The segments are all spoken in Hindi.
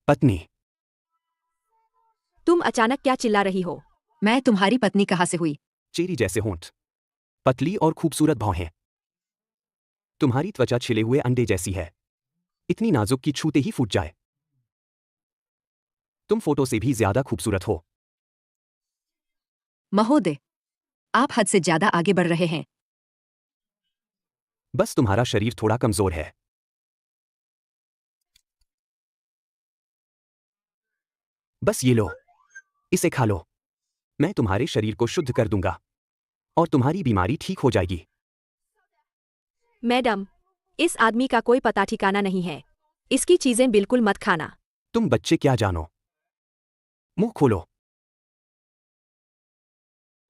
पत्नी। तुम अचानक क्या चिल्ला रही हो? मैं तुम्हारी पत्नी कहाँ से हुई? चेरी जैसे होंठ, पतली और खूबसूरत भौहें। तुम्हारी त्वचा छिले हुए अंडे जैसी है, इतनी नाजुक कि छूते ही फूट जाए। तुम फोटो से भी ज्यादा खूबसूरत हो। महोदय, आप हद से ज्यादा आगे बढ़ रहे हैं। बस तुम्हारा शरीर थोड़ा कमजोर है। बस ये लो, इसे खा लो। मैं तुम्हारे शरीर को शुद्ध कर दूंगा और तुम्हारी बीमारी ठीक हो जाएगी। मैडम, इस आदमी का कोई पता ठिकाना नहीं है। इसकी चीजें बिल्कुल मत खाना। तुम बच्चे क्या जानो? मुंह खोलो।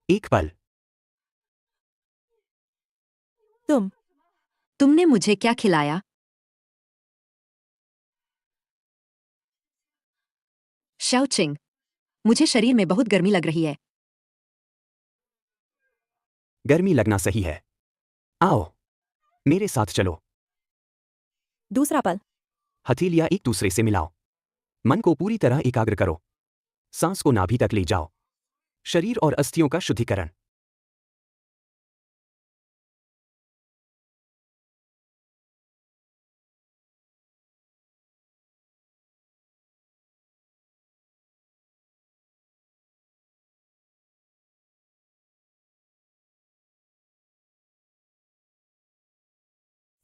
एक पल। तुमने मुझे क्या खिलाया? शाओचिंग, मुझे शरीर में बहुत गर्मी लग रही है। गर्मी लगना सही है। आओ, मेरे साथ चलो। दूसरा पल। हथेलियां एक दूसरे से मिलाओ। मन को पूरी तरह एकाग्र करो। सांस को नाभि तक ले जाओ। शरीर और अस्थियों का शुद्धिकरण।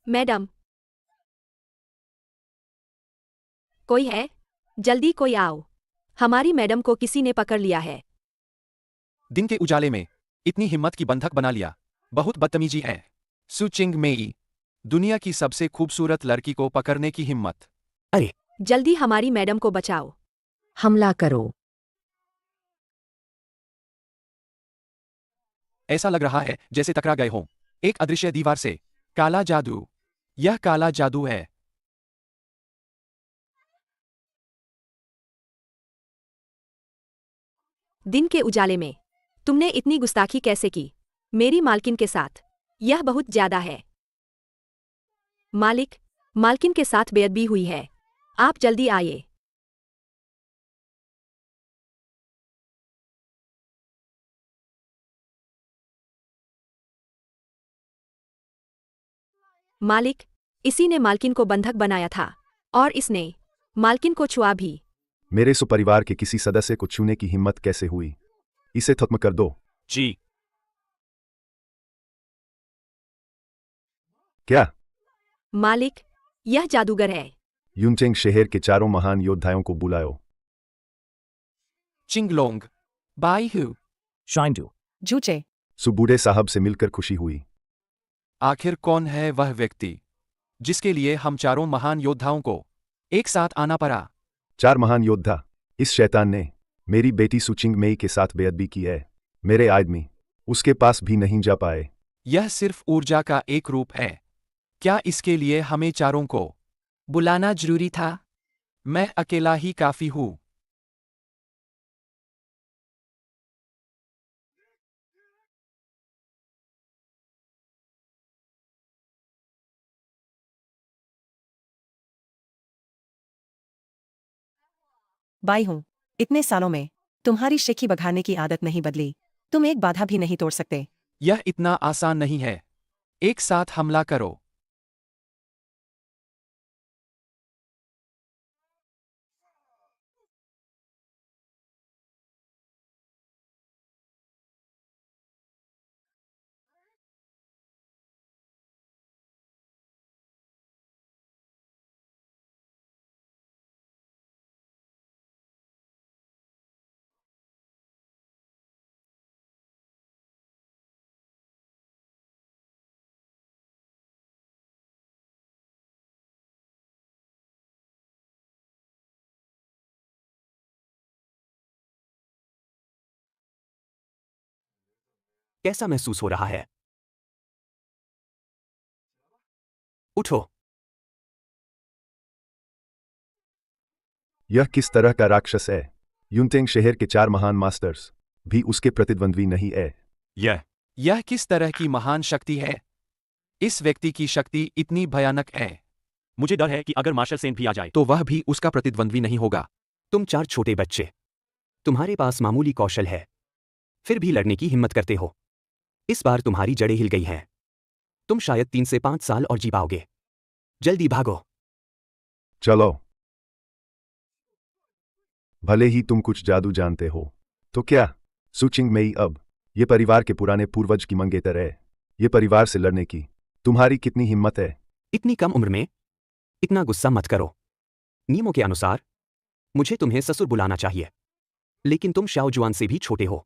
मैडम, कोई है? जल्दी कोई आओ। हमारी मैडम को किसी ने पकड़ लिया है। दिन के उजाले में इतनी हिम्मत की बंधक बना लिया। बहुत बदतमीजी है। सु चिंग मेई, दुनिया की सबसे खूबसूरत लड़की को पकड़ने की हिम्मत। अरे, जल्दी हमारी मैडम को बचाओ। हमला करो। ऐसा लग रहा है जैसे टकरा गए हों एक अदृश्य दीवार से। काला जादू। यह काला जादू है। दिन के उजाले में तुमने इतनी गुस्ताखी कैसे की? मेरी मालकिन के साथ। यह बहुत ज्यादा है। मालिक, मालकिन के साथ बेअदबी हुई है। आप जल्दी आइए। मालिक, इसी ने मालकिन को बंधक बनाया था और इसने मालकिन को छुआ भी। मेरे सुपरिवार के किसी सदस्य को छूने की हिम्मत कैसे हुई? इसे खत्म कर दो। जी। क्या? मालिक, यह जादूगर है। युनचेंग शहर के चारों महान योद्धाओं को बुलाओ। चिंगलोंग, बाई हु, Shindu. जूचे। सुबूढ़े साहब से मिलकर खुशी हुई। आखिर कौन है वह व्यक्ति जिसके लिए हम चारों महान योद्धाओं को एक साथ आना पड़ा? 4 महान योद्धा। इस शैतान ने मेरी बेटी सुचिंग मेई के साथ बेअदबी की है। मेरे आदमी उसके पास भी नहीं जा पाए। यह सिर्फ ऊर्जा का एक रूप है। क्या इसके लिए हमें चारों को बुलाना जरूरी था? मैं अकेला ही काफी हूं। बाई हूँ। इतने सालों में तुम्हारी शिखी बघाने की आदत नहीं बदली। तुम एक बाधा भी नहीं तोड़ सकते। यह इतना आसान नहीं है। एक साथ हमला करो। कैसा महसूस हो रहा है? उठो। यह किस तरह का राक्षस है? युनचेंग शहर के 4 महान मास्टर्स भी उसके प्रतिद्वंद्वी नहीं है। यह किस तरह की महान शक्ति है? इस व्यक्ति की शक्ति इतनी भयानक है मुझे डर है कि अगर मार्शल सेन भी आ जाए तो वह भी उसका प्रतिद्वंद्वी नहीं होगा। तुम 4 छोटे बच्चे। तुम्हारे पास मामूली कौशल है, फिर भी लड़ने की हिम्मत करते हो। इस बार तुम्हारी जड़ें हिल गई हैं। तुम शायद 3 से 5 साल और जी पाओगे। जल्दी भागो। चलो। भले ही तुम कुछ जादू जानते हो, तो क्या सु चिंगमेई अब ये परिवार के पुराने पूर्वज की मंगेतर है? ये परिवार से लड़ने की तुम्हारी कितनी हिम्मत है? इतनी कम उम्र में इतना गुस्सा मत करो। नियमों के अनुसार मुझे तुम्हें ससुर बुलाना चाहिए, लेकिन तुम शाओ जुआन से भी छोटे हो।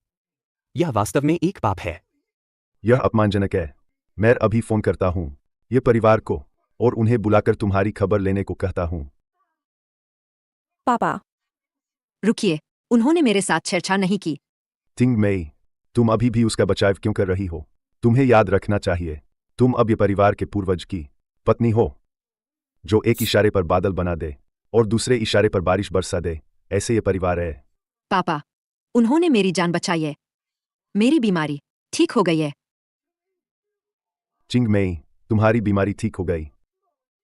यह वास्तव में एक पाप है। यह अपमानजनक है। मैं अभी फोन करता हूं ये परिवार को और उन्हें बुलाकर तुम्हारी खबर लेने को कहता हूं। पापा, रुकिए, उन्होंने मेरे साथ छेड़छाड़ नहीं की। चिंगमेई, तुम अभी भी उसका बचाव क्यों कर रही हो? तुम्हें याद रखना चाहिए, तुम अब ये परिवार के पूर्वज की पत्नी हो, जो एक इशारे पर बादल बना दे और दूसरे इशारे पर बारिश बरसा दे। ऐसे ये परिवार है। पापा, उन्होंने मेरी जान बचाई है। मेरी बीमारी ठीक हो गई है। चिंगमेई, तुम्हारी बीमारी ठीक हो गई।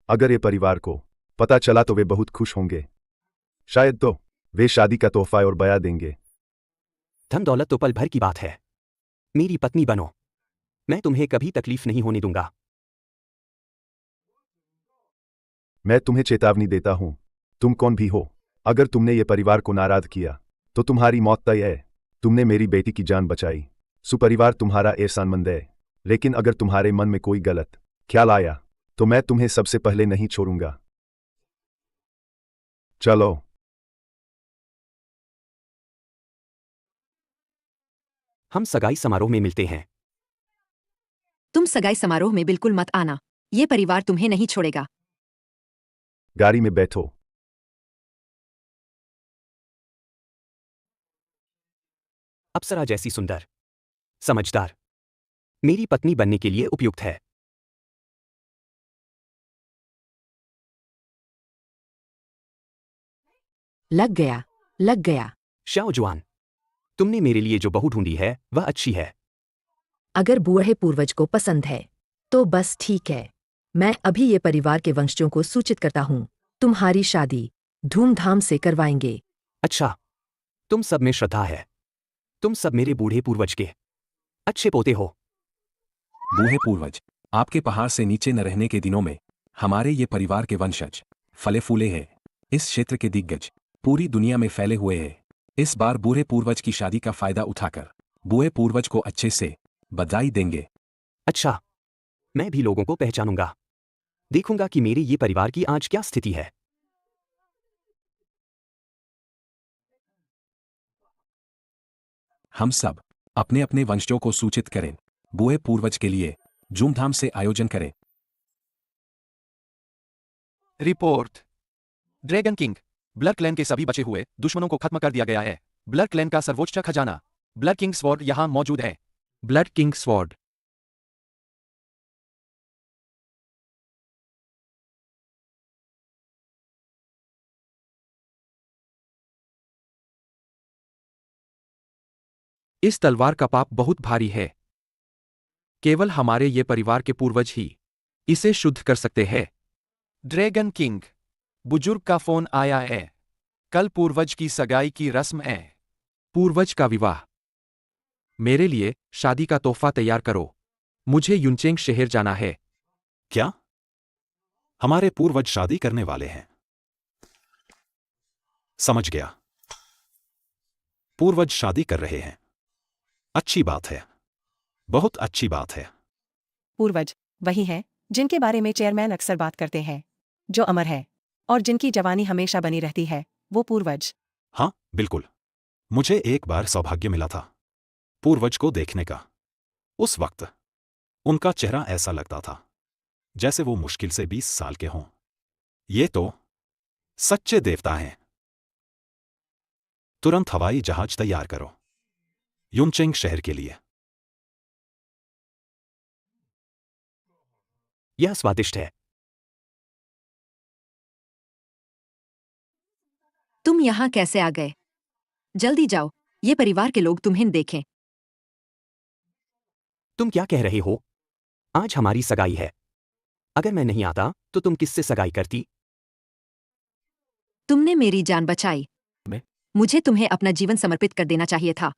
अगर ये परिवार को पता चला तो वे बहुत खुश होंगे। शायद तो वे शादी का तोहफा और बया देंगे। धन दौलत तो पल भर की बात है। मेरी पत्नी बनो, मैं तुम्हें कभी तकलीफ नहीं होने दूंगा। मैं तुम्हें चेतावनी देता हूं, तुम कौन भी हो, अगर तुमने ये परिवार को नाराज किया तो तुम्हारी मौत तय है। तुमने मेरी बेटी की जान बचाई, सुपरिवार तुम्हारा एहसानमंद है। लेकिन अगर तुम्हारे मन में कोई गलत ख्याल आया तो मैं तुम्हें सबसे पहले नहीं छोड़ूंगा। चलो। हम सगाई समारोह में मिलते हैं। तुम सगाई समारोह में बिल्कुल मत आना। ये परिवार तुम्हें नहीं छोड़ेगा। गाड़ी में बैठो। अप्सरा जैसी सुंदर, समझदार, मेरी पत्नी बनने के लिए उपयुक्त है। लग गया, लग गया। शाओ जुआन, तुमने मेरे लिए जो बहू ढूंढी है वह अच्छी है। अगर बूढ़े पूर्वज को पसंद है तो बस ठीक है। मैं अभी ये परिवार के वंशजों को सूचित करता हूँ। तुम्हारी शादी धूमधाम से करवाएंगे। अच्छा, तुम सब में श्रद्धा है। तुम सब मेरे बूढ़े पूर्वज के अच्छे पोते हो। बूढ़े पूर्वज, आपके पहाड़ से नीचे न रहने के दिनों में हमारे ये परिवार के वंशज फले फूले हैं। इस क्षेत्र के दिग्गज पूरी दुनिया में फैले हुए हैं। इस बार बूढ़े पूर्वज की शादी का फायदा उठाकर बूढ़े पूर्वज को अच्छे से बधाई देंगे। अच्छा, मैं भी लोगों को पहचानूंगा। देखूंगा कि मेरे ये परिवार की आज क्या स्थिति है। हम सब अपने अपने वंशजों को सूचित करें। बूढ़े पूर्वज के लिए धूमधाम से आयोजन करें। Report. Dragon king, blood clan के सभी बचे हुए दुश्मनों को खत्म कर दिया गया है। ब्लड क्लैन का सर्वोच्च खजाना ब्लड किंग स्वॉर्ड यहां मौजूद है। Blood king sword. इस तलवार का पाप बहुत भारी है। केवल हमारे ये परिवार के पूर्वज ही इसे शुद्ध कर सकते हैं। ड्रैगन किंग, बुजुर्ग का फोन आया है। कल पूर्वज की सगाई की रस्म है। पूर्वज का विवाह। मेरे लिए शादी का तोहफा तैयार करो। मुझे युनचेंग शहर जाना है। क्या? हमारे पूर्वज शादी करने वाले हैं? समझ गया। पूर्वज शादी कर रहे हैं। अच्छी बात है, बहुत अच्छी बात है। पूर्वज वही हैं जिनके बारे में चेयरमैन अक्सर बात करते हैं, जो अमर है और जिनकी जवानी हमेशा बनी रहती है, वो पूर्वज। हाँ, बिल्कुल। मुझे एक बार सौभाग्य मिला था पूर्वज को देखने का। उस वक्त उनका चेहरा ऐसा लगता था जैसे वो मुश्किल से 20 साल के हों। ये तो सच्चे देवता हैं। तुरंत हवाई जहाज तैयार करो युनचेंग शहर के लिए। यह स्वादिष्ट है। तुम यहाँ कैसे आ गए? जल्दी जाओ, ये परिवार के लोग तुम्हें देखें। तुम क्या कह रहे हो? आज हमारी सगाई है। अगर मैं नहीं आता तो तुम किससे सगाई करती? तुमने मेरी जान बचाई। मैं? मुझे तुम्हें अपना जीवन समर्पित कर देना चाहिए था,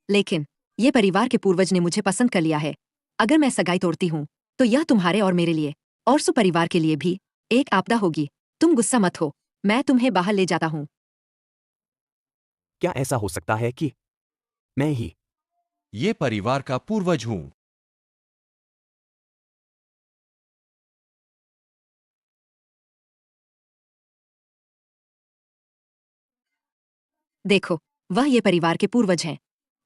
लेकिन ये परिवार के पूर्वज ने मुझे पसंद कर लिया है। अगर मैं सगाई तोड़ती हूँ तो यह तुम्हारे और मेरे लिए और सुपरिवार के लिए भी एक आपदा होगी। तुम गुस्सा मत हो, मैं तुम्हें बाहर ले जाता हूँ। क्या ऐसा हो सकता है कि मैं ही ये परिवार का पूर्वज हूं। देखो, वह ये परिवार के पूर्वज हैं।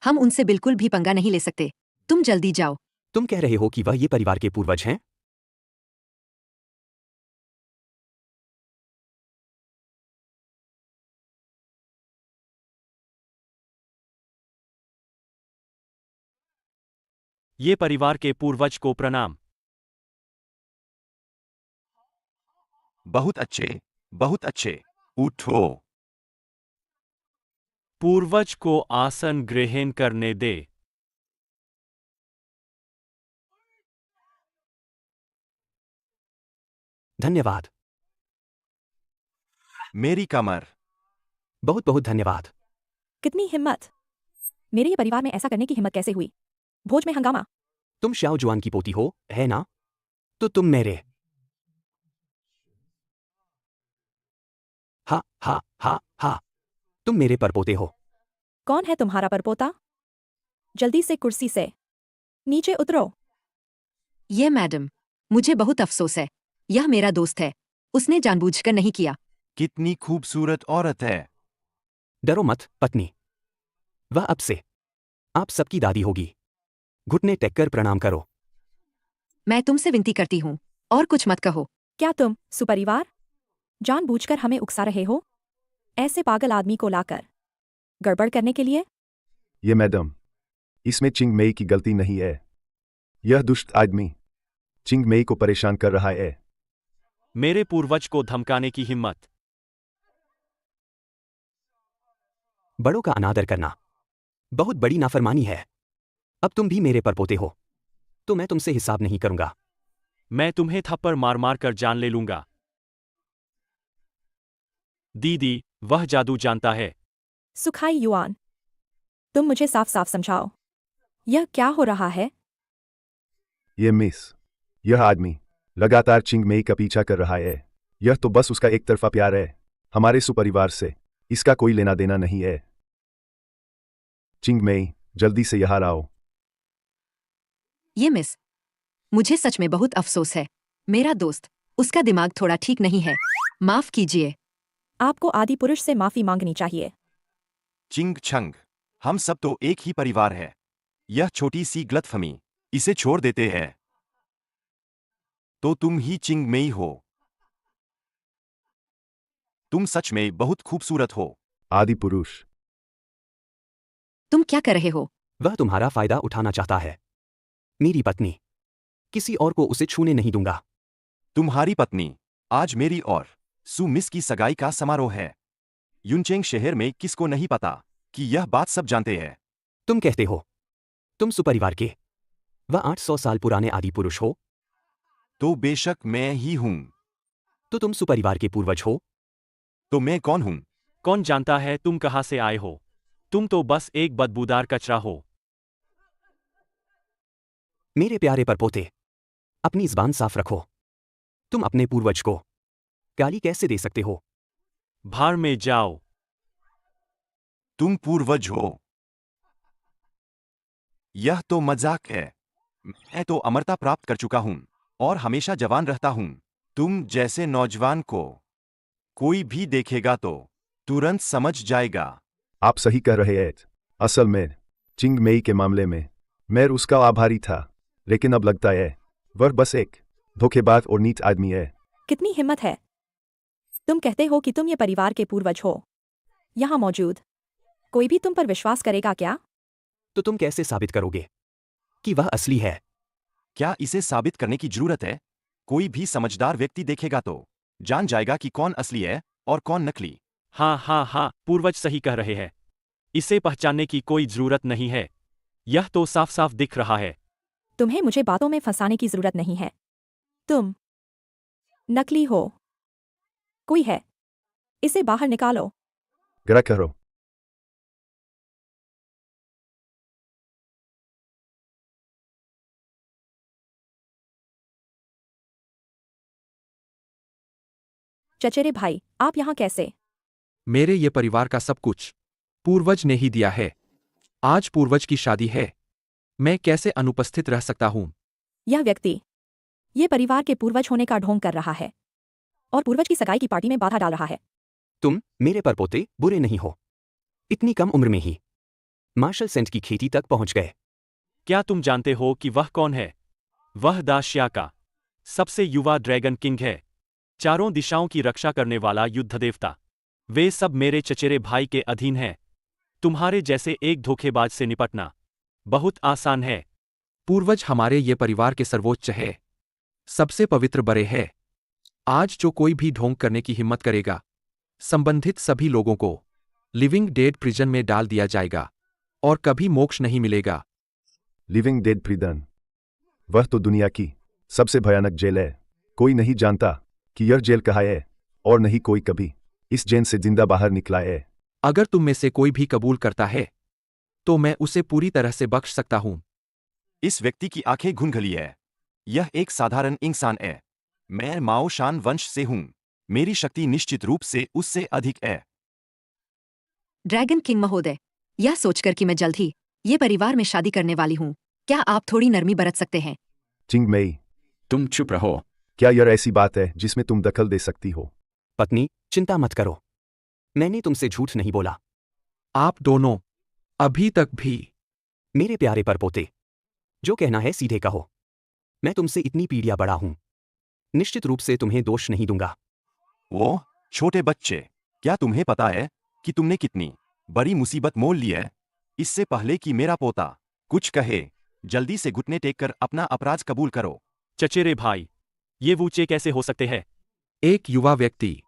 हम उनसे बिल्कुल भी पंगा नहीं ले सकते। तुम जल्दी जाओ। तुम कह रहे हो कि वह ये परिवार के पूर्वज हैं? ये परिवार के पूर्वज को प्रणाम। बहुत अच्छे, बहुत अच्छे। उठो। पूर्वज को आसन ग्रहण करने दे। धन्यवाद। मेरी कमर। बहुत बहुत धन्यवाद। कितनी हिम्मत! मेरे ये परिवार में ऐसा करने की हिम्मत कैसे हुई? भोज में हंगामा। तुम श्याओ जुआन की पोती हो, है ना? तो तुम मेरे हा हा हा हा तुम मेरे परपोते हो। कौन है तुम्हारा परपोता? जल्दी से कुर्सी से नीचे उतरो। ये मैडम, मुझे बहुत अफसोस है। यह मेरा दोस्त है। उसने जानबूझकर नहीं किया। कितनी खूबसूरत औरत है। डरो मत, पत्नी। वह अब से आप सबकी दादी होगी। घुटने टेककर प्रणाम करो। मैं तुमसे विनती करती हूँ, और कुछ मत कहो। क्या तुम सुपरिवार जानबूझकर हमें उकसा रहे हो? ऐसे पागल आदमी को लाकर गड़बड़ करने के लिए? ये मैडम, इसमें चिंग मेई की गलती नहीं है। यह दुष्ट आदमी चिंग मेई को परेशान कर रहा है। मेरे पूर्वज को धमकाने की हिम्मत। बड़ों का अनादर करना बहुत बड़ी नाफरमानी है। अब तुम भी मेरे परपोते हो, तो मैं तुमसे हिसाब नहीं करूंगा। मैं तुम्हें थप्पड़ मार मार कर जान ले लूंगा। दीदी, वह जादू जानता है। सुखाई युआन, तुम मुझे साफ साफ समझाओ, यह क्या हो रहा है? ये मिस, यह आदमी लगातार चिंग मेई का पीछा कर रहा है। यह तो बस उसका एक तरफा प्यार है। हमारे सुपरिवार से इसका कोई लेना देना नहीं है। चिंग मेई, जल्दी से यहाँ आओ। ये मिस, मुझे सच में बहुत अफसोस है। मेरा दोस्त, उसका दिमाग थोड़ा ठीक नहीं है। माफ कीजिए। आपको आदि पुरुष से माफी मांगनी चाहिए। चिंग छंग, हम सब तो एक ही परिवार है। यह छोटी सी गलतफहमी, इसे छोड़ देते हैं। तो तुम ही चिंग मेई हो। तुम सच में बहुत खूबसूरत हो। आदि पुरुष, तुम क्या कर रहे हो? वह तुम्हारा फायदा उठाना चाहता है। मेरी पत्नी, किसी और को उसे छूने नहीं दूंगा। तुम्हारी पत्नी, आज मेरी और सु मिस की सगाई का समारोह है। युनचेंग शहर में किसको नहीं पता कि यह बात सब जानते हैं। तुम कहते हो तुम सुपरिवार के वह 800 साल पुराने आदि पुरुष हो, तो बेशक मैं ही हूं। तो तुम सुपरिवार के पूर्वज हो। तो मैं कौन हूं? कौन जानता है तुम कहां से आए हो? तुम तो बस एक बदबूदार कचरा हो। मेरे प्यारे परपोते, अपनी जुबान साफ रखो। तुम अपने पूर्वज को गाली कैसे दे सकते हो? भाड़ में जाओ। तुम पूर्वज हो। यह तो मजाक है। मैं तो अमरता प्राप्त कर चुका हूं और हमेशा जवान रहता हूं। तुम जैसे नौजवान को कोई भी देखेगा तो तुरंत समझ जाएगा। आप सही कह रहे हैं। असल में चिंग मेई के मामले में मैं उसका आभारी था, लेकिन अब लगता है वह बस एक धोखेबाज और नीच आदमी है। कितनी हिम्मत है! तुम कहते हो कि तुम ये परिवार के पूर्वज हो। यहाँ मौजूद कोई भी तुम पर विश्वास करेगा क्या? तो तुम कैसे साबित करोगे कि वह असली है? क्या इसे साबित करने की जरूरत है? कोई भी समझदार व्यक्ति देखेगा तो जान जाएगा कि कौन असली है और कौन नकली। हाँ हाँ हाँ, पूर्वज सही कह रहे हैं। इसे पहचानने की कोई जरूरत नहीं है। यह तो साफ साफ दिख रहा है। तुम्हें मुझे बातों में फंसाने की जरूरत नहीं है। तुम नकली हो। कोई है, इसे बाहर निकालो। ग्रह करो। चचेरे भाई, आप यहाँ कैसे? मेरे ये परिवार का सब कुछ पूर्वज ने ही दिया है। आज पूर्वज की शादी है, मैं कैसे अनुपस्थित रह सकता हूँ? यह व्यक्ति ये परिवार के पूर्वज होने का ढोंग कर रहा है और पूर्वज की सगाई की पार्टी में बाधा डाल रहा है। तुम मेरे परपोते बुरे नहीं हो। इतनी कम उम्र में ही मार्शल सेंट की खेती तक पहुंच गए। क्या तुम जानते हो कि वह कौन है? वह दाशिया का सबसे युवा ड्रैगन किंग है, चारों दिशाओं की रक्षा करने वाला युद्ध देवता। वे सब मेरे चचेरे भाई के अधीन हैं। तुम्हारे जैसे एक धोखेबाज से निपटना बहुत आसान है। पूर्वज हमारे ये परिवार के सर्वोच्च है, सबसे पवित्र बड़े है। आज जो कोई भी ढोंग करने की हिम्मत करेगा, संबंधित सभी लोगों को लिविंग डेड प्रिजन में डाल दिया जाएगा और कभी मोक्ष नहीं मिलेगा। लिविंग डेड प्रिजन, वह तो दुनिया की सबसे भयानक जेल है। कोई नहीं जानता कि यह जेल कहाँ है और नहीं कोई कभी इस जेल से जिंदा बाहर निकला है। अगर तुम में से कोई भी कबूल करता है तो मैं उसे पूरी तरह से बख्श सकता हूं। इस व्यक्ति की आंखें घुंघली है। यह एक साधारण इंसान है। मैं माओ शान वंश से हूं। मेरी शक्ति निश्चित रूप से उससे अधिक है। ड्रैगन किंग महोदय, यह सोचकर कि मैं जल्द ही ये परिवार में शादी करने वाली हूँ, क्या आप थोड़ी नरमी बरत सकते हैं? चिंग मेई, तुम चुप रहो। क्या यह ऐसी बात है जिसमें तुम दखल दे सकती हो? पत्नी, चिंता मत करो, मैंने तुमसे झूठ नहीं बोला। आप दोनों अभी तक भी मेरे प्यारे परपोते, जो कहना है सीधे कहो। मैं तुमसे इतनी पीढ़ियां बड़ा हूं, निश्चित रूप से तुम्हें दोष नहीं दूंगा। वो छोटे बच्चे, क्या तुम्हें पता है कि तुमने कितनी बड़ी मुसीबत मोल ली है? इससे पहले कि मेरा पोता कुछ कहे, जल्दी से घुटने टेक कर अपना अपराध कबूल करो। चचेरे भाई, ये वूचे कैसे हो सकते हैं? एक युवा व्यक्ति,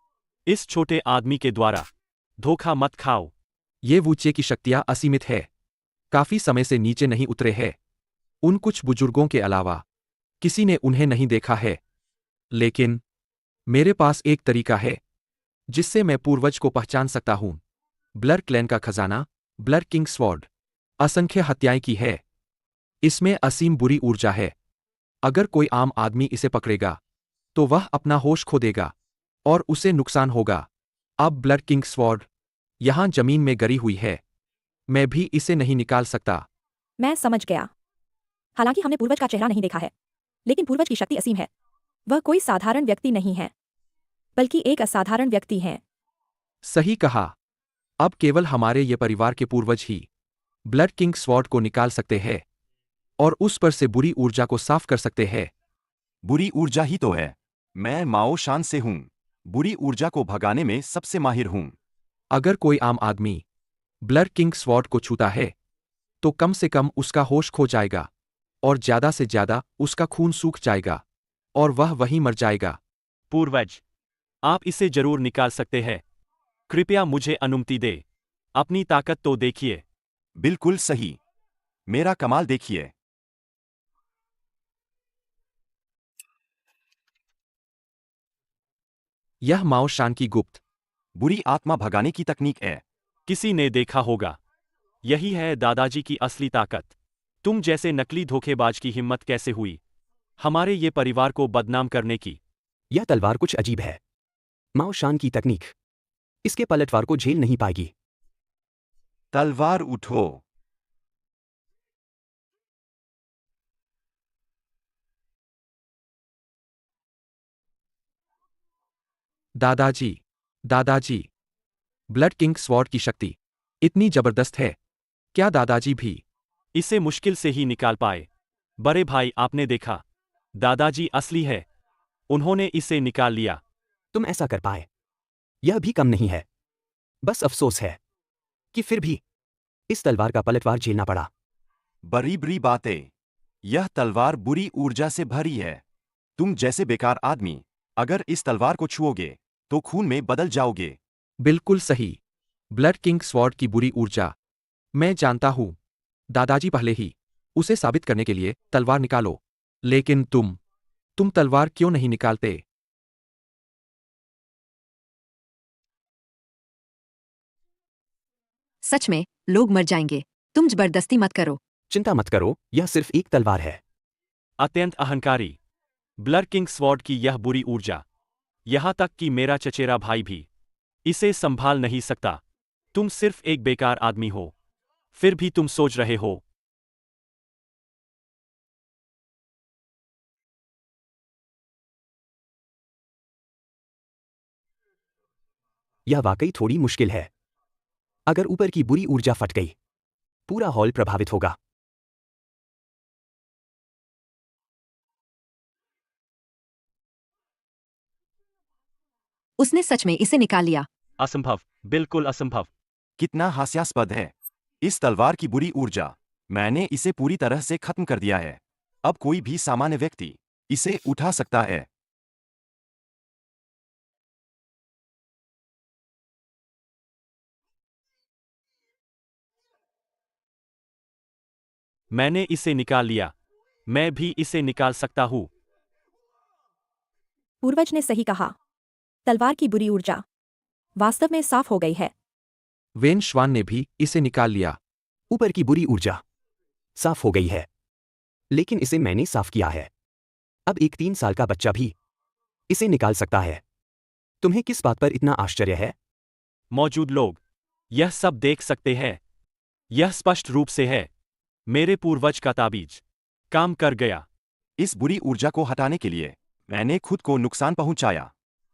इस छोटे आदमी के द्वारा धोखा मत खाओ। ये वूचे की शक्तियां असीमित है, काफी समय से नीचे नहीं उतरे हैं। उन कुछ बुजुर्गों के अलावा किसी ने उन्हें नहीं देखा है, लेकिन मेरे पास एक तरीका है जिससे मैं पूर्वज को पहचान सकता हूं। ब्लर क्लैन का खजाना, ब्लर किंग स्वॉर्ड, असंख्य हत्याएं की है। इसमें असीम बुरी ऊर्जा है। अगर कोई आम आदमी इसे पकड़ेगा तो वह अपना होश खो देगा और उसे नुकसान होगा। अब ब्लर किंग स्वॉर्ड यहां जमीन में गिरी हुई है, मैं भी इसे नहीं निकाल सकता। मैं समझ गया। हालांकि हमने पूर्वज का चेहरा नहीं देखा है, लेकिन पूर्वज की शक्ति असीम है। वह कोई साधारण व्यक्ति नहीं है, बल्कि एक असाधारण व्यक्ति है। सही कहा। अब केवल हमारे ये परिवार के पूर्वज ही ब्लड किंग स्वॉर्ड को निकाल सकते हैं और उस पर से बुरी ऊर्जा को साफ कर सकते हैं। बुरी ऊर्जा ही तो है। मैं माओ शान से हूं। बुरी ऊर्जा को भगाने में सबसे माहिर हूं। अगर कोई आम आदमी ब्लड किंग स्वॉर्ड को छूता है तो कम से कम उसका होश खो जाएगा और ज्यादा से ज्यादा उसका खून सूख जाएगा और वह वहीं मर जाएगा। पूर्वज, आप इसे जरूर निकाल सकते हैं। कृपया मुझे अनुमति दे। अपनी ताकत तो देखिए। बिल्कुल सही। मेरा कमाल देखिए। यह माओ शान की गुप्त बुरी आत्मा भगाने की तकनीक है। किसी ने देखा होगा। यही है दादाजी की असली ताकत। तुम जैसे नकली धोखेबाज की हिम्मत कैसे हुई हमारे ये परिवार को बदनाम करने की? यह तलवार कुछ अजीब है। माओ शान की तकनीक इसके पलटवार को झेल नहीं पाएगी। तलवार उठो। दादाजी, दादाजी, ब्लड किंग स्वॉर्ड की शक्ति इतनी जबरदस्त है, क्या दादाजी भी इसे मुश्किल से ही निकाल पाए? बड़े भाई, आपने देखा, दादाजी असली है। उन्होंने इसे निकाल लिया। तुम ऐसा कर पाए, यह भी कम नहीं है। बस अफसोस है कि फिर भी इस तलवार का पलटवार झेलना पड़ा। बड़ी बड़ी बातें। यह तलवार बुरी ऊर्जा से भरी है। तुम जैसे बेकार आदमी अगर इस तलवार को छुओगे तो खून में बदल जाओगे। बिल्कुल सही। ब्लड किंग स्वॉर्ड की बुरी ऊर्जा मैं जानता हूं। दादाजी, पहले ही उसे साबित करने के लिए तलवार निकालो। लेकिन तुम तलवार क्यों नहीं निकालते? सच में, लोग मर जाएंगे। तुम जबरदस्ती मत करो। चिंता मत करो, यह सिर्फ एक तलवार है। अत्यंत अहंकारी ब्लर किंग स्वॉर्ड की यह बुरी ऊर्जा, यहां तक कि मेरा चचेरा भाई भी इसे संभाल नहीं सकता। तुम सिर्फ एक बेकार आदमी हो, फिर भी तुम सोच रहे हो। यह वाकई थोड़ी मुश्किल है। अगर ऊपर की बुरी ऊर्जा फट गई, पूरा हॉल प्रभावित होगा। उसने सच में इसे निकाल लिया। असंभव, बिल्कुल असंभव। कितना हास्यास्पद है। इस तलवार की बुरी ऊर्जा, मैंने इसे पूरी तरह से खत्म कर दिया है। अब कोई भी सामान्य व्यक्ति इसे उठा सकता है। मैंने इसे निकाल लिया। मैं भी इसे निकाल सकता हूं। पूर्वज ने सही कहा। तलवार की बुरी ऊर्जा वास्तव में साफ हो गई है। वेन श्वान ने भी इसे निकाल लिया। ऊपर की बुरी ऊर्जा साफ हो गई है, लेकिन इसे मैंने साफ किया है। अब एक 3 साल का बच्चा भी इसे निकाल सकता है। तुम्हें किस बात पर इतना आश्चर्य है? मौजूद लोग यह सब देख सकते हैं। यह स्पष्ट रूप से है। मेरे पूर्वज का ताबीज काम कर गया। इस बुरी ऊर्जा को हटाने के लिए मैंने खुद को नुकसान पहुंचाया।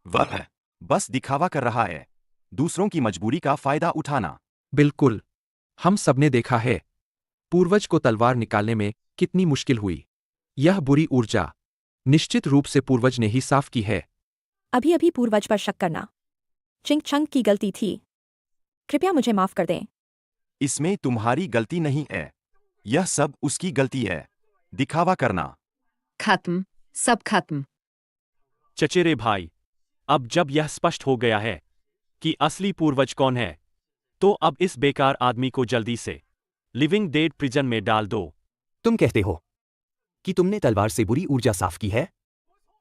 वह बस दिखावा कर रहा है, दूसरों की मजबूरी का फायदा उठाना। बिल्कुल, हम सबने देखा है पूर्वज को तलवार निकालने में कितनी मुश्किल हुई। यह बुरी ऊर्जा निश्चित रूप से पूर्वज ने ही साफ की है। अभी अभी पूर्वज पर शक करना चिंग चंग की गलती थी। कृपया मुझे माफ कर दें। इसमें तुम्हारी गलती नहीं है, यह सब उसकी गलती है। दिखावा करना। खत्म, सब खत्म। चचेरे भाई, अब जब यह स्पष्ट हो गया है कि असली पूर्वज कौन है, तो अब इस बेकार आदमी को जल्दी से लिविंग डेड प्रिजन में डाल दो। तुम कहते हो कि तुमने तलवार से बुरी ऊर्जा साफ की है?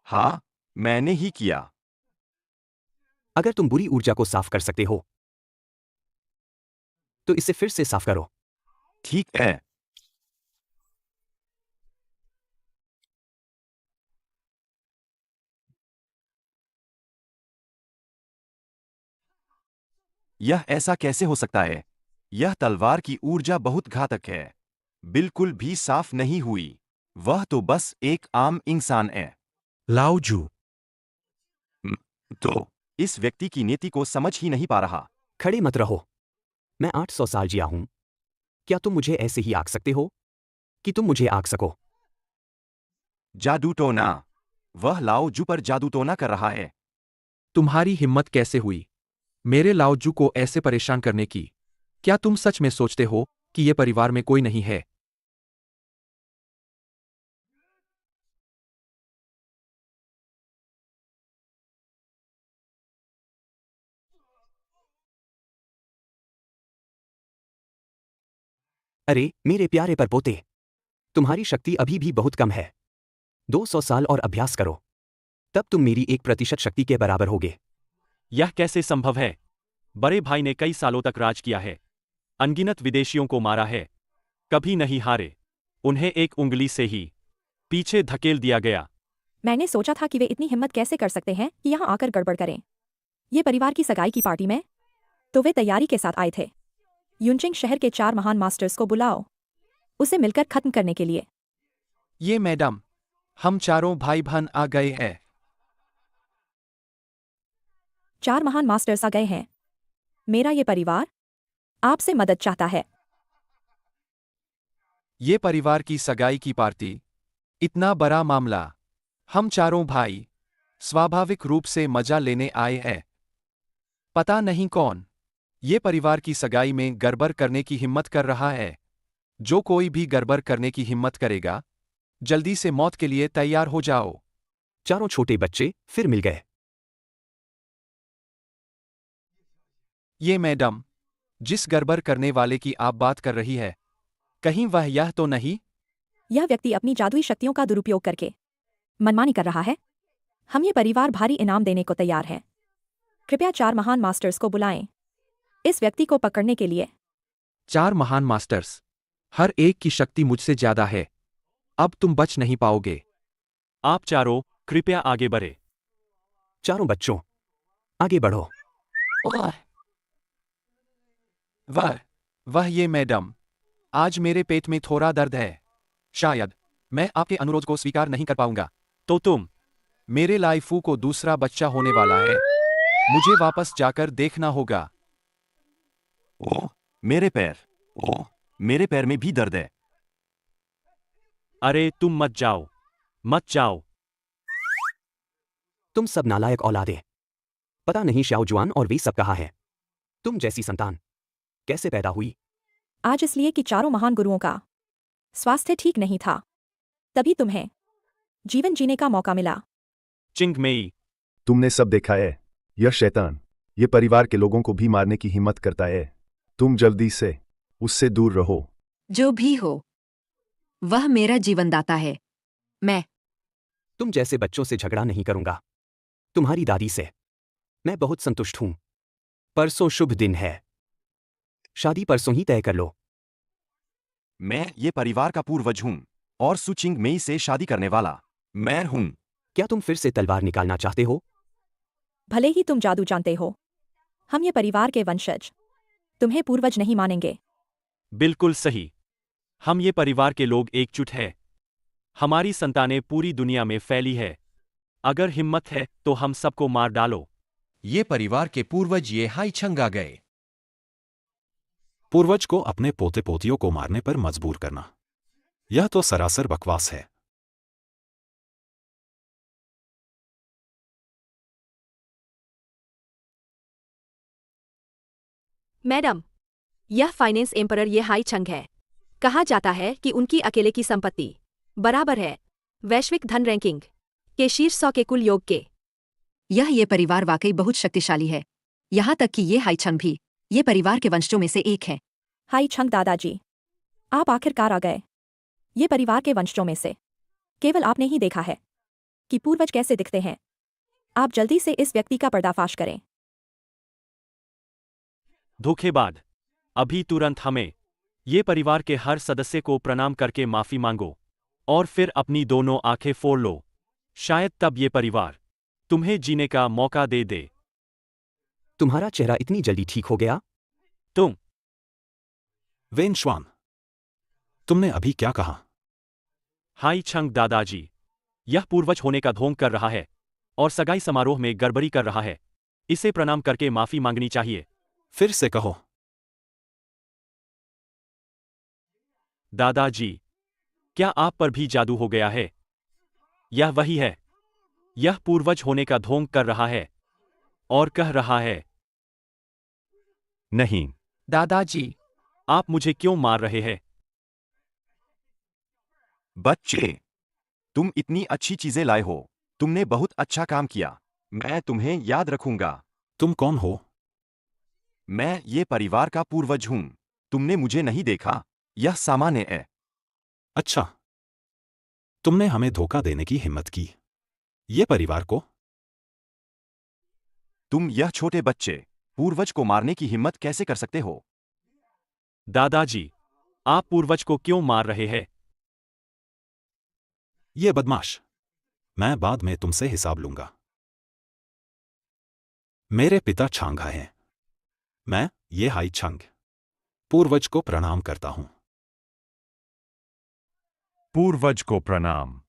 हाँ, मैंने ही किया। अगर तुम बुरी ऊर्जा को साफ कर सकते हो, तो इसे फिर से साफ करो। ठीक है। यह ऐसा कैसे हो सकता है? यह तलवार की ऊर्जा बहुत घातक है। बिल्कुल भी साफ नहीं हुई। वह तो बस एक आम इंसान है। लाओजू। तो इस व्यक्ति की नीति को समझ ही नहीं पा रहा। खड़े मत रहो। मैं 800 साल जिया हूं। क्या तुम मुझे ऐसे ही आंक सकते हो कि तुम मुझे आंक सको? जादू टोना। वह लाओजू पर जादू टोना कर रहा है। तुम्हारी हिम्मत कैसे हुई मेरे लाओजू को ऐसे परेशान करने की? क्या तुम सच में सोचते हो कि ये परिवार में कोई नहीं है? अरे मेरे प्यारे परपोते, तुम्हारी शक्ति अभी भी बहुत कम है। 200 साल और अभ्यास करो, तब तुम मेरी 1% शक्ति के बराबर होगे। यह कैसे संभव है? बड़े भाई ने कई सालों तक राज किया है, अनगिनत विदेशियों को मारा है, कभी नहीं हारे। उन्हें एक उंगली से ही पीछे धकेल दिया गया। मैंने सोचा था कि वे इतनी हिम्मत कैसे कर सकते हैं कि यहाँ आकर गड़बड़ करें। ये परिवार की सगाई की पार्टी में तो वे तैयारी के साथ आए थे। युनचिंग शहर के 4 महान मास्टर्स को बुलाओ, उसे मिलकर खत्म करने के लिए। ये मैडम, हम चारों भाई बहन आ गए हैं। 4 महान मास्टर्स आ गए हैं। मेरा ये परिवार आपसे मदद चाहता है। ये परिवार की सगाई की पार्टी, इतना बड़ा मामला। हम चारों भाई स्वाभाविक रूप से मजा लेने आए हैं। पता नहीं कौन ये परिवार की सगाई में गड़बड़ करने की हिम्मत कर रहा है। जो कोई भी गड़बड़ करने की हिम्मत करेगा, जल्दी से मौत के लिए तैयार हो जाओ। चारों छोटे बच्चे फिर मिल गए। ये मैडम, जिस गड़बड़ करने वाले की आप बात कर रही है, कहीं वह यह तो नहीं? यह व्यक्ति अपनी जादुई शक्तियों का दुरुपयोग करके मनमानी कर रहा है। हम ये परिवार भारी इनाम देने को तैयार हैं। कृपया 4 महान मास्टर्स को बुलाएं इस व्यक्ति को पकड़ने के लिए। 4 महान मास्टर्स। हर एक की शक्ति मुझसे ज्यादा है। अब तुम बच नहीं पाओगे। आप चारों कृपया आगे बढ़े। चारों बच्चों, आगे बढ़ो। वह ये मैडम, आज मेरे पेट में थोड़ा दर्द है। शायद मैं आपके अनुरोध को स्वीकार नहीं कर पाऊंगा। तो तुम मेरे लाइफू को दूसरा बच्चा होने वाला है। मुझे वापस जाकर देखना होगा। ओह, मेरे पैर। ओह, मेरे पैर में भी दर्द है। अरे तुम मत जाओ, मत जाओ। तुम सब नालायक औलादे। पता नहीं शाओ जुआन और वे सब कहाँ है। तुम जैसी संतान कैसे पैदा हुई? आज इसलिए कि चारों महान गुरुओं का स्वास्थ्य ठीक नहीं था, तभी तुम्हें जीवन जीने का मौका मिला। चिंग मेई, तुमने सब देखा है। यह शैतान ये परिवार के लोगों को भी मारने की हिम्मत करता है। तुम जल्दी से उससे दूर रहो। जो भी हो, वह मेरा जीवनदाता है। मैं तुम जैसे बच्चों से झगड़ा नहीं करूंगा। तुम्हारी दादी से मैं बहुत संतुष्ट हूं। परसों शुभ दिन है। शादी परसों ही तय कर लो। मैं ये परिवार का पूर्वज हूं और सुचिंग मेई से शादी करने वाला मैं हूं। क्या तुम फिर से तलवार निकालना चाहते हो? भले ही तुम जादू जानते हो, हम ये परिवार के वंशज तुम्हें पूर्वज नहीं मानेंगे। बिल्कुल सही। हम ये परिवार के लोग एकजुट हैं। हमारी संतानें पूरी दुनिया में फैली है। अगर हिम्मत है तो हम सबको मार डालो। ये परिवार के पूर्वज ये हाई छंग आ गए। पूर्वज को अपने पोते पोतियों को मारने पर मजबूर करना, यह तो सरासर बकवास है। मैडम, यह फाइनेंस एम्परर ये हाई छंग है। कहा जाता है कि उनकी अकेले की संपत्ति बराबर है वैश्विक धन रैंकिंग के शीर्ष 100 के कुल योग के। ये परिवार वाकई बहुत शक्तिशाली है। यहाँ तक कि ये हाई छंग भी ये परिवार के वंशजों में से एक है। हाई छंग दादाजी, आप आखिरकार आ गए। ये परिवार के वंशजों में से केवल आपने ही देखा है कि पूर्वज कैसे दिखते हैं। आप जल्दी से इस व्यक्ति का पर्दाफाश करें। धोखेबाज, अभी तुरंत हमें ये परिवार के हर सदस्य को प्रणाम करके माफी मांगो और फिर अपनी दोनों आंखें फोड़ लो। शायद तब ये परिवार तुम्हें जीने का मौका दे दे। तुम्हारा चेहरा इतनी जल्दी ठीक हो गया? तुम वेन श्वान, तुमने अभी क्या कहा? हाई छंग दादाजी, यह पूर्वज होने का ढोंग कर रहा है और सगाई समारोह में गड़बड़ी कर रहा है। इसे प्रणाम करके माफी मांगनी चाहिए। फिर से कहो। दादाजी, क्या आप पर भी जादू हो गया है? यह वही है। यह पूर्वज होने का ढोंग कर रहा है और कह रहा है, नहीं दादाजी, आप मुझे क्यों मार रहे हैं? बच्चे, तुम इतनी अच्छी चीजें लाए हो। तुमने बहुत अच्छा काम किया। मैं तुम्हें याद रखूंगा। तुम कौन हो? मैं ये परिवार का पूर्वज हूं। तुमने मुझे नहीं देखा। यह सामान्य है। अच्छा, तुमने हमें धोखा देने की हिम्मत की। ये परिवार को? तुम यह छोटे बच्चे पूर्वज को मारने की हिम्मत कैसे कर सकते हो? दादाजी, आप पूर्वज को क्यों मार रहे हैं? ये बदमाश, मैं बाद में तुमसे हिसाब लूंगा। मेरे पिता छांघा हैं। मैं ये हाई छंग पूर्वज को प्रणाम करता हूं। पूर्वज को प्रणाम।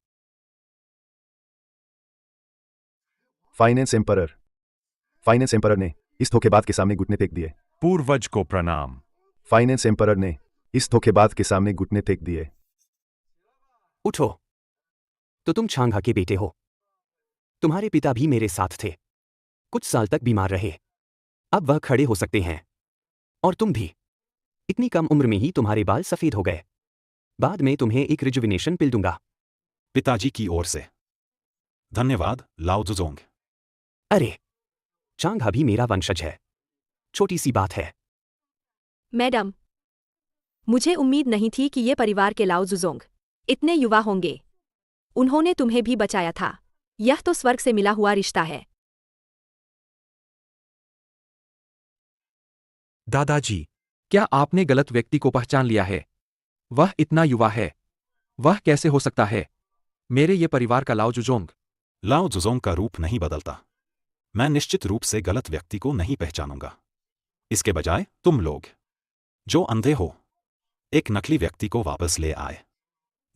फाइनेंस एम्परर ने इस धोखेबाज के सामने घुटने टेक दिए। पूर्वज को प्रणाम। फाइनेंस एम्परर ने इस धोखेबाज के सामने घुटने टेक दिए। उठो। तो तुम छांघा के बेटे हो। तुम्हारे पिता भी मेरे साथ थे। कुछ साल तक बीमार रहे। अब वह खड़े हो सकते हैं। और तुम भी। इतनी कम उम्र में ही तुम्हारे बाल सफेद हो गए। बाद में तुम्हें एक रिजुविनेशन पिल दूंगा। पिताजी की ओर से धन्यवाद, लाओ ज़ुज़ोंग। अरे, चांघा भी मेरा वंशज है। छोटी सी बात है। मैडम, मुझे उम्मीद नहीं थी कि ये परिवार के लाओ ज़ुज़ोंग इतने युवा होंगे। उन्होंने तुम्हें भी बचाया था। यह तो स्वर्ग से मिला हुआ रिश्ता है। दादाजी, क्या आपने गलत व्यक्ति को पहचान लिया है? वह इतना युवा है। वह कैसे हो सकता है? मेरे ये परिवार का लाओ जुजोंग। लाओ जुजोंग का रूप नहीं बदलता। मैं निश्चित रूप से गलत व्यक्ति को नहीं पहचानूंगा। इसके बजाय तुम लोग जो अंधे हो एक नकली व्यक्ति को वापस ले आए।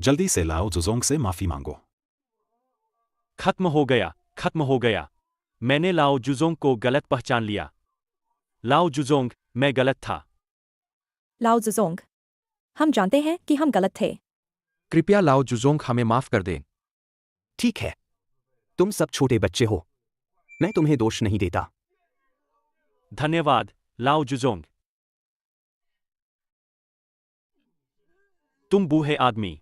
जल्दी से लाओ जुजोंग से माफी मांगो। खत्म हो गया, खत्म हो गया। मैंने लाओ जुजोंग को गलत पहचान लिया। लाओ जुजोंग, मैं गलत था। लाओ ज़ुज़ोंग, हम जानते हैं कि हम गलत थे। कृपया लाओ जुजोंग हमें माफ कर दें। ठीक है। तुम सब छोटे बच्चे हो। मैं तुम्हें दोष नहीं देता। धन्यवाद, लाओ जुजोंग। तुम बूढ़े आदमी।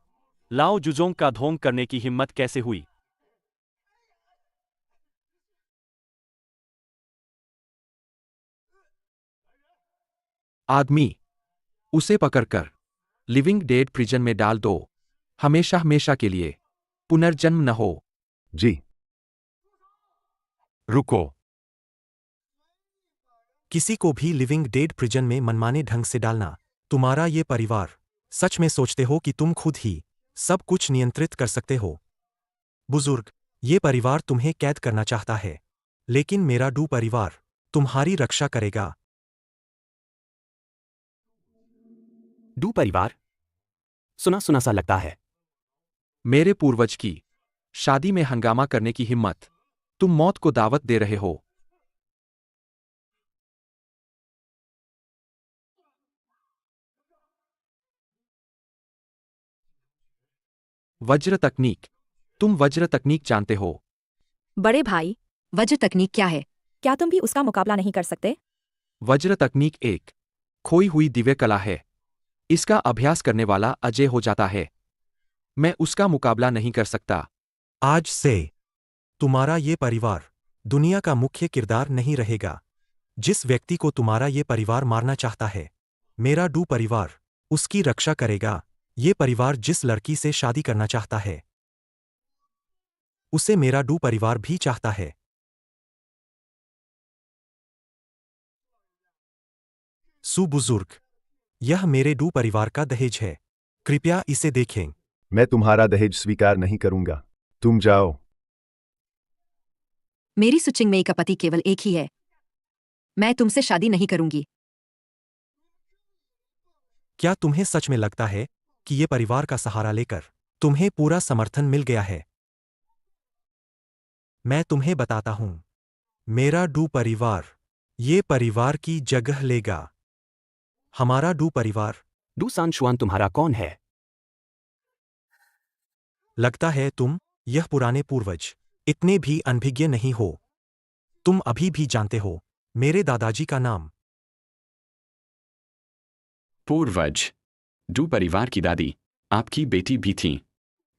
लाओ जुजोंग का ढोंग करने की हिम्मत कैसे हुई? आदमी, उसे पकड़कर लिविंग डेड प्रिजन में डाल दो। हमेशा हमेशा के लिए पुनर्जन्म न हो। जी। रुको। किसी को भी लिविंग डेड प्रिजन में मनमाने ढंग से डालना। तुम्हारा ये परिवार सच में सोचते हो कि तुम खुद ही सब कुछ नियंत्रित कर सकते हो? बुजुर्ग, ये परिवार तुम्हें कैद करना चाहता है, लेकिन मेरा डू परिवार तुम्हारी रक्षा करेगा। डू परिवार? सुना सुना सा लगता है। मेरे पूर्वज की शादी में हंगामा करने की हिम्मत। तुम मौत को दावत दे रहे हो। वज्र तकनीक। तुम वज्र तकनीक जानते हो। बड़े भाई, वज्र तकनीक क्या है? क्या तुम भी उसका मुकाबला नहीं कर सकते? वज्र तकनीक एक खोई हुई दिव्य कला है। इसका अभ्यास करने वाला अजय हो जाता है। मैं उसका मुकाबला नहीं कर सकता। आज से तुम्हारा ये परिवार दुनिया का मुख्य किरदार नहीं रहेगा। जिस व्यक्ति को तुम्हारा ये परिवार मारना चाहता है, मेरा डू परिवार उसकी रक्षा करेगा। ये परिवार जिस लड़की से शादी करना चाहता है, उसे मेरा डू परिवार भी चाहता है। सुबुजुर्ग, यह मेरे डू परिवार का दहेज है। कृपया इसे देखें। मैं तुम्हारा दहेज स्वीकार नहीं करूंगा। तुम जाओ। मेरी सुचिंग मेई का पति केवल एक ही है। मैं तुमसे शादी नहीं करूंगी। क्या तुम्हें सच में लगता है कि ये परिवार का सहारा लेकर तुम्हें पूरा समर्थन मिल गया है? मैं तुम्हें बताता हूं, मेरा डू परिवार ये परिवार की जगह लेगा। हमारा डू परिवार। डू सांशुआन तुम्हारा कौन है? लगता है तुम यह पुराने पूर्वज इतने भी अनभिज्ञ नहीं हो। तुम अभी भी जानते हो मेरे दादाजी का नाम। पूर्वज। डू परिवार की दादी आपकी बेटी भी थी।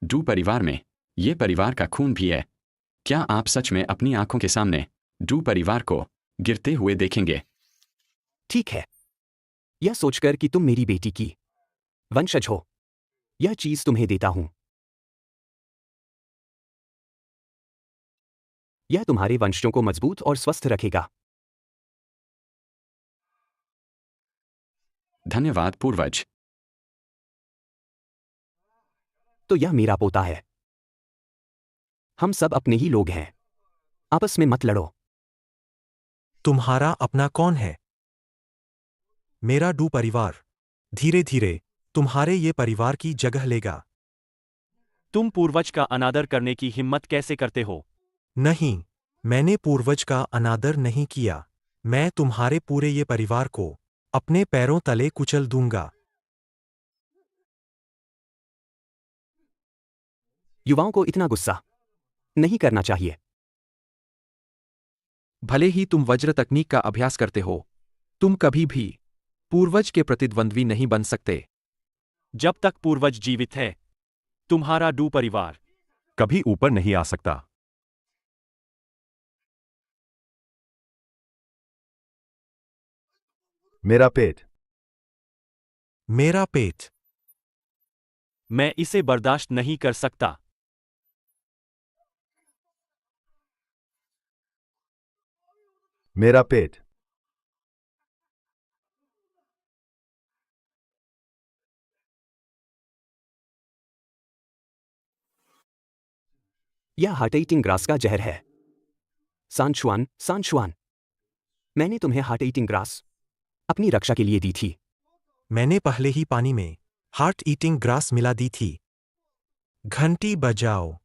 डू परिवार में ये परिवार का खून भी है। क्या आप सच में अपनी आंखों के सामने डू परिवार को गिरते हुए देखेंगे? ठीक है। यह सोचकर कि तुम मेरी बेटी की वंशज हो, यह चीज तुम्हें देता हूं। यह तुम्हारे वंशजों को मजबूत और स्वस्थ रखेगा। धन्यवाद पूर्वज। तो यह मेरा पोता है। हम सब अपने ही लोग हैं। आपस में मत लड़ो। तुम्हारा अपना कौन है? मेरा डू परिवार धीरे धीरे तुम्हारे ये परिवार की जगह लेगा। तुम पूर्वज का अनादर करने की हिम्मत कैसे करते हो? नहीं, मैंने पूर्वज का अनादर नहीं किया। मैं तुम्हारे पूरे ये परिवार को अपने पैरों तले कुचल दूंगा। युवाओं को इतना गुस्सा नहीं करना चाहिए। भले ही तुम वज्र तकनीक का अभ्यास करते हो, तुम कभी भी पूर्वज के प्रतिद्वंद्वी नहीं बन सकते। जब तक पूर्वज जीवित है, तुम्हारा डू परिवार कभी ऊपर नहीं आ सकता। मेरा पेट। मेरा पेट। मैं इसे बर्दाश्त नहीं कर सकता। मेरा पेट। यह हार्ट ईटिंग ग्रास का जहर है। सांशुआन, सांशुआन, मैंने तुम्हें हार्ट ईटिंग ग्रास अपनी रक्षा के लिए दी थी। मैंने पहले ही पानी में हार्ट ईटिंग ग्रास मिला दी थी। घंटी बजाओ।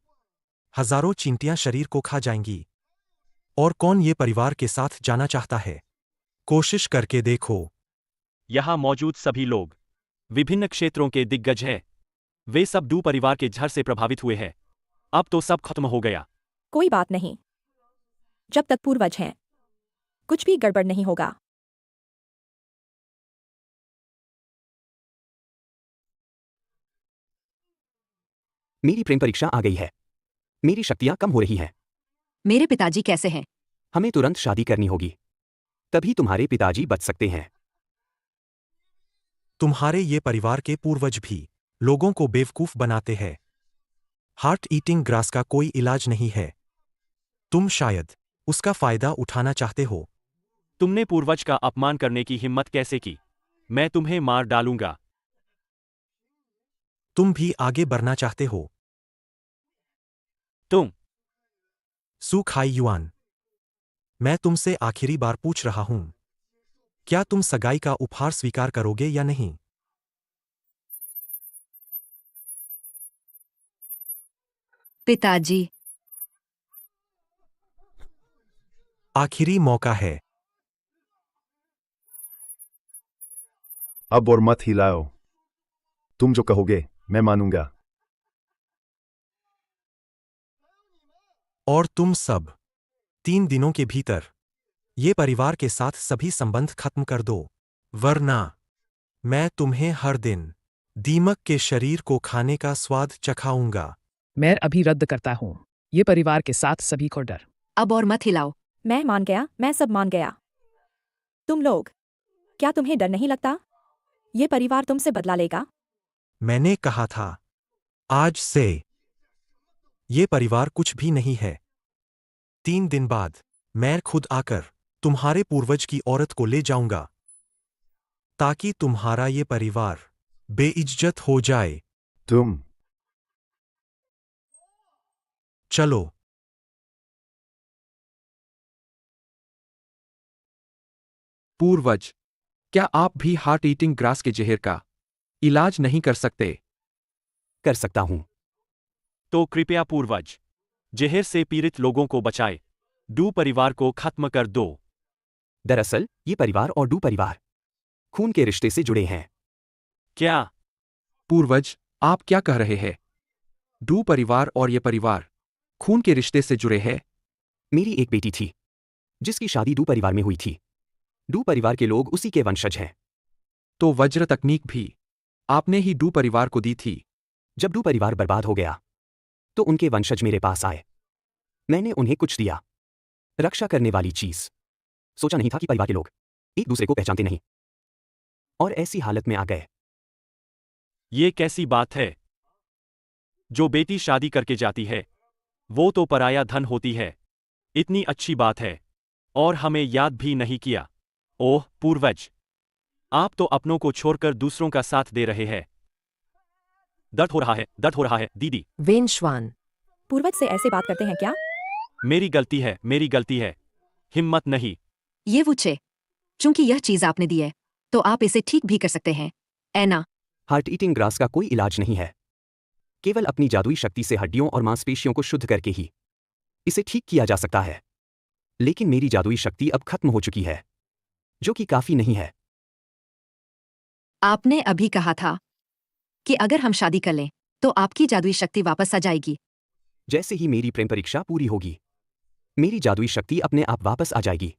हजारों चींटियां शरीर को खा जाएंगी। और कौन ये परिवार के साथ जाना चाहता है? कोशिश करके देखो। यहाँ मौजूद सभी लोग विभिन्न क्षेत्रों के दिग्गज हैं। वे सब डू परिवार के जहर से प्रभावित हुए हैं। अब तो सब खत्म हो गया। कोई बात नहीं, जब तक पूर्वज हैं कुछ भी गड़बड़ नहीं होगा। मेरी प्रेम परीक्षा आ गई है। मेरी शक्तियां कम हो रही हैं। मेरे पिताजी कैसे हैं? हमें तुरंत शादी करनी होगी, तभी तुम्हारे पिताजी बच सकते हैं। तुम्हारे ये परिवार के पूर्वज भी लोगों को बेवकूफ बनाते हैं। हार्ट ईटिंग ग्रास का कोई इलाज नहीं है। तुम शायद उसका फायदा उठाना चाहते हो। तुमने पूर्वज का अपमान करने की हिम्मत कैसे की? मैं तुम्हें मार डालूंगा। तुम भी आगे बढ़ना चाहते हो। तुम सू खाई युआन, मैं तुमसे आखिरी बार पूछ रहा हूं, क्या तुम सगाई का उपहार स्वीकार करोगे या नहीं? पिताजी, आखिरी मौका है। अब और मत हिलाओ। तुम जो कहोगे मैं मानूंगा। और तुम सब 3 दिनों के भीतर ये परिवार के साथ सभी संबंध खत्म कर दो, वरना मैं तुम्हें हर दिन दीमक के शरीर को खाने का स्वाद चखाऊंगा। मैं अभी रद्द करता हूँ ये परिवार के साथ सभी को डर। अब और मत हिलाओ। मैं मान गया, मैं सब मान गया। तुम लोग, क्या तुम्हें डर नहीं लगता? ये परिवार तुमसे बदला लेगा। मैंने कहा था, आज से ये परिवार कुछ भी नहीं है। 3 दिन बाद मैं खुद आकर तुम्हारे पूर्वज की औरत को ले जाऊंगा, ताकि तुम्हारा ये परिवार बेइज्जत हो जाए। तुम चलो। पूर्वज, क्या आप भी हार्ट ईटिंग ग्रास के जहर का इलाज नहीं कर सकते? कर सकता हूं। तो कृपया पूर्वज, जहर से पीड़ित लोगों को बचाए। डू परिवार को खत्म कर दो। दरअसल ये परिवार और डू परिवार खून के रिश्ते से जुड़े हैं। क्या? पूर्वज, आप क्या कह रहे हैं? डू परिवार और ये परिवार खून के रिश्ते से जुड़े हैं? मेरी एक बेटी थी जिसकी शादी डू परिवार में हुई थी। डू परिवार के लोग उसी के वंशज हैं। तो वज्र तकनीक भी आपने ही डू परिवार को दी थी। जब डू परिवार बर्बाद हो गया तो उनके वंशज मेरे पास आए। मैंने उन्हें कुछ दिया, रक्षा करने वाली चीज। सोचा नहीं था कि परिवार के लोग एक दूसरे को पहचानते नहीं और ऐसी हालत में आ गए। ये कैसी बात है? जो बेटी शादी करके जाती है वो तो पराया धन होती है। इतनी अच्छी बात है और हमें याद भी नहीं किया। ओह पूर्वज, आप तो अपनों को छोड़कर दूसरों का साथ दे रहे हैं। दर्द हो रहा है, दर्द हो रहा है दीदी। वेनश्वान, पूर्वज से ऐसे बात करते हैं क्या? मेरी गलती है, मेरी गलती है। हिम्मत नहीं। ये वुचे, चूंकि यह चीज आपने दी है तो आप इसे ठीक भी कर सकते हैं, ऐना। हार्ट ईटिंग ग्रास का कोई इलाज नहीं है। केवल अपनी जादुई शक्ति से हड्डियों और मांसपेशियों को शुद्ध करके ही इसे ठीक किया जा सकता है। लेकिन मेरी जादुई शक्ति अब खत्म हो चुकी है, जो कि काफी नहीं है। आपने अभी कहा था कि अगर हम शादी कर लें तो आपकी जादुई शक्ति वापस आ जाएगी। जैसे ही मेरी प्रेम परीक्षा पूरी होगी मेरी जादुई शक्ति अपने आप वापस आ जाएगी।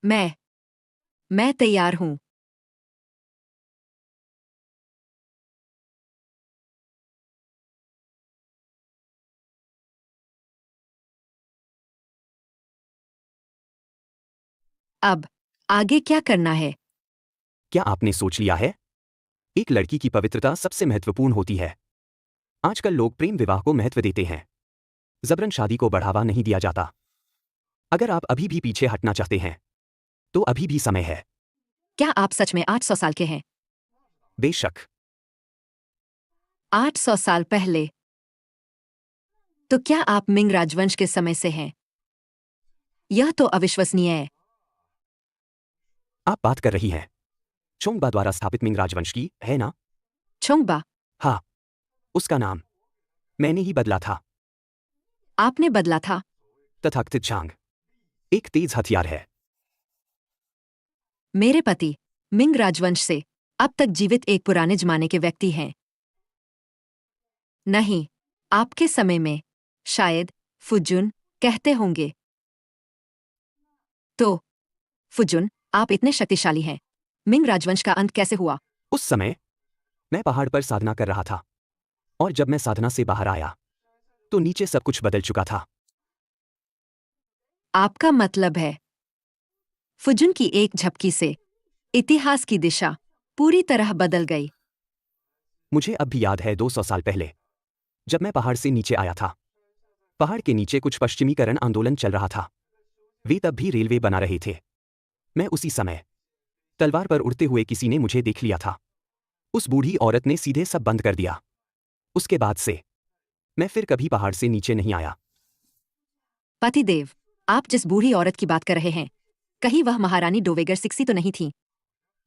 मैं तैयार हूं। अब आगे क्या करना है? क्या आपने सोच लिया है? एक लड़की की पवित्रता सबसे महत्वपूर्ण होती है। आजकल लोग प्रेम विवाह को महत्व देते हैं, जबरन शादी को बढ़ावा नहीं दिया जाता। अगर आप अभी भी पीछे हटना चाहते हैं तो अभी भी समय है। क्या आप सच में 800 साल के हैं? बेशक। 800 साल पहले तो क्या आप मिंग राजवंश के समय से हैं? यह तो अविश्वसनीय है। आप बात कर रही हैं चोंगबा द्वारा स्थापित मिंग राजवंश की, है ना? छोंगबा? हाँ, उसका नाम मैंने ही बदला था। आपने बदला था? तथाकथित चांग एक तेज हथियार है। मेरे पति मिंग राजवंश से अब तक जीवित एक पुराने जमाने के व्यक्ति हैं। नहीं, आपके समय में शायद फुजुन कहते होंगे। तो फुजुन, आप इतने शक्तिशाली हैं। मिंग राजवंश का अंत कैसे हुआ? उस समय मैं पहाड़ पर साधना कर रहा था, और जब मैं साधना से बाहर आया तो नीचे सब कुछ बदल चुका था। आपका मतलब है फुजुन की एक झपकी से इतिहास की दिशा पूरी तरह बदल गई। मुझे अब भी याद है 200 साल पहले जब मैं पहाड़ से नीचे आया था। पहाड़ के नीचे कुछ पश्चिमीकरण आंदोलन चल रहा था। वे तब भी रेलवे बना रहे थे। मैं उसी समय तलवार पर उड़ते हुए किसी ने मुझे देख लिया था। उस बूढ़ी औरत ने सीधे सब बंद कर दिया। उसके बाद से मैं फिर कभी पहाड़ से नीचे नहीं आया। पतिदेव, आप जिस बूढ़ी औरत की बात कर रहे हैं, कहीं वह महारानी डोवेगर सिक्सी तो नहीं थी?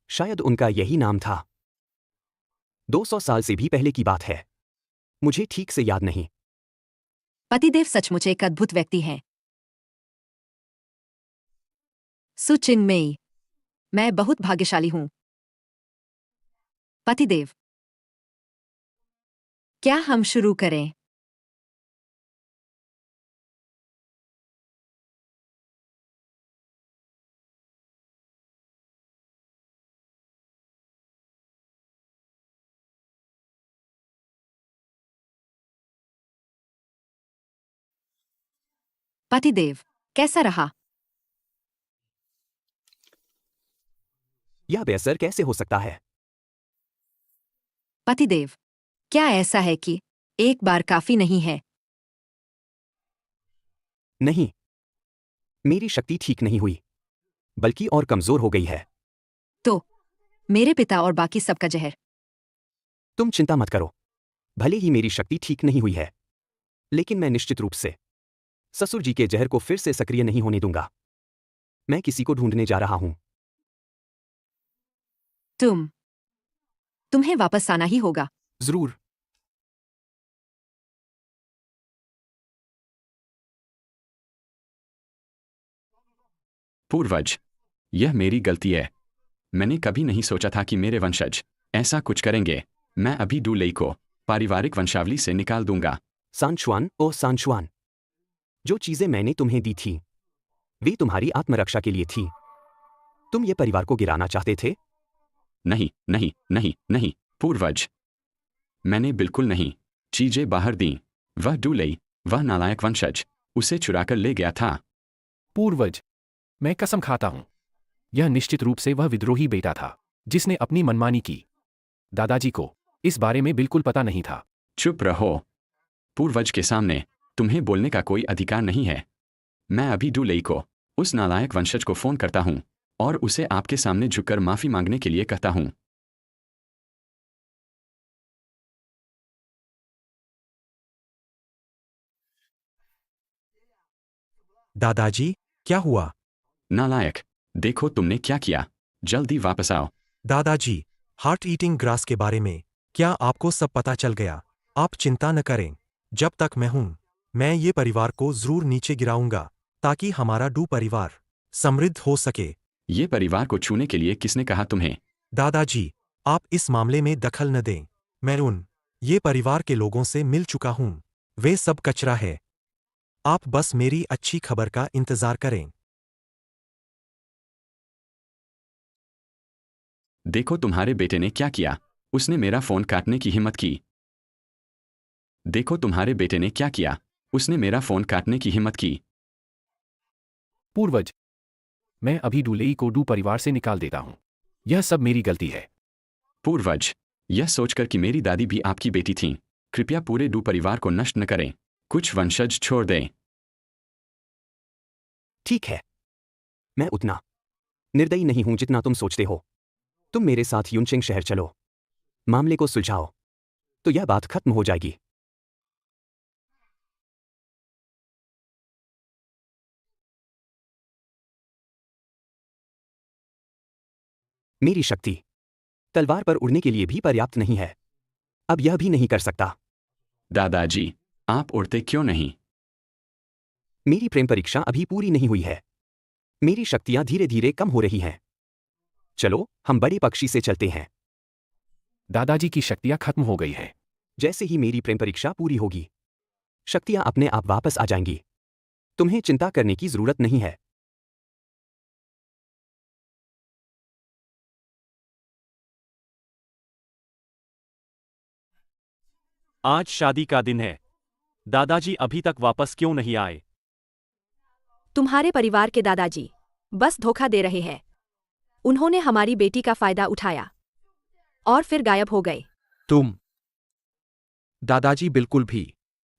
शायद उनका यही नाम था। 200 साल से भी पहले की बात है। मुझे ठीक से याद नहीं। पतिदेव सचमुच एक अद्भुत व्यक्ति हैं। सु चिंगमेई, मैं बहुत भाग्यशाली हूं। पतिदेव, क्या हम शुरू करें? पतिदेव, कैसा रहा? यह बेअसर कैसे हो सकता है? पतिदेव, क्या ऐसा है कि एक बार काफी नहीं है? नहीं, मेरी शक्ति ठीक नहीं हुई, बल्कि और कमजोर हो गई है। तो मेरे पिता और बाकी सबका जहर? तुम चिंता मत करो। भले ही मेरी शक्ति ठीक नहीं हुई है, लेकिन मैं निश्चित रूप से ससुर जी के जहर को फिर से सक्रिय नहीं होने दूंगा। मैं किसी को ढूंढने जा रहा हूं। तुम्हें वापस आना ही होगा। जरूर। पूर्वज, यह मेरी गलती है। मैंने कभी नहीं सोचा था कि मेरे वंशज ऐसा कुछ करेंगे। मैं अभी डू लेई को पारिवारिक वंशावली से निकाल दूंगा। सांशुआन ओ सांशुआन, जो चीजें मैंने तुम्हें दी थी वे तुम्हारी आत्मरक्षा के लिए थी। तुम ये परिवार को गिराना चाहते थे? नहीं नहीं नहीं नहीं पूर्वज, मैंने बिल्कुल नहीं चीजें बाहर दी। वह डू लेई, वह नालायक वंशज उसे चुराकर ले गया था। पूर्वज, मैं कसम खाता हूं, यह निश्चित रूप से वह विद्रोही बेटा था जिसने अपनी मनमानी की। दादाजी को इस बारे में बिल्कुल पता नहीं था। चुप रहो। पूर्वज के सामने तुम्हें बोलने का कोई अधिकार नहीं है। मैं अभी डू लेई को, उस नालायक वंशज को फोन करता हूं और उसे आपके सामने झुककर माफी मांगने के लिए कहता हूं। दादाजी, क्या हुआ? नालायक, देखो तुमने क्या किया। जल्दी वापस आओ। दादाजी, हार्ट ईटिंग ग्रास के बारे में क्या आपको सब पता चल गया? आप चिंता न करें। जब तक मैं हूं, मैं ये परिवार को जरूर नीचे गिराऊंगा ताकि हमारा डू परिवार समृद्ध हो सके। ये परिवार को छूने के लिए किसने कहा तुम्हें? दादाजी, आप इस मामले में दखल न दें। मैं ये परिवार के लोगों से मिल चुका हूं। वे सब कचरा है। आप बस मेरी अच्छी खबर का इंतजार करें। देखो तुम्हारे बेटे ने क्या किया। उसने मेरा फोन काटने की हिम्मत की। देखो तुम्हारे बेटे ने क्या किया। उसने मेरा फोन काटने की हिम्मत की। पूर्वज, मैं अभी डू लेई को डू परिवार से निकाल देता हूं। यह सब मेरी गलती है। पूर्वज, यह सोचकर कि मेरी दादी भी आपकी बेटी थीं, कृपया पूरे डू परिवार को नष्ट न करें। कुछ वंशज छोड़ दें। ठीक है, मैं उतना निर्दयी नहीं हूं जितना तुम सोचते हो। तुम मेरे साथ युनचेंग शहर चलो, मामले को सुलझाओ, तो यह बात खत्म हो जाएगी। मेरी शक्ति तलवार पर उड़ने के लिए भी पर्याप्त नहीं है। अब यह भी नहीं कर सकता। दादाजी, आप उड़ते क्यों नहीं? मेरी प्रेम परीक्षा अभी पूरी नहीं हुई है। मेरी शक्तियां धीरे धीरे कम हो रही हैं। चलो हम बड़े पक्षी से चलते हैं। दादाजी की शक्तियां खत्म हो गई हैं। जैसे ही मेरी प्रेम परीक्षा पूरी होगी, शक्तियां अपने आप वापस आ जाएंगी। तुम्हें चिंता करने की जरूरत नहीं है। आज शादी का दिन है। दादाजी अभी तक वापस क्यों नहीं आए? तुम्हारे परिवार के दादाजी बस धोखा दे रहे हैं। उन्होंने हमारी बेटी का फायदा उठाया और फिर गायब हो गए। तुम दादाजी बिल्कुल भी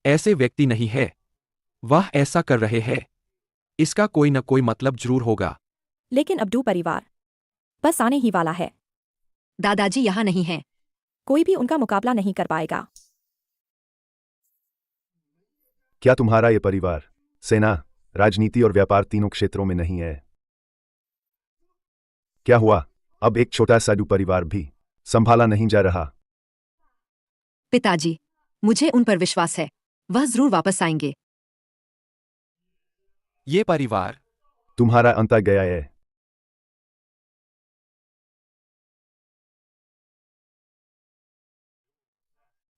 ऐसे व्यक्ति नहीं है। वह ऐसा कर रहे हैं, इसका कोई न कोई मतलब जरूर होगा। लेकिन अब डू परिवार बस आने ही वाला है। दादाजी यहाँ नहीं हैं। कोई भी उनका मुकाबला नहीं कर पाएगा। क्या तुम्हारा ये परिवार सेना, राजनीति और व्यापार तीनों क्षेत्रों में नहीं है? क्या हुआ? अब एक छोटा सा डू परिवार भी संभाला नहीं जा रहा? पिताजी, मुझे उन पर विश्वास है। वह जरूर वापस आएंगे। ये परिवार तुम्हारा अंत आ गया है।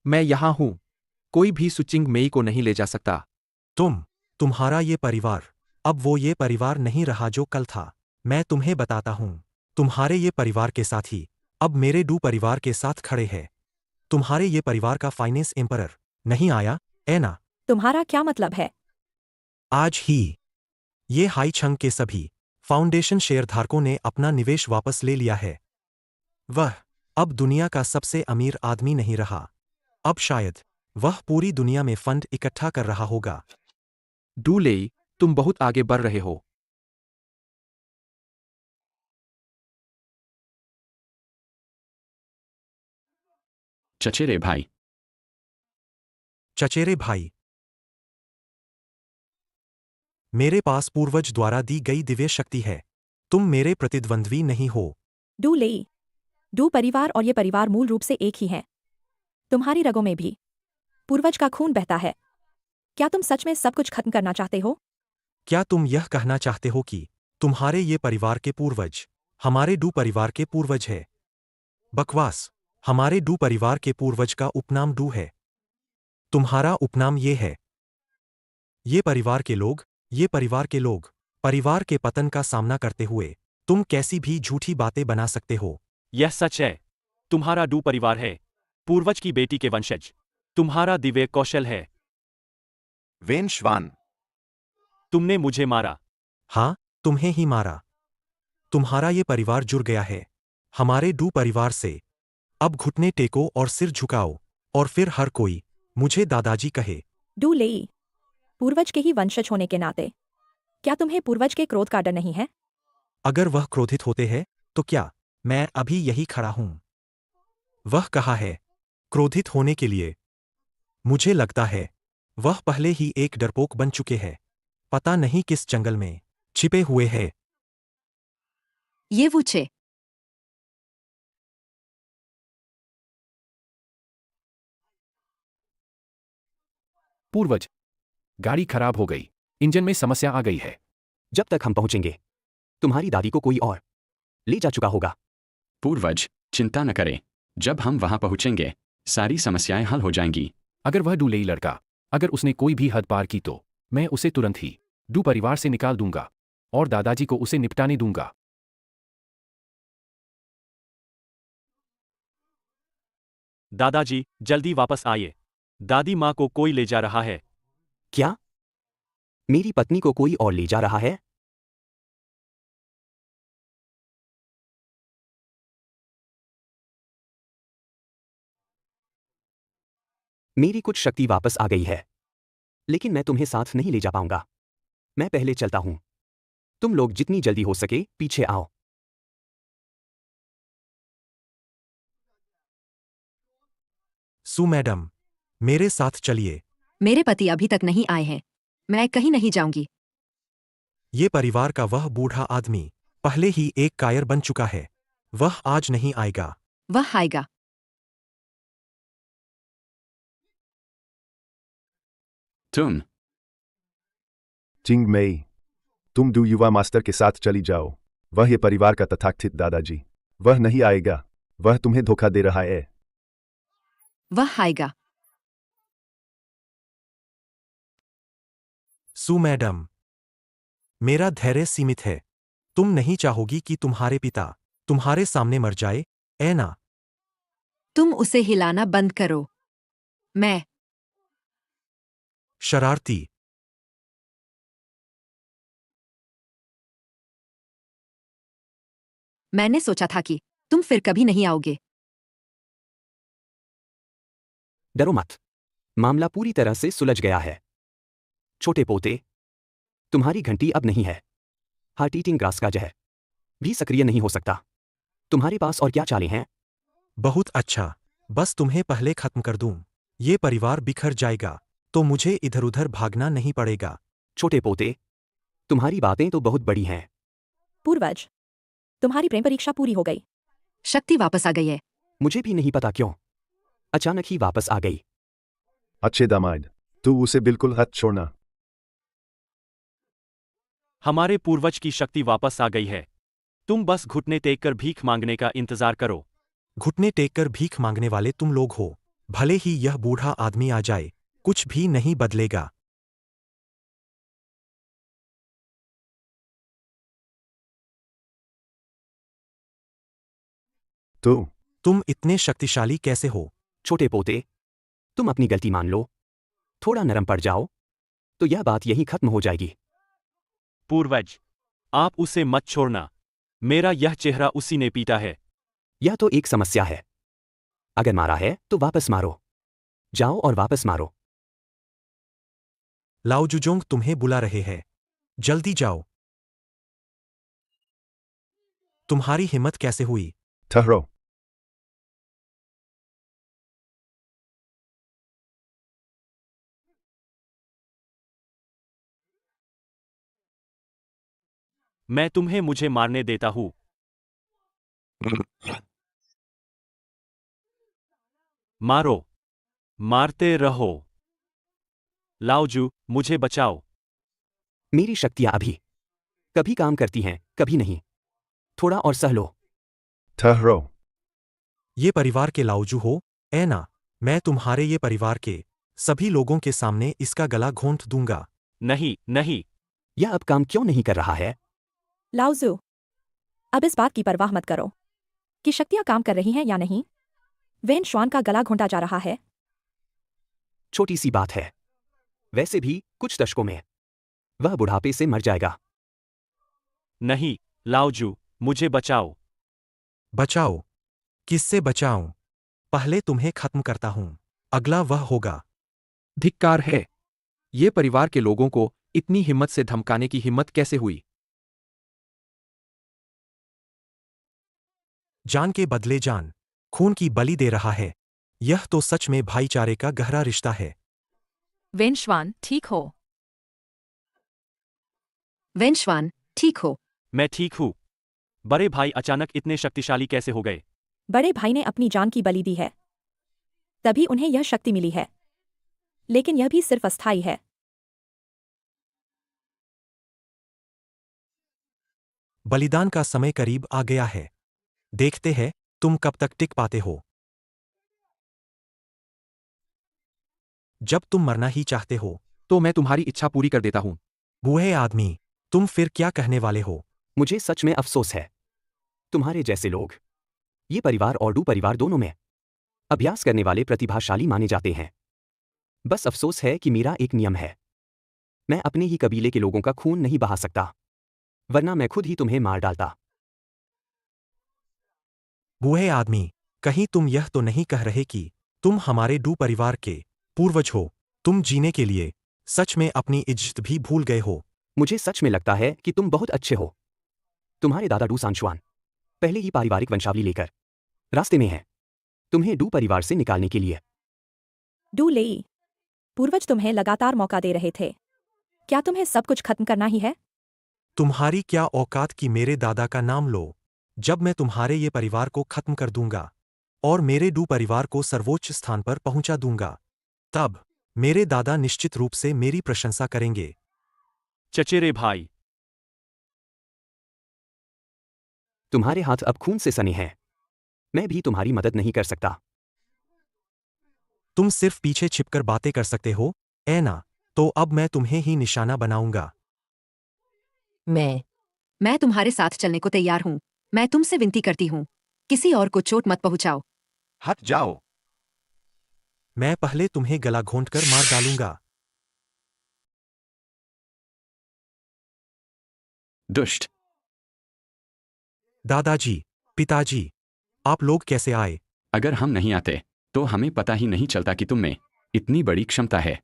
मैं यहां हूं। कोई भी सुचिंग मेई को नहीं ले जा सकता। तुम्हारा ये परिवार अब वो ये परिवार नहीं रहा जो कल था। मैं तुम्हें बताता हूं, तुम्हारे ये परिवार के साथी अब मेरे डू परिवार के साथ खड़े हैं। तुम्हारे ये परिवार का फाइनेंस एम्परर नहीं आया, एना। तुम्हारा क्या मतलब है? आज ही ये हाई छंग के सभी फाउंडेशन शेयरधारकों ने अपना निवेश वापस ले लिया है। वह अब दुनिया का सबसे अमीर आदमी नहीं रहा। अब शायद वह पूरी दुनिया में फंड इकट्ठा कर रहा होगा। डू लेई, तुम बहुत आगे बढ़ रहे हो। चचेरे भाई। चचेरे भाई, मेरे पास पूर्वज द्वारा दी गई दिव्य शक्ति है। तुम मेरे प्रतिद्वंद्वी नहीं हो। डू लेई, डू परिवार और ये परिवार मूल रूप से एक ही है। तुम्हारी रगों में भी पूर्वज का खून बहता है। क्या तुम सच में सब कुछ खत्म करना चाहते हो? क्या तुम यह कहना चाहते हो कि तुम्हारे ये परिवार के पूर्वज हमारे डू परिवार के पूर्वज है? बकवास। हमारे डू परिवार के पूर्वज का उपनाम डू है। तुम्हारा उपनाम ये है। ये परिवार के लोग परिवार के पतन का सामना करते हुए तुम कैसी भी झूठी बातें बना सकते हो। यह सच है। तुम्हारा डू परिवार है पूर्वज की बेटी के वंशज। तुम्हारा दिव्य कौशल है। वेन श्वान, तुमने मुझे मारा। हाँ, तुम्हें ही मारा। तुम्हारा ये परिवार जुड़ गया है हमारे डू परिवार से। अब घुटने टेको और सिर झुकाओ और फिर हर कोई मुझे दादाजी कहे। डू लेई, पूर्वज के ही वंशज होने के नाते क्या तुम्हें पूर्वज के क्रोध का डर नहीं है? अगर वह क्रोधित होते हैं तो क्या मैं अभी यही खड़ा हूं? वह कहा है क्रोधित होने के लिए। मुझे लगता है वह पहले ही एक डरपोक बन चुके हैं। पता नहीं किस जंगल में छिपे हुए हैं। ये वो छे। पूर्वज, गाड़ी खराब हो गई। इंजन में समस्या आ गई है। जब तक हम पहुंचेंगे, तुम्हारी दादी को कोई और ले जा चुका होगा। पूर्वज, चिंता न करें। जब हम वहां पहुंचेंगे, सारी समस्याएं हल हो जाएंगी। अगर वह डू लेई लड़का, अगर उसने कोई भी हद पार की तो मैं उसे तुरंत ही डू परिवार से निकाल दूंगा और दादाजी को उसे निपटाने दूंगा। दादाजी, जल्दी वापस आइए। दादी माँ को कोई ले जा रहा है। क्या? मेरी पत्नी को कोई और ले जा रहा है? मेरी कुछ शक्ति वापस आ गई है, लेकिन मैं तुम्हें साथ नहीं ले जा पाऊंगा। मैं पहले चलता हूं। तुम लोग जितनी जल्दी हो सके पीछे आओ। सु मैडम, मेरे साथ चलिए। मेरे पति अभी तक नहीं आए हैं। मैं कहीं नहीं जाऊंगी। ये परिवार का वह बूढ़ा आदमी पहले ही एक कायर बन चुका है। वह आज नहीं आएगा। वह आएगा। तुम चिंग मई, तुम डू युवा मास्टर के साथ चली जाओ। वह ये परिवार का तथाकथित दादाजी। वह नहीं आएगा। वह तुम्हें धोखा दे रहा है। वह आएगा। सू मैडम, मेरा धैर्य सीमित है। तुम नहीं चाहोगी कि तुम्हारे पिता तुम्हारे सामने मर जाए, ऐ ना? तुम उसे हिलाना बंद करो। मैं शरारती। मैंने सोचा था कि तुम फिर कभी नहीं आओगे। डरो मत, मामला पूरी तरह से सुलझ गया है। छोटे पोते, तुम्हारी घंटी अब नहीं है। हार्ट ईटिंग ग्रास का जहर भी सक्रिय नहीं हो सकता। तुम्हारे पास और क्या चालें हैं? बहुत अच्छा, बस तुम्हें पहले खत्म कर दूं। ये परिवार बिखर जाएगा तो मुझे इधर उधर भागना नहीं पड़ेगा। छोटे पोते, तुम्हारी बातें तो बहुत बड़ी हैं। पूर्वज, तुम्हारी प्रेम परीक्षा पूरी हो गई। शक्ति वापस आ गई है। मुझे भी नहीं पता क्यों अचानक ही वापस आ गई। अच्छे दामाद, तू उसे बिल्कुल हथ छोड़ना। हमारे पूर्वज की शक्ति वापस आ गई है। तुम बस घुटने टेक कर भीख मांगने का इंतजार करो। घुटने टेक कर भीख मांगने वाले तुम लोग हो। भले ही यह बूढ़ा आदमी आ जाए, कुछ भी नहीं बदलेगा। तुम इतने शक्तिशाली कैसे हो? छोटे पोते, तुम अपनी गलती मान लो, थोड़ा नरम पड़ जाओ, तो यह बात यहीं खत्म हो जाएगी। पूर्वज, आप उसे मत छोड़ना। मेरा यह चेहरा उसी ने पीटा है। यह तो एक समस्या है। अगर मारा है तो वापस मारो। जाओ और वापस मारो। लाओ जुजोंग तुम्हें बुला रहे हैं। जल्दी जाओ। तुम्हारी हिम्मत कैसे हुई? ठहरो। मैं तुम्हें मुझे मारने देता हूं। मारो, मारते रहो। लाओजू, मुझे बचाओ। मेरी शक्तियां अभी कभी काम करती हैं, कभी नहीं। थोड़ा और सह लो। ठहरो। ये परिवार के लाउजू हो, ऐ ना? मैं तुम्हारे ये परिवार के सभी लोगों के सामने इसका गला घोंट दूंगा। नहीं, नहीं। यह अब काम क्यों नहीं कर रहा है? लाओजू, अब इस बात की परवाह मत करो कि शक्तियां काम कर रही हैं या नहीं। वेन श्वान का गला घोंटा जा रहा है। छोटी सी बात है। वैसे भी कुछ दशकों में वह बुढ़ापे से मर जाएगा। नहीं, लाओजू, मुझे बचाओ। बचाओ? किससे बचाऊं? पहले तुम्हें खत्म करता हूं, अगला वह होगा। धिक्कार है। ये परिवार के लोगों को इतनी हिम्मत से धमकाने की हिम्मत कैसे हुई? जान के बदले जान, खून की बलि दे रहा है। यह तो सच में भाईचारे का गहरा रिश्ता है। वेनश्वान, ठीक हो? वेनश्वान, ठीक हो? मैं ठीक हूं। बड़े भाई अचानक इतने शक्तिशाली कैसे हो गए? बड़े भाई ने अपनी जान की बलि दी है, तभी उन्हें यह शक्ति मिली है। लेकिन यह भी सिर्फ अस्थायी है। बलिदान का समय करीब आ गया है। देखते हैं तुम कब तक टिक पाते हो। जब तुम मरना ही चाहते हो तो मैं तुम्हारी इच्छा पूरी कर देता हूं। बूढ़े आदमी, तुम फिर क्या कहने वाले हो? मुझे सच में अफसोस है। तुम्हारे जैसे लोग ये परिवार और डू परिवार दोनों में अभ्यास करने वाले प्रतिभाशाली माने जाते हैं। बस अफसोस है कि मेरा एक नियम है। मैं अपने ही कबीले के लोगों का खून नहीं बहा सकता, वरना मैं खुद ही तुम्हें मार डालता। बूढ़े आदमी, कहीं तुम यह तो नहीं कह रहे कि तुम हमारे डू परिवार के पूर्वज हो? तुम जीने के लिए सच में अपनी इज्जत भी भूल गए हो। मुझे सच में लगता है कि तुम बहुत अच्छे हो। तुम्हारे दादा डू सांशुआन पहले ही पारिवारिक वंशावली लेकर रास्ते में हैं, तुम्हें डू परिवार से निकालने के लिए। डू लेई, पूर्वज तुम्हें लगातार मौका दे रहे थे। क्या तुम्हें सब कुछ खत्म करना ही है? तुम्हारी क्या औकात कि मेरे दादा का नाम लो? जब मैं तुम्हारे ये परिवार को खत्म कर दूंगा और मेरे डू परिवार को सर्वोच्च स्थान पर पहुंचा दूंगा, तब मेरे दादा निश्चित रूप से मेरी प्रशंसा करेंगे। चचेरे भाई, तुम्हारे हाथ अब खून से सने हैं। मैं भी तुम्हारी मदद नहीं कर सकता। तुम सिर्फ पीछे छिपकर बातें कर सकते हो, ना, तो अब मैं तुम्हें ही निशाना बनाऊंगा। मैं तुम्हारे साथ चलने को तैयार हूं। मैं तुमसे विनती करती हूं, किसी और को चोट मत पहुंचाओ। हट जाओ। मैं पहले तुम्हें गला घोंटकर मार डालूंगा। दुष्ट। दादाजी, पिताजी, आप लोग कैसे आए? अगर हम नहीं आते तो हमें पता ही नहीं चलता कि तुम में इतनी बड़ी क्षमता है।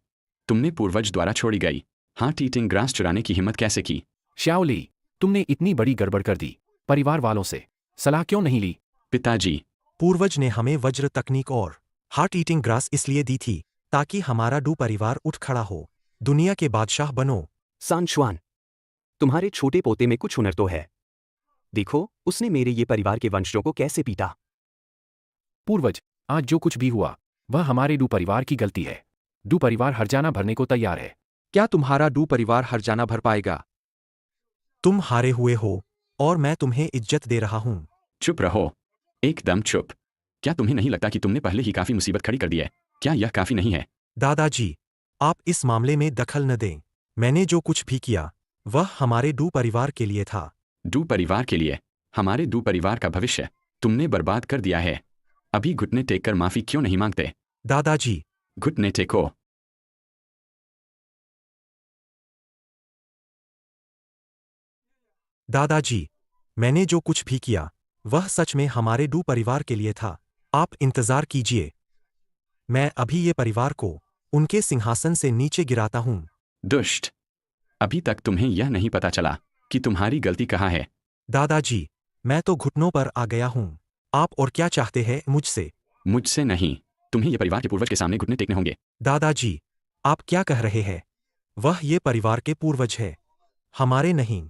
तुमने पूर्वज द्वारा छोड़ी गई हार्ट ईटिंग ग्रास चुराने की हिम्मत कैसे की? श्याओली, तुमने इतनी बड़ी गड़बड़ कर दी। परिवार वालों से सलाह क्यों नहीं ली? पिताजी, पूर्वज ने हमें वज्र तकनीक और हार्ट ईटिंग ग्रास इसलिए दी थी ताकि हमारा डू परिवार उठ खड़ा हो, दुनिया के बादशाह बनो। सांशुआन, तुम्हारे छोटे पोते में कुछ हुनर तो है। देखो, उसने मेरे ये परिवार के वंशजों को कैसे पीटा। पूर्वज, आज जो कुछ भी हुआ वह हमारे डू परिवार की गलती है। डू परिवार हर्जाना भरने को तैयार है। क्या तुम्हारा डू परिवार हर्जाना भर पाएगा? तुम हारे हुए हो और मैं तुम्हें इज्जत दे रहा हूं। चुप रहो, एकदम चुप। क्या तुम्हें नहीं लगता कि तुमने पहले ही काफी मुसीबत खड़ी कर दी है? क्या यह काफी नहीं है? दादाजी, आप इस मामले में दखल न दें। मैंने जो कुछ भी किया वह हमारे डू परिवार के लिए था। डू परिवार के लिए? हमारे डू परिवार का भविष्य तुमने बर्बाद कर दिया है। अभी घुटने टेक कर माफी क्यों नहीं मांगते? दादाजी, घुटने टेको। दादाजी, मैंने जो कुछ भी किया वह सच में हमारे डू परिवार के लिए था। आप इंतजार कीजिए, मैं अभी ये परिवार को उनके सिंहासन से नीचे गिराता हूं। दुष्ट, अभी तक तुम्हें यह नहीं पता चला कि तुम्हारी गलती कहाँ है। दादाजी, मैं तो घुटनों पर आ गया हूं। आप और क्या चाहते हैं मुझसे? मुझसे नहीं, तुम्हें यह परिवार के पूर्वज के सामने घुटने टेकने होंगे। दादाजी, आप क्या कह रहे हैं? वह ये परिवार के पूर्वज है, हमारे नहीं।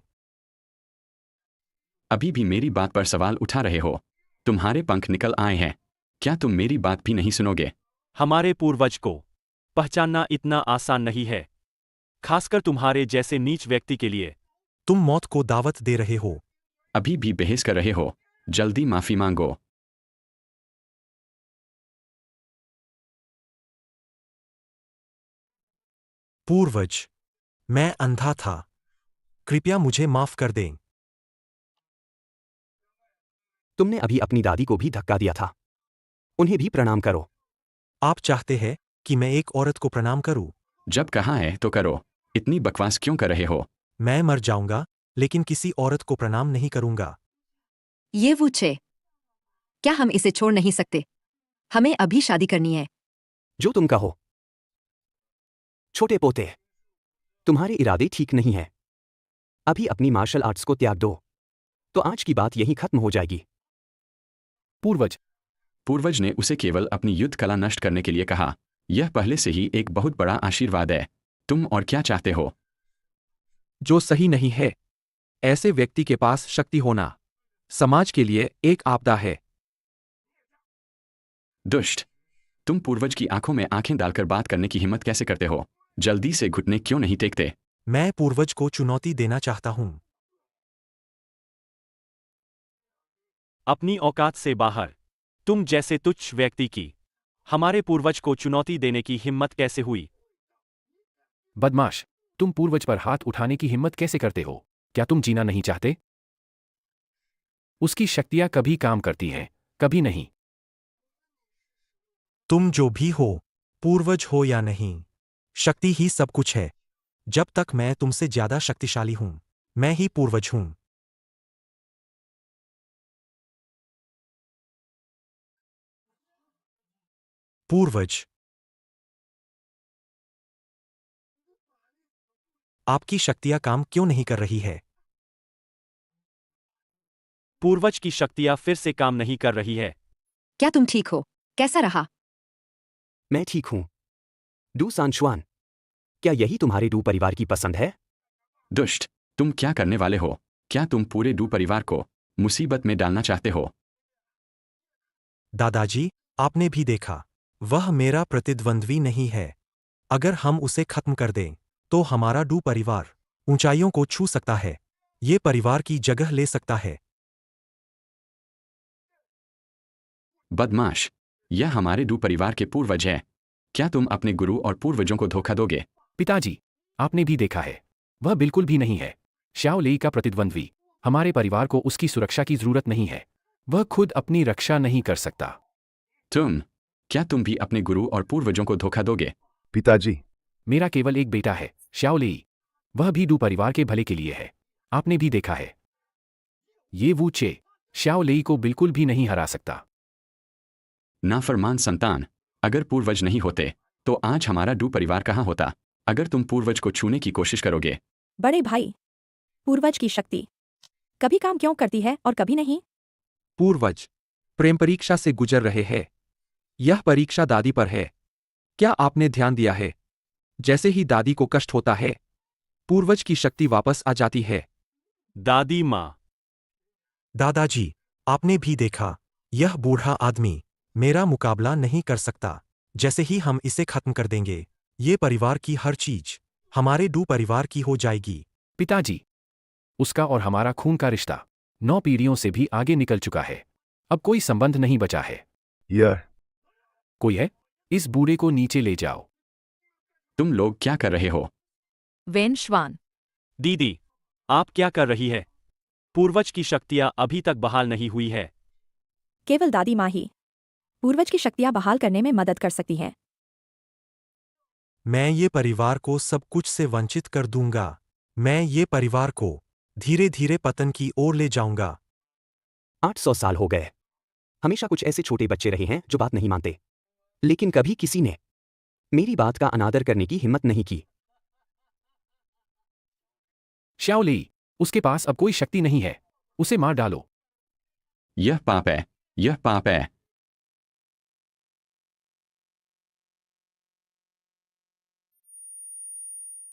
अभी भी मेरी बात पर सवाल उठा रहे हो? तुम्हारे पंख निकल आए हैं। क्या तुम मेरी बात भी नहीं सुनोगे? हमारे पूर्वज को पहचानना इतना आसान नहीं है, खासकर तुम्हारे जैसे नीच व्यक्ति के लिए। तुम मौत को दावत दे रहे हो। अभी भी बहस कर रहे हो? जल्दी माफी मांगो। पूर्वज, मैं अंधा था, कृपया मुझे माफ कर दें। तुमने अभी अपनी दादी को भी धक्का दिया था। उन्हें भी प्रणाम करो। आप चाहते हैं कि मैं एक औरत को प्रणाम करूं? जब कहा है तो करो। इतनी बकवास क्यों कर रहे हो? मैं मर जाऊंगा लेकिन किसी औरत को प्रणाम नहीं करूंगा। ये वो छे। क्या हम इसे छोड़ नहीं सकते? हमें अभी शादी करनी है। जो तुम कहो। छोटे पोते, तुम्हारे इरादे ठीक नहीं हैं। अभी अपनी मार्शल आर्ट्स को त्याग दो, तो आज की बात यहीं खत्म हो जाएगी। पूर्वज ने उसे केवल अपनी युद्ध कला नष्ट करने के लिए कहा। यह पहले से ही एक बहुत बड़ा आशीर्वाद है। तुम और क्या चाहते हो? जो सही नहीं है। ऐसे व्यक्ति के पास शक्ति होना समाज के लिए एक आपदा है। दुष्ट, तुम पूर्वज की आंखों में आंखें डालकर बात करने की हिम्मत कैसे करते हो? जल्दी से घुटने क्यों नहीं टेकते? मैं पूर्वज को चुनौती देना चाहता हूं। अपनी औकात से बाहर तुम जैसे तुच्छ व्यक्ति की हमारे पूर्वज को चुनौती देने की हिम्मत कैसे हुई? बदमाश, तुम पूर्वज पर हाथ उठाने की हिम्मत कैसे करते हो? क्या तुम जीना नहीं चाहते? उसकी शक्तियां कभी काम करती हैं, कभी नहीं। तुम जो भी हो, पूर्वज हो या नहीं, शक्ति ही सब कुछ है। जब तक मैं तुमसे ज्यादा शक्तिशाली हूं, मैं ही पूर्वज हूं। पूर्वज, आपकी शक्तियां काम क्यों नहीं कर रही है? पूर्वज की शक्तियां फिर से काम नहीं कर रही है। क्या तुम ठीक हो? कैसा रहा? मैं ठीक हूं। डू सांशुआन, क्या यही तुम्हारे डू परिवार की पसंद है? दुष्ट, तुम क्या करने वाले हो? क्या तुम पूरे डू परिवार को मुसीबत में डालना चाहते हो। दादाजी, आपने भी देखा, वह मेरा प्रतिद्वंद्वी नहीं है। अगर हम उसे खत्म कर दें, तो हमारा डू परिवार ऊंचाइयों को छू सकता है। ये परिवार की जगह ले सकता है। बदमाश, यह हमारे डू परिवार के पूर्वज है। क्या तुम अपने गुरु और पूर्वजों को धोखा दोगे? पिताजी, आपने भी देखा है, वह बिल्कुल भी नहीं है शाओ लेई का प्रतिद्वंद्वी। हमारे परिवार को उसकी सुरक्षा की जरूरत नहीं है। वह खुद अपनी रक्षा नहीं कर सकता। क्या तुम भी अपने गुरु और पूर्वजों को धोखा दोगे? पिताजी, मेरा केवल एक बेटा है, शाओ लेई। वह भी डू परिवार के भले के लिए है। आपने भी देखा है, ये वू चे शाओ लेई को बिल्कुल भी नहीं हरा सकता। नाफरमान संतान, अगर पूर्वज नहीं होते तो आज हमारा डू परिवार कहाँ होता? अगर तुम पूर्वज को छूने की कोशिश करोगे। बड़े भाई, पूर्वज की शक्ति कभी काम क्यों करती है और कभी नहीं? पूर्वज प्रेम परीक्षा से गुजर रहे हैं। यह परीक्षा दादी पर है। क्या आपने ध्यान दिया है? जैसे ही दादी को कष्ट होता है, पूर्वज की शक्ति वापस आ जाती है। दादी माँ। दादाजी, आपने भी देखा, यह बूढ़ा आदमी मेरा मुकाबला नहीं कर सकता। जैसे ही हम इसे खत्म कर देंगे, ये परिवार की हर चीज हमारे डू परिवार की हो जाएगी। पिताजी, उसका और हमारा खून का रिश्ता 9 पीढ़ियों से भी आगे निकल चुका है। अब कोई संबंध नहीं बचा है। यह कोई है? इस बूढ़े को नीचे ले जाओ। तुम लोग क्या कर रहे हो? वेन श्वान। दीदी, आप क्या कर रही है? पूर्वज की शक्तियां अभी तक बहाल नहीं हुई है। केवल दादी माँ ही पूर्वज की शक्तियां बहाल करने में मदद कर सकती हैं। मैं ये परिवार को सब कुछ से वंचित कर दूंगा। मैं ये परिवार को धीरे धीरे पतन की ओर ले जाऊंगा। 800 साल हो गए। हमेशा कुछ ऐसे छोटे बच्चे रहे हैं जो बात नहीं मानते, लेकिन कभी किसी ने मेरी बात का अनादर करने की हिम्मत नहीं की। शाओ लेई, उसके पास अब कोई शक्ति नहीं है। उसे मार डालो। यह पाप है, यह पाप है।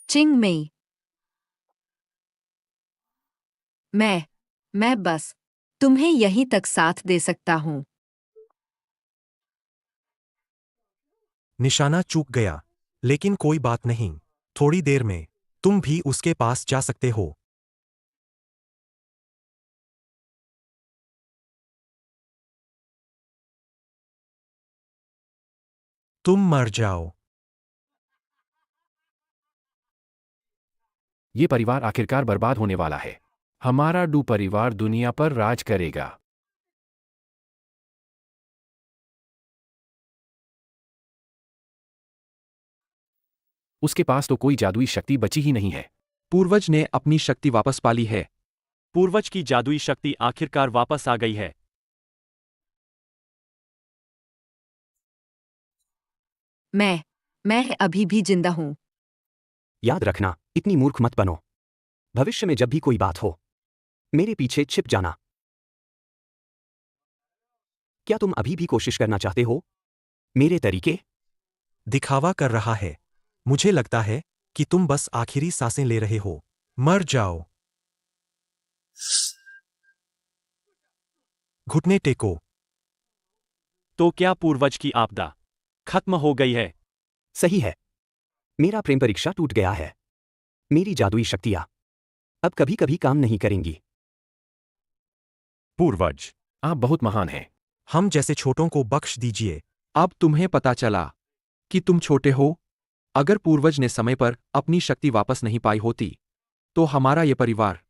चिंग मेई। मैं बस तुम्हें यहीं तक साथ दे सकता हूं। निशाना चूक गया, लेकिन कोई बात नहीं। थोड़ी देर में तुम भी उसके पास जा सकते हो। तुम मर जाओ। ये परिवार आखिरकार बर्बाद होने वाला है। हमारा डू परिवार दुनिया पर राज करेगा। उसके पास तो कोई जादुई शक्ति बची ही नहीं है। पूर्वज ने अपनी शक्ति वापस पा ली है। पूर्वज की जादुई शक्ति आखिरकार वापस आ गई है। मैं अभी भी जिंदा हूं। याद रखना, इतनी मूर्ख मत बनो। भविष्य में जब भी कोई बात हो, मेरे पीछे छिप जाना। क्या तुम अभी भी कोशिश करना चाहते हो? मेरे तरीके? दिखावा कर रहा है। मुझे लगता है कि तुम बस आखिरी सांसें ले रहे हो। मर जाओ। घुटने टेको। तो क्या पूर्वज की आपदा खत्म हो गई है? सही है। मेरा प्रेम परीक्षा टूट गया है। मेरी जादुई शक्तियां अब कभी कभी काम नहीं करेंगी। पूर्वज, आप बहुत महान हैं। हम जैसे छोटों को बख्श दीजिए। अब तुम्हें पता चला कि तुम छोटे हो। अगर पूर्वज ने समय पर अपनी शक्ति वापस नहीं पाई होती, तो हमारा ये परिवार,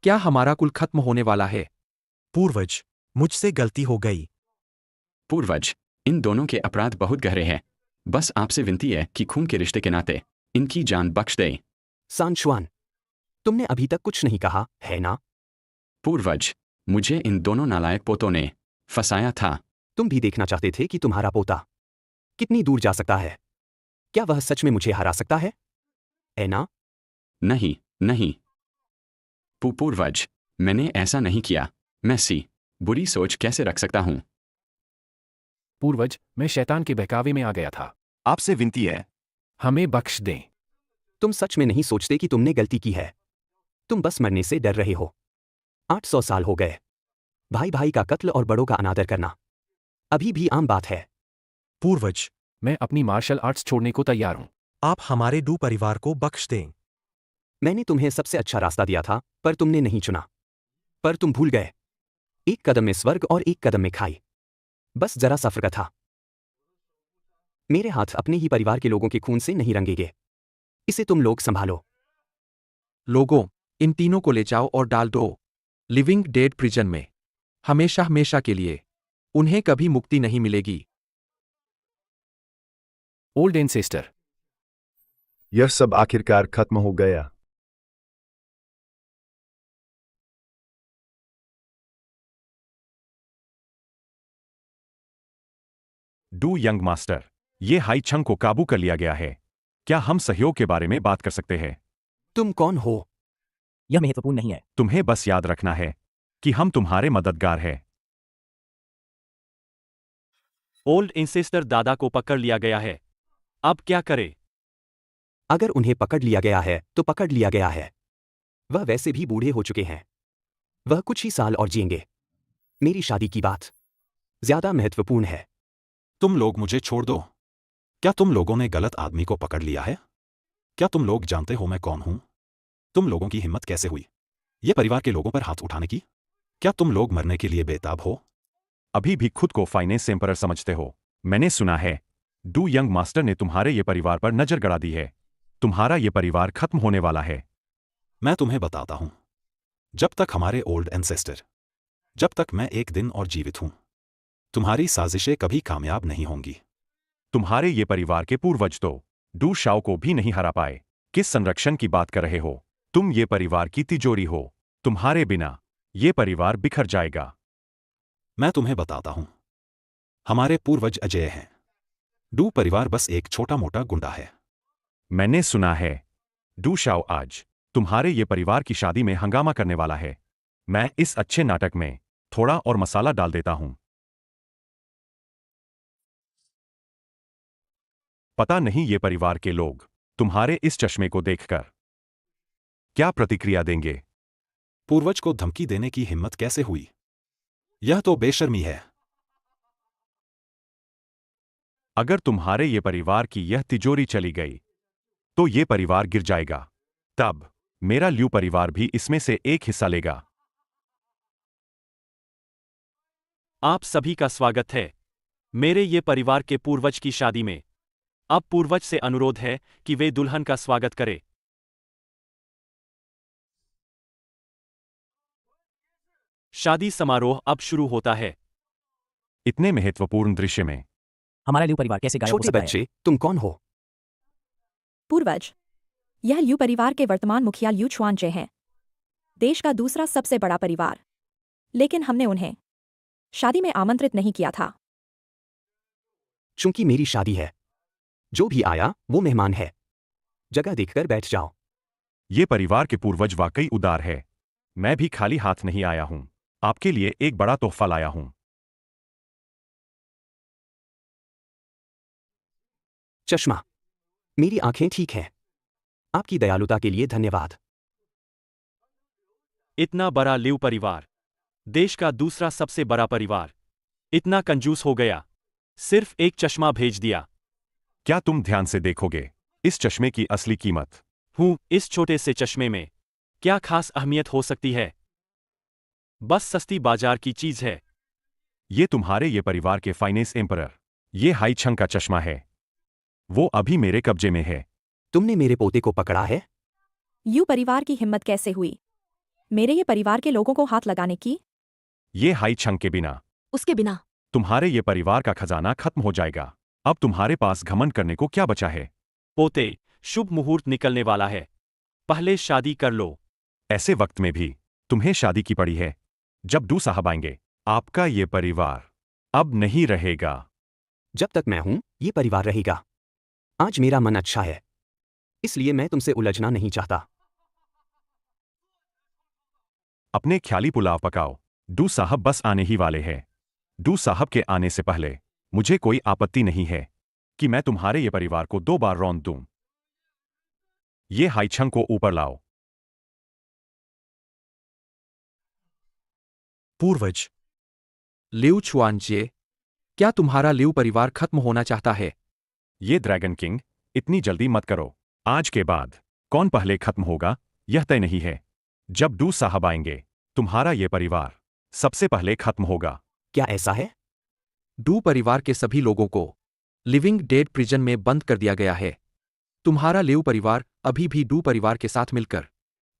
क्या हमारा कुल खत्म होने वाला है? पूर्वज, मुझसे गलती हो गई। पूर्वज, इन दोनों के अपराध बहुत गहरे हैं। बस आपसे विनती है कि खून के रिश्ते के नाते इनकी जान बख्श दें। सांशुआन, तुमने अभी तक कुछ नहीं कहा, है ना? पूर्वज, मुझे इन दोनों नालायक पोतों ने फंसाया था। तुम भी देखना चाहते थे कि तुम्हारा पोता कितनी दूर जा सकता है। क्या वह सच में मुझे हरा सकता है ना? नहीं। पूर्वज, मैंने ऐसा नहीं किया। मैं बुरी सोच कैसे रख सकता हूं? पूर्वज, मैं शैतान के बहकावे में आ गया था। आपसे विनती है, हमें बख्श दें। तुम सच में नहीं सोचते कि तुमने गलती की है। तुम बस मरने से डर रहे हो। 800 साल हो गए। भाई भाई का कत्ल और बड़ों का अनादर करना अभी भी आम बात है। पूर्वज, मैं अपनी मार्शल आर्ट्स छोड़ने को तैयार हूं। आप हमारे डू परिवार को बख्श दें। मैंने तुम्हें सबसे अच्छा रास्ता दिया था, पर तुमने नहीं चुना। पर तुम भूल गए। एक कदम में स्वर्ग और एक कदम में खाई। बस जरा सा फर्क था। मेरे हाथ अपने ही परिवार के लोगों के खून से नहीं रंगेंगे। इसे तुम लोग संभालो। लोगों, इन तीनों को ले जाओ और डाल दो लिविंग डेड प्रिजन में, हमेशा हमेशा के लिए। उन्हें कभी मुक्ति नहीं मिलेगी। Old ancestor. यह सब आखिरकार खत्म हो गया। डू यंग मास्टर, ये हाई छंग को काबू कर लिया गया है। क्या हम सहयोग के बारे में बात कर सकते हैं? तुम कौन हो? यह महत्वपूर्ण नहीं है। तुम्हें बस याद रखना है कि हम तुम्हारे मददगार हैं। ओल्ड इंसेस्टर दादा को पकड़ लिया गया है। अब क्या करें? अगर उन्हें पकड़ लिया गया है तो पकड़ लिया गया है। वह वैसे भी बूढ़े हो चुके हैं। वह कुछ ही साल और जिएंगे। मेरी शादी की बात ज्यादा महत्वपूर्ण है। तुम लोग मुझे छोड़ दो। क्या तुम लोगों ने गलत आदमी को पकड़ लिया है? क्या तुम लोग जानते हो मैं कौन हूं? तुम लोगों की हिम्मत कैसे हुई ये परिवार के लोगों पर हाथ उठाने की? क्या तुम लोग मरने के लिए बेताब हो? अभी भी खुद को फाइनेंस एम्परर समझते हो? मैंने सुना है डू यंग मास्टर ने तुम्हारे ये परिवार पर नजर गड़ा दी है। तुम्हारा ये परिवार खत्म होने वाला है। मैं तुम्हें बताता हूं। जब तक हमारे ओल्ड एंसेस्टर, जब तक मैं एक दिन और जीवित हूं, तुम्हारी साजिशें कभी कामयाब नहीं होंगी। तुम्हारे ये परिवार के पूर्वज तो डू शाओ को भी नहीं हरा पाए। किस संरक्षण की बात कर रहे हो? तुम ये परिवार की तिजोरी हो। तुम्हारे बिना ये परिवार बिखर जाएगा। मैं तुम्हें बताता हूं। हमारे पूर्वज अजय हैं। डू परिवार बस एक छोटा मोटा गुंडा है। मैंने सुना है डू शाओ आज तुम्हारे ये परिवार की शादी में हंगामा करने वाला है। मैं इस अच्छे नाटक में थोड़ा और मसाला डाल देता हूं। पता नहीं ये परिवार के लोग तुम्हारे इस चश्मे को देखकर क्या प्रतिक्रिया देंगे। पूर्वज को धमकी देने की हिम्मत कैसे हुई? यह तो बेशर्मी है। अगर तुम्हारे ये परिवार की यह तिजोरी चली गई तो ये परिवार गिर जाएगा। तब मेरा ल्यू परिवार भी इसमें से एक हिस्सा लेगा। आप सभी का स्वागत है मेरे ये परिवार के पूर्वज की शादी में। अब पूर्वज से अनुरोध है कि वे दुल्हन का स्वागत करें। शादी समारोह अब शुरू होता है। इतने महत्वपूर्ण दृश्य में हमारा ल्यू परिवार कैसे गायब हो छोटे सकता है? बच्चे, तुम कौन हो? पूर्वज, यह ल्यू परिवार के वर्तमान मुखिया ल्यू छुआनजे हैं। देश का दूसरा सबसे बड़ा परिवार। लेकिन हमने उन्हें शादी में आमंत्रित नहीं किया था। चूंकि मेरी शादी है, जो भी आया वो मेहमान है। जगह देखकर बैठ जाओ। ये परिवार के पूर्वज वाकई उदार है। मैं भी खाली हाथ नहीं आया हूं। आपके लिए एक बड़ा तोहफा लाया हूं। चश्मा। मेरी आंखें ठीक हैं। आपकी दयालुता के लिए धन्यवाद। इतना बड़ा ल्यू परिवार, देश का दूसरा सबसे बड़ा परिवार, इतना कंजूस हो गया। सिर्फ एक चश्मा भेज दिया। क्या तुम ध्यान से देखोगे इस चश्मे की असली कीमत? इस छोटे से चश्मे में क्या खास अहमियत हो सकती है? बस सस्ती बाजार की चीज है। ये तुम्हारे ये परिवार के फाइनेंस एम्परर, ये हाई छंग का चश्मा है। वो अभी मेरे कब्जे में है। तुमने मेरे पोते को पकड़ा है? यू परिवार की हिम्मत कैसे हुई मेरे ये परिवार के लोगों को हाथ लगाने की? ये हाई छंग के बिना, उसके बिना तुम्हारे ये परिवार का खजाना खत्म हो जाएगा। अब तुम्हारे पास घमंड करने को क्या बचा है? पोते, शुभ मुहूर्त निकलने वाला है। पहले शादी कर लो। ऐसे वक्त में भी तुम्हें शादी की पड़ी है। जब डू साहब आएंगे, आपका ये परिवार अब नहीं रहेगा। जब तक मैं हूं, ये परिवार रहेगा। आज मेरा मन अच्छा है, इसलिए मैं तुमसे उलझना नहीं चाहता। अपने ख्याली पुलाव पकाओ। डू साहब बस आने ही वाले हैं। डू साहब के आने से पहले मुझे कोई आपत्ति नहीं है कि मैं तुम्हारे ये परिवार को 2 बार रौंद दूं। ये हाई छंग को ऊपर लाओ। पूर्वज, लिऊ छुआनजिए, क्या तुम्हारा लिऊ परिवार खत्म होना चाहता है? ये ड्रैगन किंग, इतनी जल्दी मत करो। आज के बाद कौन पहले खत्म होगा यह तय नहीं है। जब डू साहब आएंगे तुम्हारा ये परिवार सबसे पहले खत्म होगा। क्या ऐसा है? डू परिवार के सभी लोगों को लिविंग डेड प्रिजन में बंद कर दिया गया है। तुम्हारा लिऊ परिवार अभी भी डू परिवार के साथ मिलकर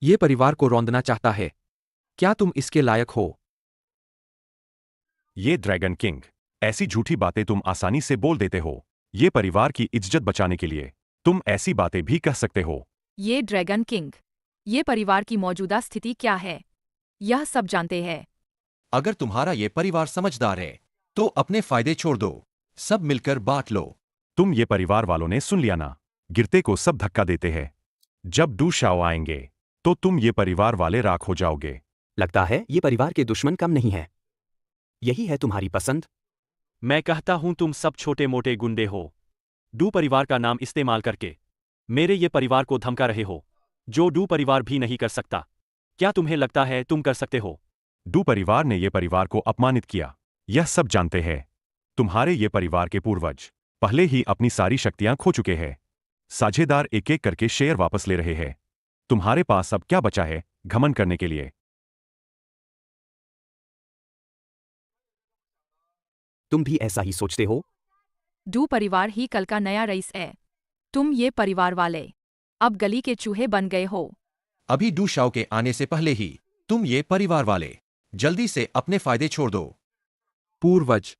ये परिवार को रौंदना चाहता है। क्या तुम इसके लायक हो? ये ड्रैगन किंग, ऐसी झूठी बातें तुम आसानी से बोल देते हो। ये परिवार की इज्जत बचाने के लिए तुम ऐसी बातें भी कह सकते हो। ये ड्रैगन किंग, ये परिवार की मौजूदा स्थिति क्या है यह सब जानते हैं। अगर तुम्हारा ये परिवार समझदार है तो अपने फायदे छोड़ दो, सब मिलकर बांट लो। तुम ये परिवार वालों ने सुन लिया ना, गिरते को सब धक्का देते हैं। जब डू शाओ आएंगे तो तुम ये परिवार वाले राख हो जाओगे। लगता है ये परिवार के दुश्मन कम नहीं है। यही है तुम्हारी पसंद? मैं कहता हूं तुम सब छोटे मोटे गुंडे हो। डू परिवार का नाम इस्तेमाल करके मेरे ये परिवार को धमका रहे हो, जो डू परिवार भी नहीं कर सकता। क्या तुम्हें लगता है तुम कर सकते हो? डू परिवार ने ये परिवार को अपमानित किया, यह सब जानते हैं। तुम्हारे ये परिवार के पूर्वज पहले ही अपनी सारी शक्तियां खो चुके हैं। साझेदार एक एक करके शेयर वापस ले रहे हैं। तुम्हारे पास अब क्या बचा है घमंड करने के लिए? तुम भी ऐसा ही सोचते हो? डू परिवार ही कल का नया रईस है। तुम ये परिवार वाले अब गली के चूहे बन गए हो। अभी डू शाओ के आने से पहले ही तुम ये परिवार वाले जल्दी से अपने फायदे छोड़ दो। पूर्वज,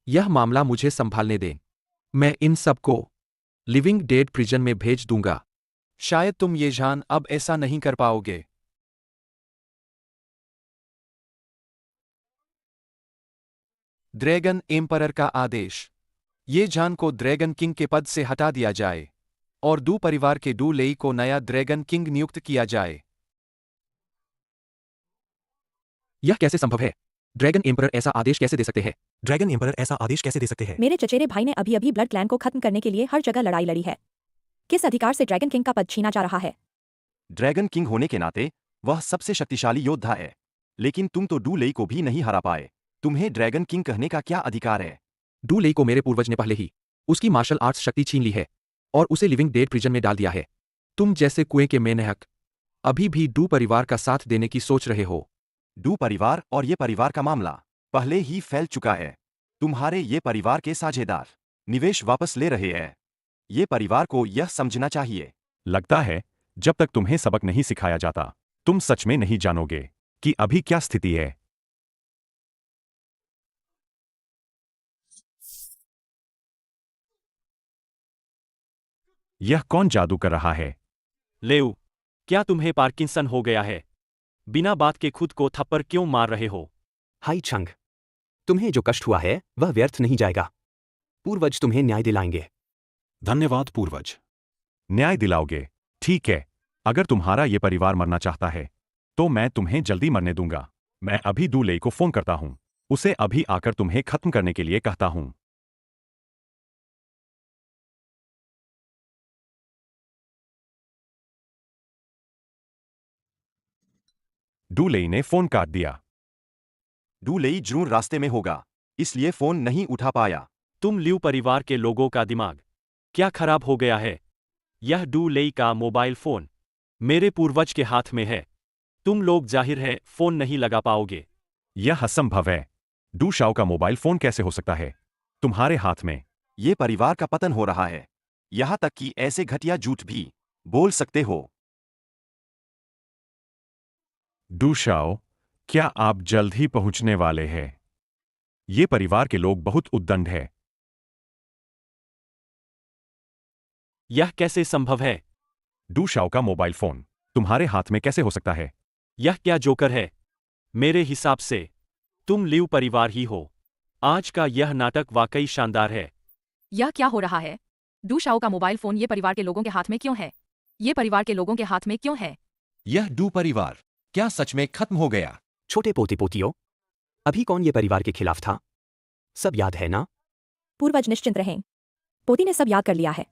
यह मामला मुझे संभालने दें। मैं इन सबको लिविंग डेड प्रिजन में भेज दूंगा। शायद तुम ये जान अब ऐसा नहीं कर पाओगे। ड्रैगन एम्परर का आदेश, ये जान को ड्रैगन किंग के पद से हटा दिया जाए और डू परिवार के डू लेई को नया ड्रैगन किंग नियुक्त किया जाए। यह कैसे संभव है? ड्रैगन एम्परर ऐसा आदेश कैसे दे सकते हैं? ड्रैगन एम्परर ऐसा आदेश कैसे दे सकते हैं? मेरे चचेरे भाई ने अभी अभी ब्लड क्लैन को खत्म करने के लिए हर जगह लड़ाई लड़ी है। किस अधिकार से ड्रैगन किंग का पद छीना जा रहा है? ड्रैगन किंग होने के नाते वह सबसे शक्तिशाली योद्धा है, लेकिन तुम तो डू लेई को भी नहीं हरा पाए। तुम्हें ड्रैगन किंग कहने का क्या अधिकार है? डू लेई को मेरे पूर्वज ने पहले ही उसकी मार्शल आर्ट्स शक्ति छीन ली है और उसे लिविंग डेड प्रिजन में डाल दिया है। तुम जैसे कुएं के मेंढक अभी भी डू परिवार का साथ देने की सोच रहे हो। डू परिवार और ये परिवार का मामला पहले ही फैल चुका है। तुम्हारे ये परिवार के साझेदार निवेश वापस ले रहे हैं। ये परिवार को यह समझना चाहिए। लगता है जब तक तुम्हें सबक नहीं सिखाया जाता तुम सच में नहीं जानोगे कि अभी क्या स्थिति है। यह कौन जादू कर रहा है? लेऊ, क्या तुम्हें पार्किंसन हो गया है? बिना बात के खुद को थप्पड़ क्यों मार रहे हो? हाई छंग, तुम्हें जो कष्ट हुआ है वह व्यर्थ नहीं जाएगा। पूर्वज तुम्हें न्याय दिलाएंगे। धन्यवाद पूर्वज। न्याय दिलाओगे? ठीक है, अगर तुम्हारा ये परिवार मरना चाहता है तो मैं तुम्हें जल्दी मरने दूंगा। मैं अभी डू लेई को फोन करता हूं, उसे अभी आकर तुम्हें खत्म करने के लिए कहता हूं। डू लेई ने फोन काट दिया। डू लेई जरूर रास्ते में होगा, इसलिए फोन नहीं उठा पाया। तुम लिऊ परिवार के लोगों का दिमाग क्या खराब हो गया है? यह डू लेई का मोबाइल फोन मेरे पूर्वज के हाथ में है। तुम लोग जाहिर है फोन नहीं लगा पाओगे। यह असंभव है। डू शाओ का मोबाइल फोन कैसे हो सकता है तुम्हारे हाथ में? ये परिवार का पतन हो रहा है। यहां तक कि ऐसे घटिया झूठ भी बोल सकते हो। डू शाओ, क्या आप जल्द ही पहुंचने वाले हैं? ये परिवार के लोग बहुत उद्दंड है। यह कैसे संभव है? डू शाओ का मोबाइल फोन तुम्हारे हाथ में कैसे हो सकता है? यह क्या जोकर है? मेरे हिसाब से तुम लिऊ परिवार ही हो। आज का यह नाटक वाकई शानदार है। यह क्या हो रहा है? डू शाओ का मोबाइल फोन ये परिवार के लोगों के हाथ में क्यों है? ये परिवार के लोगों के हाथ में क्यों है? यह डू परिवार क्या सच में खत्म हो गया? छोटे पोते पोतियों, अभी कौन ये परिवार के खिलाफ था? सब याद है ना? पूर्वज निश्चिंत रहें, पोती ने सब याद कर लिया है।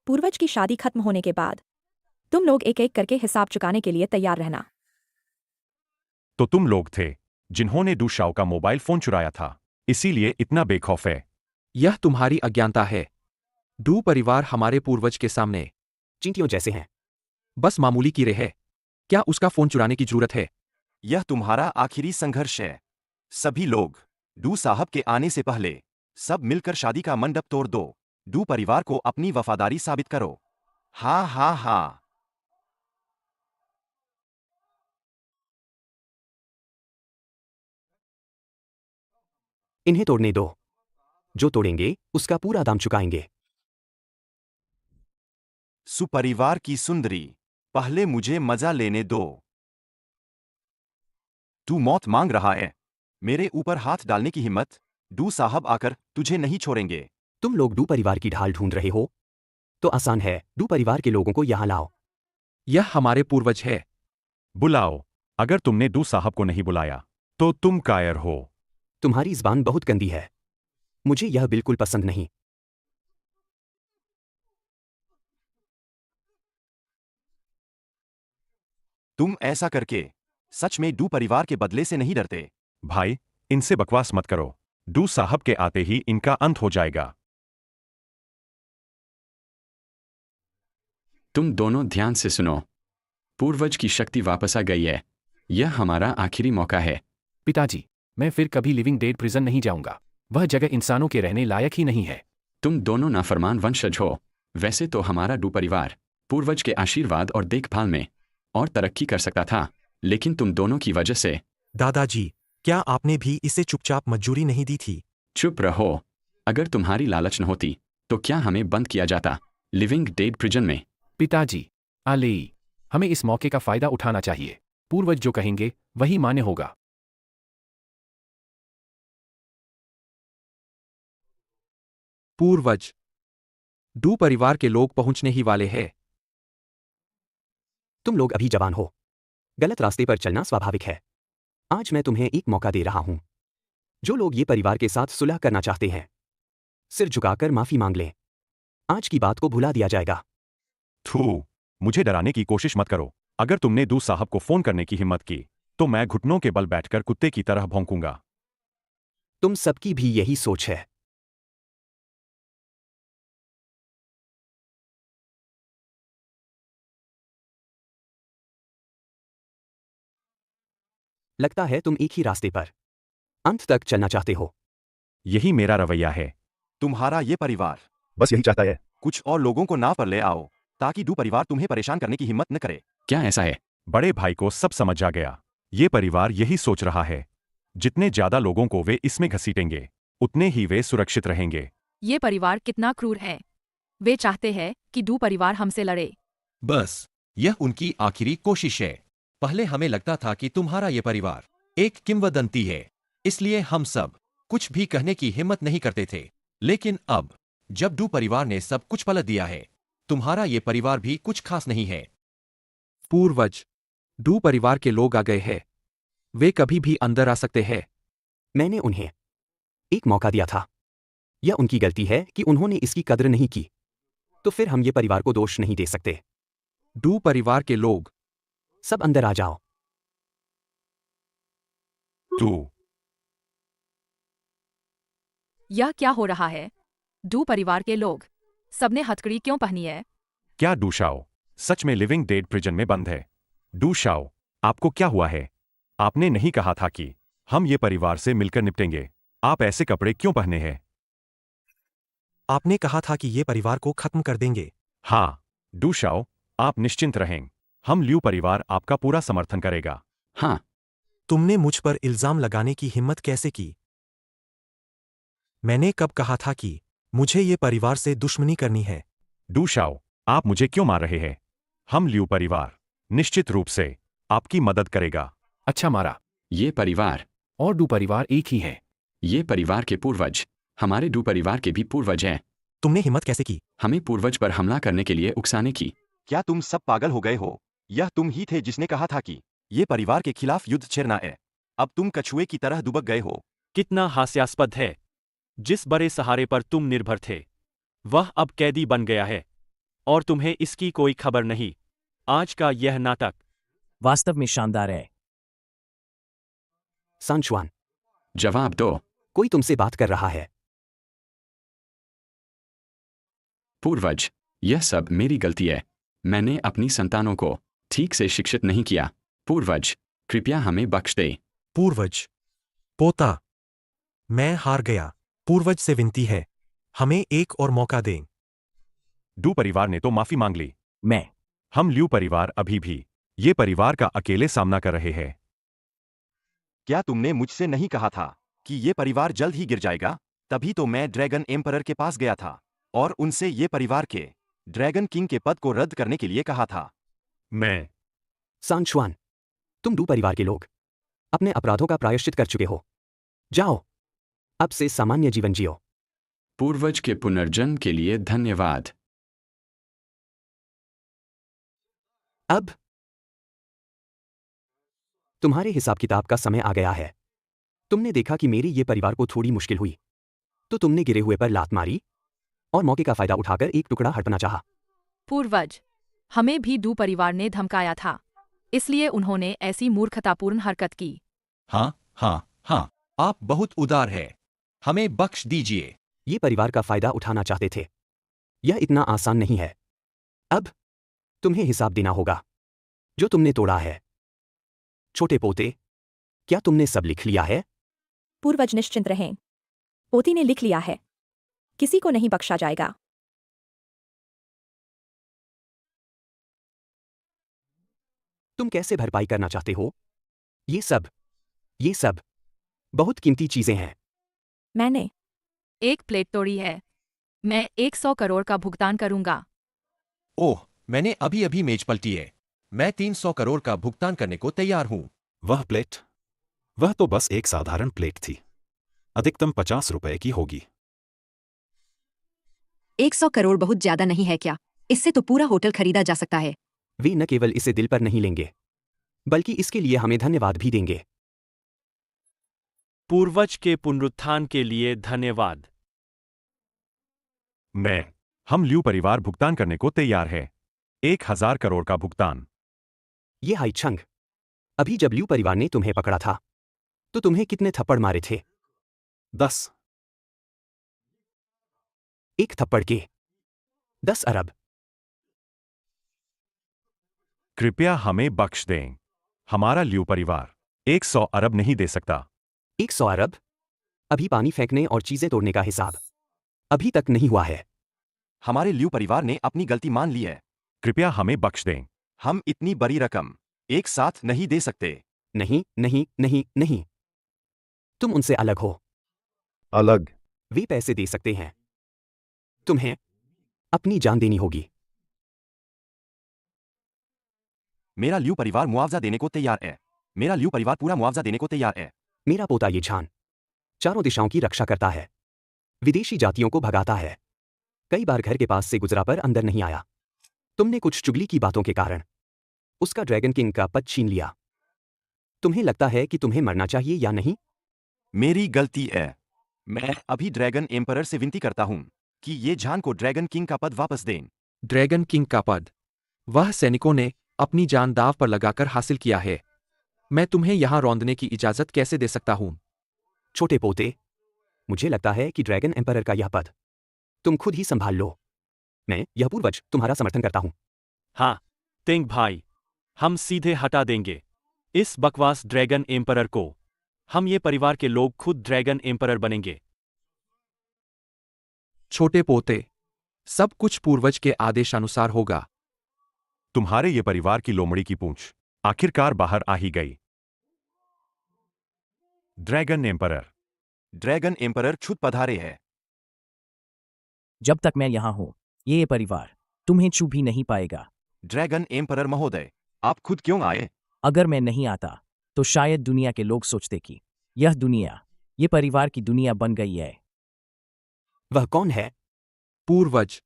पूर्वज की शादी खत्म होने के बाद तुम लोग एक एक करके हिसाब चुकाने के लिए तैयार रहना। तो तुम लोग थे जिन्होंने डू शाओ का मोबाइल फोन चुराया था। इसीलिए इतना बेखौफ है। यह तुम्हारी अज्ञानता है। डू परिवार हमारे पूर्वज के सामने चींटियों जैसे हैं। बस मामूली कीड़े है। क्या उसका फोन चुराने की जरूरत है? यह तुम्हारा आखिरी संघर्ष है। सभी लोग, डू साहब के आने से पहले, सब मिलकर शादी का मंडप तोड़ दो। डू परिवार को अपनी वफादारी साबित करो। हाँ हाँ हाँ। इन्हें तोड़ने दो। जो तोड़ेंगे उसका पूरा दाम चुकाएंगे। सुपरिवार की सुंदरी, पहले मुझे मजा लेने दो। तू मौत मांग रहा है? मेरे ऊपर हाथ डालने की हिम्मत? डू साहब आकर तुझे नहीं छोड़ेंगे। तुम लोग डू परिवार की ढाल ढूंढ रहे हो? तो आसान है, डू परिवार के लोगों को यहां लाओ। यह हमारे पूर्वज है। बुलाओ। अगर तुमने डू साहब को नहीं बुलाया तो तुम कायर हो। तुम्हारी ज़बान बहुत गंदी है। मुझे यह बिल्कुल पसंद नहीं। तुम ऐसा करके सच में डू परिवार के बदले से नहीं डरते? भाई, इनसे बकवास मत करो। डू साहब के आते ही इनका अंत हो जाएगा। तुम दोनों ध्यान से सुनो। पूर्वज की शक्ति वापस आ गई है। यह हमारा आखिरी मौका है। पिताजी, मैं फिर कभी लिविंग डेड प्रिजन नहीं जाऊंगा। वह जगह इंसानों के रहने लायक ही नहीं है। तुम दोनों नाफरमान वंशज हो। वैसे तो हमारा डू परिवार पूर्वज के आशीर्वाद और देखभाल में और तरक्की कर सकता था, लेकिन तुम दोनों की वजह से। दादाजी, क्या आपने भी इसे चुपचाप मंजूरी नहीं दी थी? चुप रहो। अगर तुम्हारी लालच न होती तो क्या हमें बंद किया जाता लिविंग डेड प्रिजन में? पिताजी, आलेई, हमें इस मौके का फायदा उठाना चाहिए। पूर्वज जो कहेंगे वही मान्य होगा। पूर्वज, डू परिवार के लोग पहुंचने ही वाले हैं। तुम लोग अभी जवान हो। गलत रास्ते पर चलना स्वाभाविक है। आज मैं तुम्हें एक मौका दे रहा हूं। जो लोग ये परिवार के साथ सुलह करना चाहते हैं, सिर झुकाकर माफी मांग लें। आज की बात को भुला दिया जाएगा। थू, मुझे डराने की कोशिश मत करो। अगर तुमने डू साहब को फोन करने की हिम्मत की तो मैं घुटनों के बल बैठकर कुत्ते की तरह भौंकूंगा। तुम सबकी भी यही सोच है। लगता है तुम एक ही रास्ते पर अंत तक चलना चाहते हो। यही मेरा रवैया है। तुम्हारा ये परिवार बस यही चाहता है। कुछ और लोगों को नाव पर ले आओ ताकि डू परिवार तुम्हें परेशान करने की हिम्मत न करे। क्या ऐसा है? बड़े भाई को सब समझ आ गया। ये परिवार यही सोच रहा है। जितने ज्यादा लोगों को वे इसमें घसीटेंगे उतने ही वे सुरक्षित रहेंगे। ये परिवार कितना क्रूर है। वे चाहते हैं कि डू परिवार हमसे लड़े। बस, यह उनकी आखिरी कोशिश है। पहले हमें लगता था कि तुम्हारा ये परिवार एक किंवदंती है, इसलिए हम सब कुछ भी कहने की हिम्मत नहीं करते थे। लेकिन अब, जब डू परिवार ने सब कुछ पलट दिया है, तुम्हारा ये परिवार भी कुछ खास नहीं है। पूर्वज, डू परिवार के लोग आ गए हैं। वे कभी भी अंदर आ सकते हैं। मैंने उन्हें एक मौका दिया था। यह उनकी गलती है कि उन्होंने इसकी कद्र नहीं की। तो फिर हम ये परिवार को दोष नहीं दे सकते। डू परिवार के लोग, सब अंदर आ जाओ। तू, यह क्या हो रहा है? डू परिवार के लोग सबने हथकड़ी क्यों पहनी है? क्या डू शाओ सच में लिविंग डेड प्रिजन में बंद है? डू शाओ, आपको क्या हुआ है? आपने नहीं कहा था कि हम ये परिवार से मिलकर निपटेंगे। आप ऐसे कपड़े क्यों पहने हैं? आपने कहा था कि ये परिवार को खत्म कर देंगे। हाँ, डू शाओ, आप निश्चिंत रहें। हम ल्यू परिवार आपका पूरा समर्थन करेगा। हाँ। तुमने मुझ पर इल्जाम लगाने की हिम्मत कैसे की? मैंने कब कहा था कि मुझे ये परिवार से दुश्मनी करनी है? डू शाओ, आप मुझे क्यों मार रहे हैं? हम ल्यू परिवार निश्चित रूप से आपकी मदद करेगा। अच्छा मारा। ये परिवार और डू परिवार एक ही है। ये परिवार के पूर्वज हमारे डू परिवार के भी पूर्वज हैं। तुमने हिम्मत कैसे की? हमें पूर्वज पर हमला करने के लिए उकसाने की। क्या तुम सब पागल हो गए हो? यह तुम ही थे जिसने कहा था कि ये परिवार के खिलाफ युद्ध छेड़ना है। अब तुम कछुए की तरह दुबक गए हो। कितना हास्यास्पद है। जिस बड़े सहारे पर तुम निर्भर थे, वह अब कैदी बन गया है और तुम्हें इसकी कोई खबर नहीं। आज का यह नाटक वास्तव में शानदार है। सांशुआन, जवाब दो। कोई तुमसे बात कर रहा है। पूर्वज, यह सब मेरी गलती है। मैंने अपनी संतानों को ठीक से शिक्षित नहीं किया। पूर्वज, कृपया हमें बख्श दे। पूर्वज, पोता, मैं हार गया। पूर्वज से विनती है, हमें एक और मौका दें। डू परिवार ने तो माफी मांग ली। मैं हम ल्यू परिवार अभी भी ये परिवार का अकेले सामना कर रहे हैं। क्या तुमने मुझसे नहीं कहा था कि ये परिवार जल्द ही गिर जाएगा? तभी तो मैं ड्रैगन एम्परर के पास गया था और उनसे ये परिवार के ड्रैगन किंग के पद को रद्द करने के लिए कहा था। मैं सांशुआन, तुम डू परिवार के लोग अपने अपराधों का प्रायश्चित कर चुके हो। जाओ, अब से सामान्य जीवन जियो। पूर्वज के पुनर्जन्म के लिए धन्यवाद। अब तुम्हारे हिसाब किताब का समय आ गया है। तुमने देखा कि मेरे ये परिवार को थोड़ी मुश्किल हुई, तो तुमने गिरे हुए पर लात मारी और मौके का फायदा उठाकर एक टुकड़ा हड़पना चाहा। पूर्वज, हमें भी डू परिवार ने धमकाया था, इसलिए उन्होंने ऐसी मूर्खतापूर्ण हरकत की। हाँ हाँ हाँ, आप बहुत उदार है। हमें बख्श दीजिए। ये परिवार का फायदा उठाना चाहते थे। यह इतना आसान नहीं है। अब तुम्हें हिसाब देना होगा जो तुमने तोड़ा है। छोटे पोते, क्या तुमने सब लिख लिया है? पूर्वज निश्चिंत रहें, पोती ने लिख लिया है। किसी को नहीं बख्शा जाएगा। तुम कैसे भरपाई करना चाहते हो? ये सब बहुत कीमती चीजें हैं। मैंने एक प्लेट तोड़ी है। मैं 100 करोड़ का भुगतान करूंगा। ओह, मैंने अभी अभी मेज पलटी है। मैं 300 करोड़ का भुगतान करने को तैयार हूं। वह प्लेट? वह तो बस एक साधारण प्लेट थी। अधिकतम 50 रुपए की होगी। 100 करोड़ बहुत ज्यादा नहीं है क्या? इससे तो पूरा होटल खरीदा जा सकता है। वे न केवल इसे दिल पर नहीं लेंगे, बल्कि इसके लिए हमें धन्यवाद भी देंगे। पूर्वज के पुनरुत्थान के लिए धन्यवाद। हम ल्यू परिवार भुगतान करने को तैयार है। 1000 करोड़ का भुगतान। ये हाई छंग, अभी जब ल्यू परिवार ने तुम्हें पकड़ा था तो तुम्हें कितने थप्पड़ मारे थे? 10। एक थप्पड़ के 10 अरब। कृपया हमें बख्श दें। हमारा ल्यू परिवार 100 अरब नहीं दे सकता। 100 अरब? अभी पानी फेंकने और चीजें तोड़ने का हिसाब अभी तक नहीं हुआ है। हमारे ल्यू परिवार ने अपनी गलती मान ली है। कृपया हमें बख्श दें। हम इतनी बड़ी रकम एक साथ नहीं दे सकते। नहीं नहीं नहीं नहीं, तुम उनसे अलग हो। अलग? वे पैसे दे सकते हैं, तुम्हें अपनी जान देनी होगी। मेरा ल्यू परिवार मुआवजा देने को तैयार है। मेरा ल्यू परिवार पूरा मुआवजा देने को तैयार है। मेरा पोता ये छान चारों दिशाओं की रक्षा करता है, विदेशी जातियों को भगाता है। कई बार घर के पास से गुजरा पर अंदर नहीं आया। तुमने कुछ चुगली की बातों के कारण उसका ड्रैगन किंग का पद छीन लिया। तुम्हें लगता है कि तुम्हें मरना चाहिए या नहीं? मेरी गलती है। मैं अभी ड्रैगन एम्परर से विनती करता हूं कि ये जान को ड्रैगन किंग का पद वापस दें। ड्रैगन किंग का पद वह सैनिकों ने अपनी जान दांव पर लगाकर हासिल किया है। मैं तुम्हें यहां रौंदने की इजाजत कैसे दे सकता हूं? छोटे पोते, मुझे लगता है कि ड्रैगन एम्परर का यह पद तुम खुद ही संभाल लो। मैं यह पूर्वज तुम्हारा समर्थन करता हूं। हाँ, तिंग भाई, हम सीधे हटा देंगे इस बकवास ड्रैगन एम्परर को। हम ये परिवार के लोग खुद ड्रैगन एम्परर बनेंगे। छोटे पोते, सब कुछ पूर्वज के आदेशानुसार होगा। तुम्हारे ये परिवार की लोमड़ी की पूंछ आखिरकार बाहर आ ही गई। ड्रैगन एम्परर छुत पधारे है। जब तक मैं यहाँ हूँ, ये परिवार तुम्हें छू भी नहीं पाएगा। ड्रैगन एम्परर महोदय, आप खुद क्यों आए? अगर मैं नहीं आता तो शायद दुनिया के लोग सोचते कि यह दुनिया, ये परिवार की दुनिया बन गई है। वह कौन है? पूर्वज,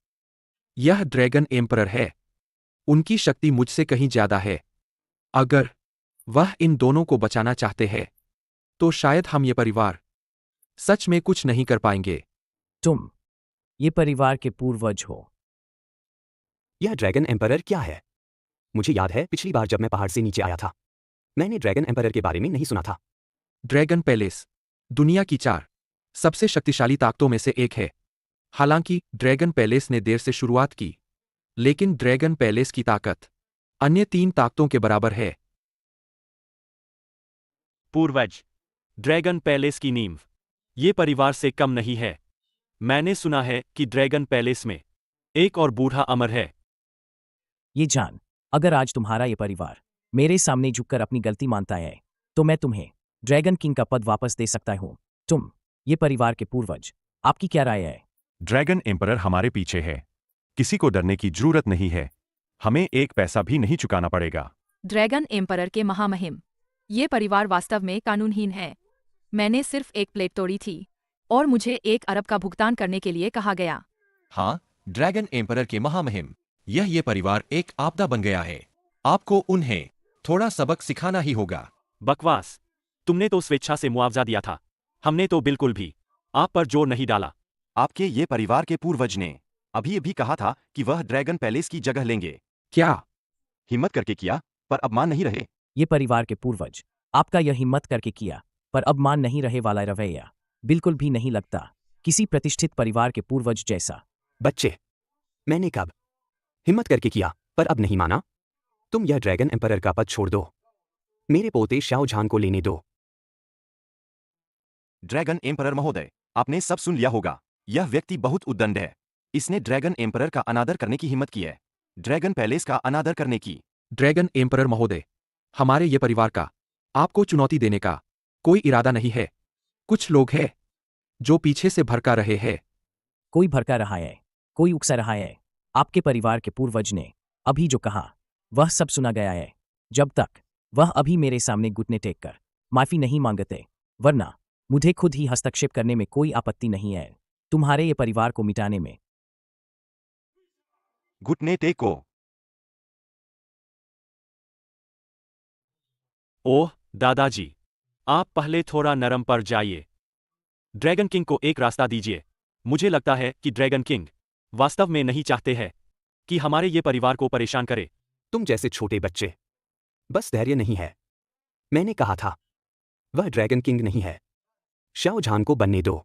यह ड्रैगन एम्परर है। उनकी शक्ति मुझसे कहीं ज्यादा है। अगर वह इन दोनों को बचाना चाहते हैं तो शायद हम ये परिवार सच में कुछ नहीं कर पाएंगे। तुम ये परिवार के पूर्वज हो। यह ड्रैगन एम्परर क्या है? मुझे याद है पिछली बार जब मैं पहाड़ से नीचे आया था, मैंने ड्रैगन एम्परर के बारे में नहीं सुना था। ड्रैगन पैलेस, दुनिया की 4 सबसे शक्तिशाली ताकतों में से एक है। हालांकि ड्रैगन पैलेस ने देर से शुरुआत की, लेकिन ड्रैगन पैलेस की ताकत अन्य 3 ताकतों के बराबर है। पूर्वज, ड्रैगन पैलेस की नींव ये परिवार से कम नहीं है। मैंने सुना है कि ड्रैगन पैलेस में एक और बूढ़ा अमर है। ये जान, अगर आज तुम्हारा ये परिवार मेरे सामने झुककर अपनी गलती मानता है, तो मैं तुम्हें ड्रैगन किंग का पद वापस दे सकता हूँ। तुम, ये परिवार के पूर्वज, आपकी क्या राय है? ड्रैगन एम्परर हमारे पीछे है। किसी को डरने की जरूरत नहीं है। हमें एक पैसा भी नहीं चुकाना पड़ेगा। ड्रैगन एम्परर के महामहिम, ये परिवार वास्तव में कानूनहीन है। मैंने सिर्फ एक प्लेट तोड़ी थी और मुझे 1 अरब का भुगतान करने के लिए कहा गया। हाँ, ड्रैगन एम्परर के महामहिम, ये परिवार एक आपदा बन गया है। आपको उन्हें थोड़ा सबक सिखाना ही होगा। बकवास, तुमने तो स्वेच्छा से मुआवजा दिया था। हमने तो बिल्कुल भी आप पर जोर नहीं डाला। आपके ये परिवार के पूर्वज ने अभी अभी कहा था कि वह ड्रैगन पैलेस की जगह लेंगे। क्या हिम्मत करके किया, पर अब मान नहीं रहे। ये परिवार के पूर्वज, आपका यह हिम्मत करके किया पर अब मान नहीं रहे वाला रवैया बिल्कुल भी नहीं लगता किसी प्रतिष्ठित परिवार के पूर्वज जैसा। बच्चे, मैंने कब हिम्मत करके किया पर अब नहीं माना? तुम यह ड्रैगन एम्परर का पद छोड़ दो। मेरे पोते शाओ झान को लेने दो। ड्रैगन एम्परर महोदय, आपने सब सुन लिया होगा। यह व्यक्ति बहुत उद्दंड है। इसने ड्रैगन एम्परर का अनादर करने की हिम्मत की है। ड्रैगन पैलेस का अनादर करने की। ड्रैगन एम्परर महोदय, हमारे ये परिवार का आपको चुनौती देने का कोई इरादा नहीं है। कुछ लोग हैं जो पीछे से भड़का रहे हैं। कोई भड़का रहा है, कोई उकसा रहा है। आपके परिवार के पूर्वज ने अभी जो कहा वह सब सुना गया है। जब तक वह अभी मेरे सामने घुटने टेक कर माफी नहीं मांगते, वरना मुझे खुद ही हस्तक्षेप करने में कोई आपत्ति नहीं है तुम्हारे ये परिवार को मिटाने में। घुटने टेको। ओह दादाजी, आप पहले थोड़ा नरम पर जाइए। ड्रैगन किंग को एक रास्ता दीजिए। मुझे लगता है कि ड्रैगन किंग वास्तव में नहीं चाहते हैं कि हमारे ये परिवार को परेशान करे। तुम जैसे छोटे बच्चे, बस धैर्य नहीं है। मैंने कहा था, वह ड्रैगन किंग नहीं है। शाओ झान को बनने दो।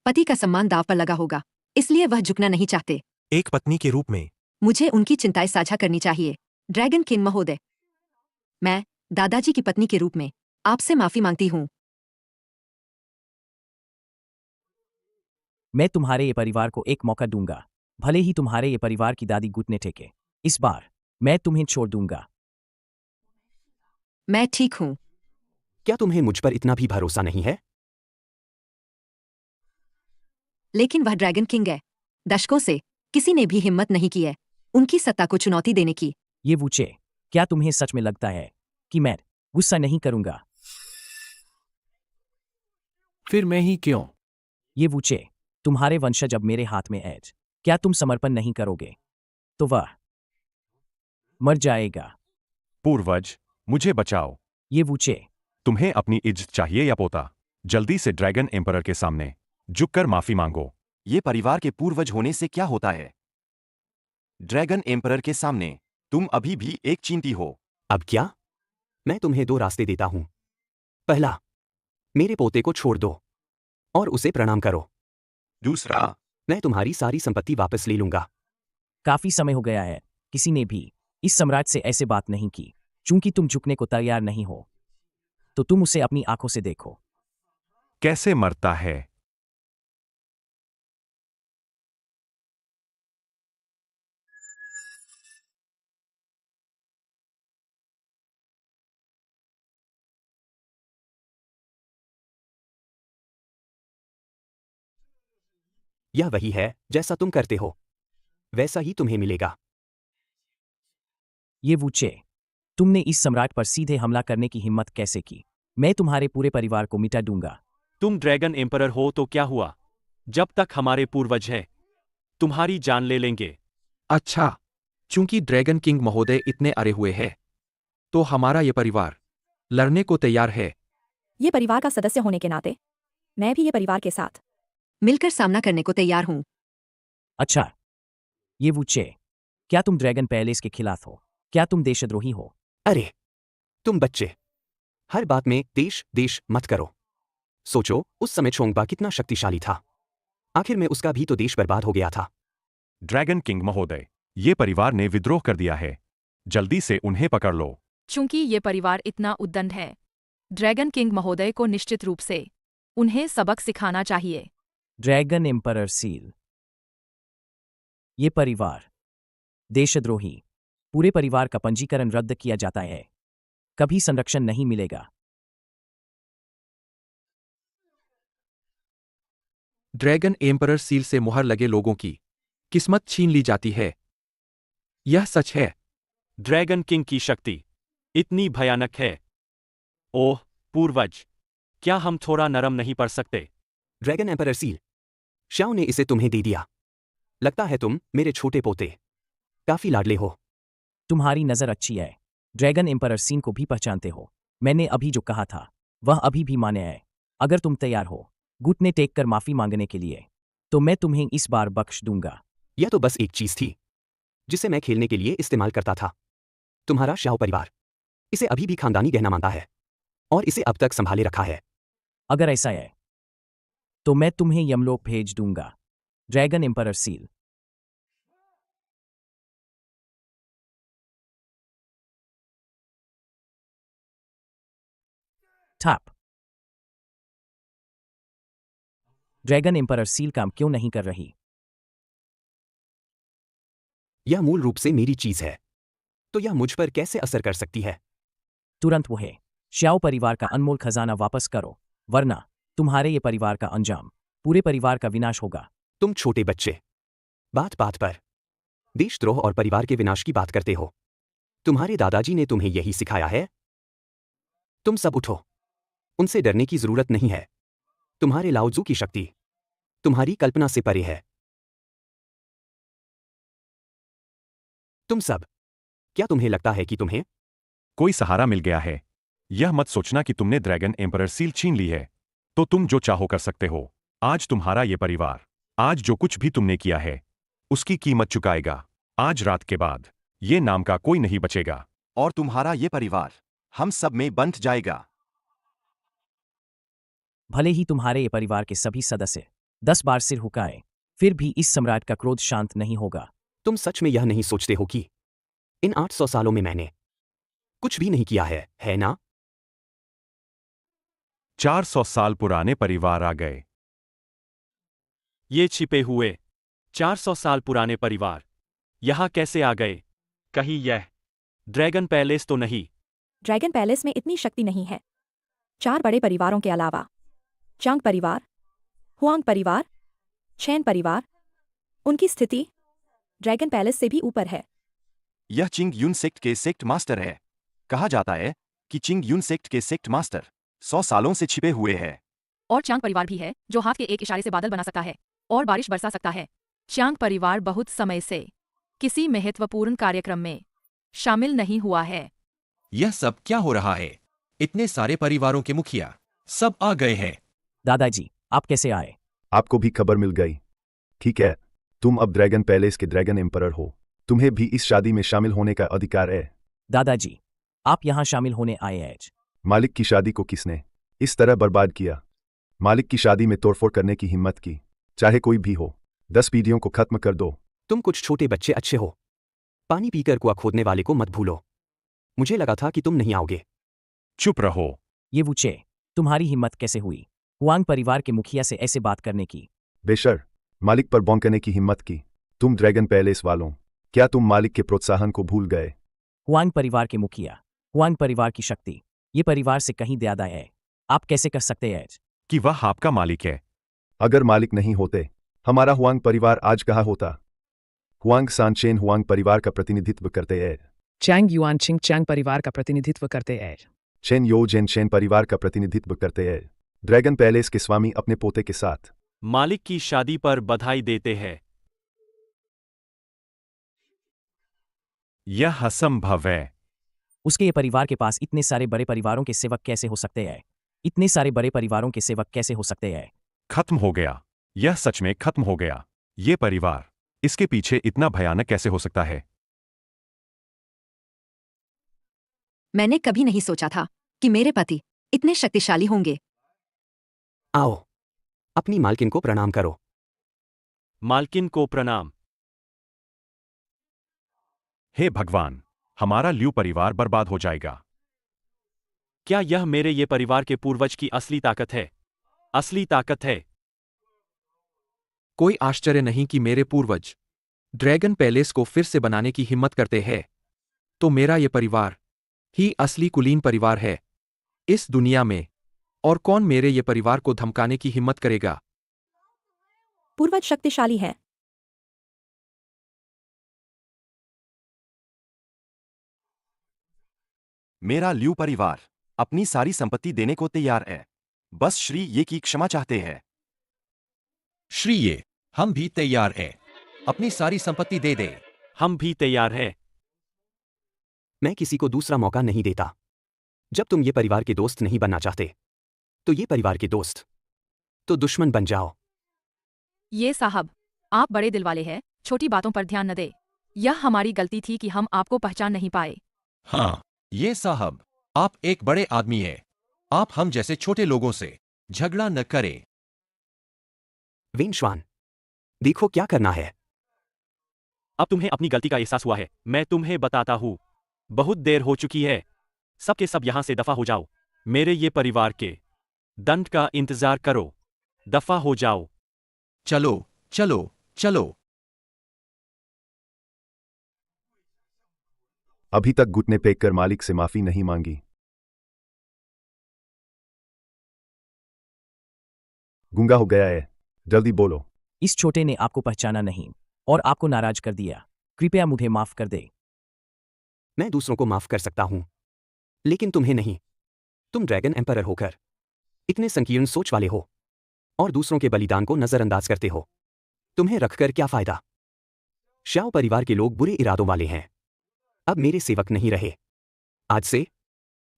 पति का सम्मान दांव पर लगा होगा, इसलिए वह झुकना नहीं चाहते। एक पत्नी के रूप में मुझे उनकी चिंताएं साझा करनी चाहिए। ड्रैगन किंग महोदय, मैं दादाजी की पत्नी के रूप में आपसे माफी मांगती हूँ। मैं तुम्हारे ये परिवार को एक मौका दूंगा, भले ही तुम्हारे ये परिवार की दादी घुटने टेके। इस बार मैं तुम्हें छोड़ दूंगा। मैं ठीक हूँ। क्या तुम्हें मुझ पर इतना भी भरोसा नहीं है? लेकिन वह ड्रैगन किंग है। दशकों से किसी ने भी हिम्मत नहीं की है उनकी सत्ता को चुनौती देने की। ये वूचे, क्या तुम्हें सच में लगता है कि मैं गुस्सा नहीं करूंगा? फिर मैं ही क्यों? ये वूचे, तुम्हारे वंशज अब मेरे हाथ में एज, क्या तुम समर्पण नहीं करोगे तो वह मर जाएगा। पूर्वज, मुझे बचाओ। ये वूचे, तुम्हें अपनी इज्जत चाहिए या पोता? जल्दी से ड्रैगन एम्परर के सामने झुककर माफी मांगो। ये परिवार के पूर्वज होने से क्या होता है? ड्रैगन एम्परर के सामने तुम अभी भी एक चींटी हो। अब क्या? मैं तुम्हें 2 रास्ते देता हूं। पहला, मेरे पोते को छोड़ दो और उसे प्रणाम करो। दूसरा, मैं तुम्हारी सारी संपत्ति वापस ले लूंगा। काफी समय हो गया है, किसी ने भी इस सम्राट से ऐसे बात नहीं की। चूंकि तुम झुकने को तैयार नहीं हो, तो तुम उसे अपनी आंखों से देखो। कैसे मरता है? यह वही है जैसा तुम करते हो, वैसा ही तुम्हें मिलेगा। ये वूचे, तुमने इस सम्राट पर सीधे हमला करने की हिम्मत कैसे की? मैं तुम्हारे पूरे परिवार को मिटा दूंगा। तुम ड्रैगन एम्परर हो तो क्या हुआ? जब तक हमारे पूर्वज हैं, तुम्हारी जान ले लेंगे। अच्छा, चूंकि ड्रैगन किंग महोदय इतने अरे हुए हैं, तो हमारा ये परिवार लड़ने को तैयार है। ये परिवार का सदस्य होने के नाते मैं भी ये परिवार के साथ मिलकर सामना करने को तैयार हूँ। अच्छा, ये वूचे, क्या तुम ड्रैगन पैलेस के खिलाफ हो? क्या तुम देशद्रोही हो? अरे, तुम बच्चे, हर बात में देश देश मत करो। सोचो उस समय छोंगबा कितना शक्तिशाली था। आखिर में उसका भी तो देश बर्बाद हो गया था। ड्रैगन किंग महोदय, ये परिवार ने विद्रोह कर दिया है। जल्दी से उन्हें पकड़ लो। चूंकि ये परिवार इतना उद्दंड है, ड्रैगन किंग महोदय को निश्चित रूप से उन्हें सबक सिखाना चाहिए। Dragon emperor seal. ये परिवार देशद्रोही। पूरे परिवार का पंजीकरण रद्द किया जाता है। कभी संरक्षण नहीं मिलेगा। ड्रैगन एम्परर सील से मुहर लगे लोगों की किस्मत छीन ली जाती है। यह सच है। ड्रैगन किंग की शक्ति इतनी भयानक है। ओह पूर्वज, क्या हम थोड़ा नरम नहीं पड़ सकते? ड्रैगन एम्परर सील, श्याओ ने इसे तुम्हें दे दिया। लगता है तुम मेरे छोटे पोते काफी लाडले हो। तुम्हारी नजर अच्छी है। ड्रैगन एम्परर सीन को भी पहचानते हो। मैंने अभी जो कहा था वह अभी भी मान्य है। अगर तुम तैयार हो घुटने टेक कर माफी मांगने के लिए, तो मैं तुम्हें इस बार बख्श दूंगा। यह तो बस एक चीज थी जिसे मैं खेलने के लिए इस्तेमाल करता था। तुम्हारा श्याओ परिवार इसे अभी भी खानदानी गहना मानता है और इसे अब तक संभाले रखा है। अगर ऐसा है तो मैं तुम्हें यमलोक भेज दूंगा। Dragon emperor seal. ठप। ड्रैगन एम्परर सील काम क्यों नहीं कर रही? यह मूल रूप से मेरी चीज है, तो यह मुझ पर कैसे असर कर सकती है? तुरंत वो है। श्याओ परिवार का अनमोल खजाना वापस करो, वरना तुम्हारे ये परिवार का अंजाम पूरे परिवार का विनाश होगा। तुम छोटे बच्चे बात बात पर देशद्रोह और परिवार के विनाश की बात करते हो। तुम्हारे दादाजी ने तुम्हें यही सिखाया है? तुम सब उठो। उनसे डरने की जरूरत नहीं है। तुम्हारे लाओजू की शक्ति तुम्हारी कल्पना से परे है। तुम सब, क्या तुम्हें लगता है कि तुम्हें कोई सहारा मिल गया है? यह मत सोचना कि तुमने ड्रैगन एम्परर सील छीन ली है तो तुम जो चाहो कर सकते हो। आज तुम्हारा ये परिवार, आज जो कुछ भी तुमने किया है उसकी कीमत चुकाएगा। आज रात के बाद ये नाम का कोई नहीं बचेगा। और तुम्हारा ये परिवार हम सब में बंट जाएगा। भले ही तुम्हारे ये परिवार के सभी सदस्य 10 बार सिर हुकाए, फिर भी इस सम्राट का क्रोध शांत नहीं होगा। तुम सच में यह नहीं सोचते हो कि इन 800 सालों में मैंने कुछ भी नहीं किया है ना? 400 साल पुराने परिवार आ गए। ये छिपे हुए 400 साल पुराने परिवार यहां कैसे आ गए? कहीं यह ड्रैगन पैलेस तो नहीं? ड्रैगन पैलेस में इतनी शक्ति नहीं है। 4 बड़े परिवारों के अलावा चांग परिवार, हुआंग परिवार, चैन परिवार, उनकी स्थिति ड्रैगन पैलेस से भी ऊपर है। यह चिंग यून सेक्ट के सेक्ट मास्टर है। कहा जाता है कि चिंग यून सेक्ट के सेक्ट मास्टर 100 सालों से छिपे हुए हैं। और चांग परिवार भी है जो हाथ के एक इशारे से बादल बना सकता है और बारिश बरसा सकता है। चांग परिवार बहुत समय से किसी महत्वपूर्ण कार्यक्रम में शामिल नहीं हुआ है। यह सब क्या हो रहा है? इतने सारे परिवारों के मुखिया सब आ गए हैं। दादाजी, आप कैसे आए? आपको भी खबर मिल गई। ठीक है, तुम अब ड्रैगन पैलेस के ड्रैगन एम्परर हो। तुम्हें भी इस शादी में शामिल होने का अधिकार है। दादाजी, आप यहाँ शामिल होने आए हैं। मालिक की शादी को किसने इस तरह बर्बाद किया? मालिक की शादी में तोड़फोड़ करने की हिम्मत की, चाहे कोई भी हो। 10 पीढ़ियों को खत्म कर दो। तुम कुछ छोटे बच्चे अच्छे हो। पानी पीकर कुआं खोदने वाले को मत भूलो। मुझे लगा था कि तुम नहीं आओगे। चुप रहो। ये वुचे, तुम्हारी हिम्मत कैसे हुई हुआंग परिवार के मुखिया से ऐसे बात करने की? बेशर, मालिक पर भौंकने की हिम्मत की। तुम ड्रैगन पैलेस वालों, क्या तुम मालिक के प्रोत्साहन को भूल गए? हुआंग परिवार के मुखिया, हुआंग परिवार की शक्ति ये परिवार से कहीं ज्यादा है। आप कैसे कर सकते हैं कि वह आपका मालिक है? अगर मालिक नहीं होते, हमारा हुआंग परिवार आज कहाँ होता? हुआंग सांचेन हुआंग परिवार का प्रतिनिधित्व करते हैं। चैंग युआनचिंग चैंग परिवार का प्रतिनिधित्व करते हैं। चेन यो जेन चेन परिवार का प्रतिनिधित्व करते हैं। ड्रैगन पैलेस के स्वामी अपने पोते के साथ मालिक की शादी पर बधाई देते हैं। यह असंभव है। उसके ये परिवार के पास इतने सारे बड़े परिवारों के सेवक कैसे हो सकते हैं? इतने सारे बड़े परिवारों के सेवक कैसे हो सकते हैं? खत्म हो गया। यह सच में खत्म हो गया। ये परिवार, इसके पीछे इतना भयानक कैसे हो सकता है? मैंने कभी नहीं सोचा था कि मेरे पति इतने शक्तिशाली होंगे। आओ, अपनी मालकिन को प्रणाम करो। मालकिन को प्रणाम। हे भगवान, हमारा ल्यू परिवार बर्बाद हो जाएगा। क्या यह मेरे ये परिवार के पूर्वज की असली ताकत है? असली ताकत है। कोई आश्चर्य नहीं कि मेरे पूर्वज ड्रैगन पैलेस को फिर से बनाने की हिम्मत करते हैं। तो मेरा ये परिवार ही असली कुलीन परिवार है इस दुनिया में। और कौन मेरे ये परिवार को धमकाने की हिम्मत करेगा? पूर्वज शक्तिशाली है। मेरा ल्यू परिवार अपनी सारी संपत्ति देने को तैयार है। बस श्री ये की क्षमा चाहते हैं। श्री ये, हम भी तैयार हैं। अपनी सारी संपत्ति दे दे। हम भी तैयार हैं। मैं किसी को दूसरा मौका नहीं देता। जब तुम ये परिवार के दोस्त नहीं बनना चाहते, तो ये परिवार के दोस्त तो दुश्मन बन जाओ। ये साहब, आप बड़े दिल वाले हैं, छोटी बातों पर ध्यान न दे। यह हमारी गलती थी कि हम आपको पहचान नहीं पाए। हाँ, ये साहब, आप एक बड़े आदमी हैं। आप हम जैसे छोटे लोगों से झगड़ा न करें। वेनश्वान, देखो क्या करना है। अब तुम्हें अपनी गलती का एहसास हुआ है। मैं तुम्हें बताता हूं, बहुत देर हो चुकी है। सब के सब यहां से दफा हो जाओ। मेरे ये परिवार के दंड का इंतजार करो। दफा हो जाओ। चलो, चलो, चलो। अभी तक घुटने टेक कर मालिक से माफी नहीं मांगी। गूंगा हो गया है, जल्दी बोलो। इस छोटे ने आपको पहचाना नहीं और आपको नाराज कर दिया। कृपया मुझे माफ कर दे। मैं दूसरों को माफ कर सकता हूं, लेकिन तुम्हें नहीं। तुम ड्रैगन एम्परर होकर इतने संकीर्ण सोच वाले हो और दूसरों के बलिदान को नजरअंदाज करते हो। तुम्हें रखकर क्या फायदा? श्याओ परिवार के लोग बुरे इरादों वाले हैं। अब मेरे सेवक नहीं रहे। आज से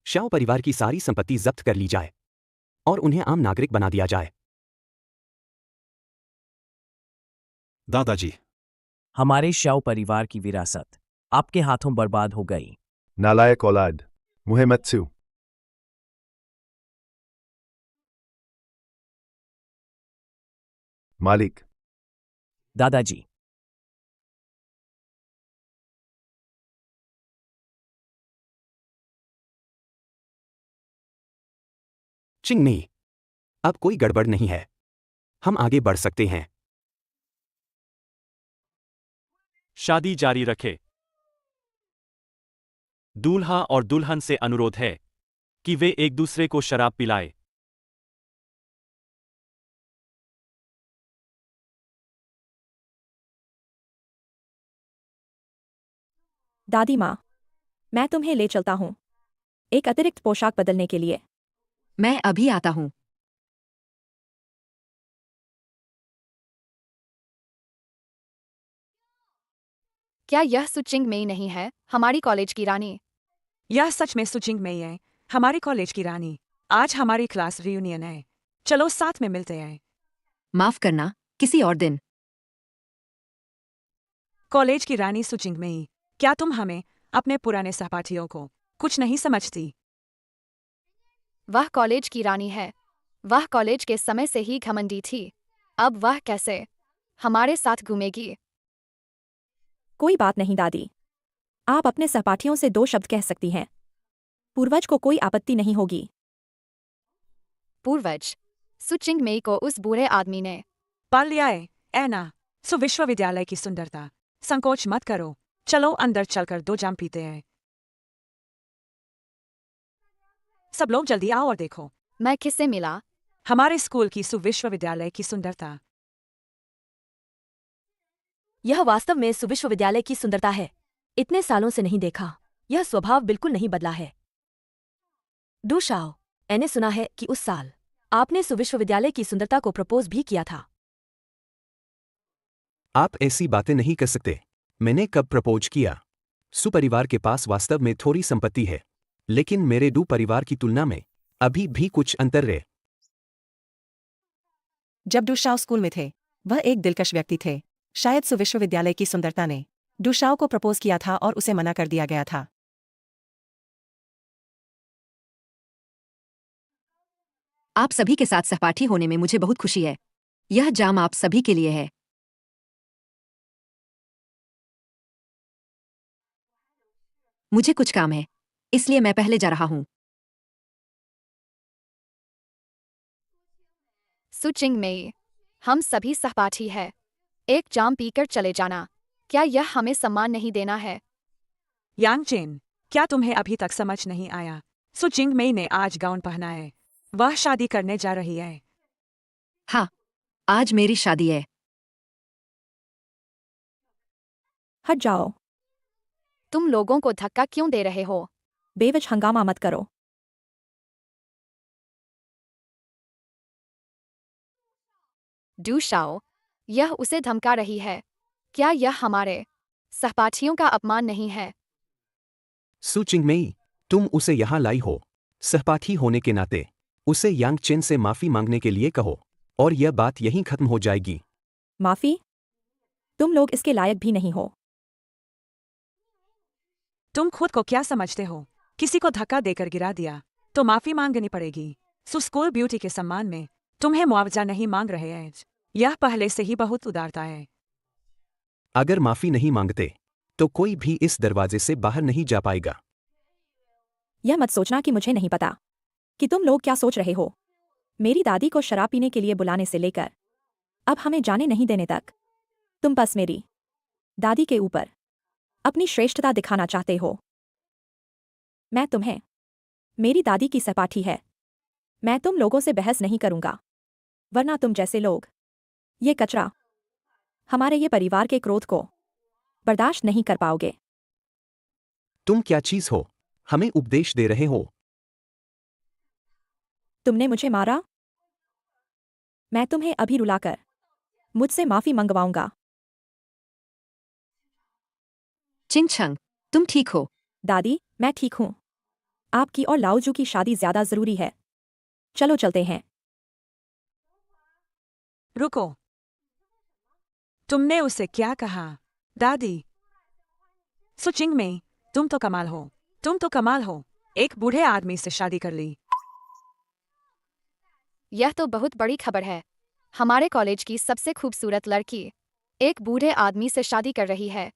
श्याओ परिवार की सारी संपत्ति जब्त कर ली जाए और उन्हें आम नागरिक बना दिया जाए। दादाजी, हमारे शाओ परिवार की विरासत आपके हाथों बर्बाद हो गई। नालायक औलाद, मुहे मत छू। मालिक। दादाजी, चिंगमी, अब कोई गड़बड़ नहीं है। हम आगे बढ़ सकते हैं। शादी जारी रखे। दूल्हा और दुल्हन से अनुरोध है कि वे एक दूसरे को शराब पिलाए। दादी माँ, मैं तुम्हें ले चलता हूँ एक अतिरिक्त पोशाक बदलने के लिए। मैं अभी आता हूँ। क्या यह सुचिंग मेई नहीं है, हमारी कॉलेज की रानी? यह सच में सुचिंग मेई है, हमारी कॉलेज की रानी। आज हमारी क्लास रियूनियन है। चलो साथ में मिलते हैं। माफ करना, किसी और दिन। कॉलेज की रानी सुचिंग मेई, क्या तुम हमें, अपने पुराने सहपाठियों को, कुछ नहीं समझती? वह कॉलेज की रानी है। वह कॉलेज के समय से ही घमंडी थी। अब वह कैसे हमारे साथ घूमेगी? कोई बात नहीं दादी, आप अपने सहपाठियों से 2 शब्द कह सकती हैं। पूर्वज को कोई आपत्ति नहीं होगी। पूर्वज सुचिंग मेई को उस बुरे आदमी ने पाल लिया है। ऐना, सो विश्वविद्यालय की सुंदरता। संकोच मत करो। चलो अंदर चलकर 2 जाम पीते हैं। सब लोग जल्दी आओ और देखो। मैं किससे मिला? हमारे स्कूल की विश्वविद्यालय की सुंदरता। यह वास्तव में विश्वविद्यालय की सुंदरता है। इतने सालों से नहीं देखा। यह स्वभाव बिल्कुल नहीं बदला है। डूशाओ, मैंने सुना है कि उस साल आपने विश्वविद्यालय की सुंदरता को प्रपोज भी किया था। आप ऐसी बातें नहीं कर सकते। मैंने कब प्रपोज किया? सुपरिवार के पास वास्तव में थोड़ी संपत्ति है, लेकिन मेरे डू परिवार की तुलना में अभी भी कुछ अंतर है। जब डूशाओ स्कूल में थे, वह एक दिलकश व्यक्ति थे। शायद विश्वविद्यालय की सुंदरता ने डूशाओ को प्रपोज किया था और उसे मना कर दिया गया था। आप सभी के साथ सहपाठी होने में मुझे बहुत खुशी है। यह जाम आप सभी के लिए है। मुझे कुछ काम है, इसलिए मैं पहले जा रहा हूँ। सुचिंग मेई, हम सभी सहपाठी हैं। एक जाम पीकर चले जाना, क्या यह हमें सम्मान नहीं देना है? यांग चेन, क्या तुम्हें अभी तक समझ नहीं आया? सुचिंग मेई ने आज गाउन पहना है। वह शादी करने जा रही है। हाँ, आज मेरी शादी है। हट जाओ। तुम लोगों को धक्का क्यों दे रहे हो? बेवजह हंगामा मत करो। डू शाओ, यह उसे धमका रही है। क्या यह हमारे सहपाठियों का अपमान नहीं है? सु चिंगमेई, तुम उसे यहाँ लाई हो। सहपाठी होने के नाते उसे यांग चेन से माफी मांगने के लिए कहो और यह बात यहीं खत्म हो जाएगी। माफी? तुम लोग इसके लायक भी नहीं हो। तुम खुद को क्या समझते हो? किसी को धक्का देकर गिरा दिया तो माफी मांगनी पड़ेगी। स्कूल ब्यूटी के सम्मान में तुम्हें मुआवजा नहीं मांग रहे हैं। यह पहले से ही बहुत उदारता है। अगर माफी नहीं मांगते तो कोई भी इस दरवाजे से बाहर नहीं जा पाएगा। यह मत सोचना कि मुझे नहीं पता कि तुम लोग क्या सोच रहे हो। मेरी दादी को शराब पीने के लिए बुलाने से लेकर अब हमें जाने नहीं देने तक तुम बस मेरी दादी के ऊपर अपनी श्रेष्ठता दिखाना चाहते हो। मैं तुम्हें मेरी दादी की सहपाठी है। मैं तुम लोगों से बहस नहीं करूंगा, वरना तुम जैसे लोग ये कचरा हमारे ये परिवार के क्रोध को बर्दाश्त नहीं कर पाओगे। तुम क्या चीज हो? हमें उपदेश दे रहे हो? तुमने मुझे मारा। मैं तुम्हें अभी रुलाकर मुझसे माफी मंगवाऊंगा। चिंगछंग, तुम ठीक हो? दादी, मैं ठीक हूं। आपकी और लाओजू की शादी ज्यादा जरूरी है। चलो चलते हैं। रुको, तुमने उसे क्या कहा? दादी? सुचिंग में, तुम तो कमाल हो। तुम तो कमाल हो। एक बूढ़े आदमी से शादी कर ली। यह तो बहुत बड़ी खबर है। हमारे कॉलेज की सबसे खूबसूरत लड़की एक बूढ़े आदमी से शादी कर रही है।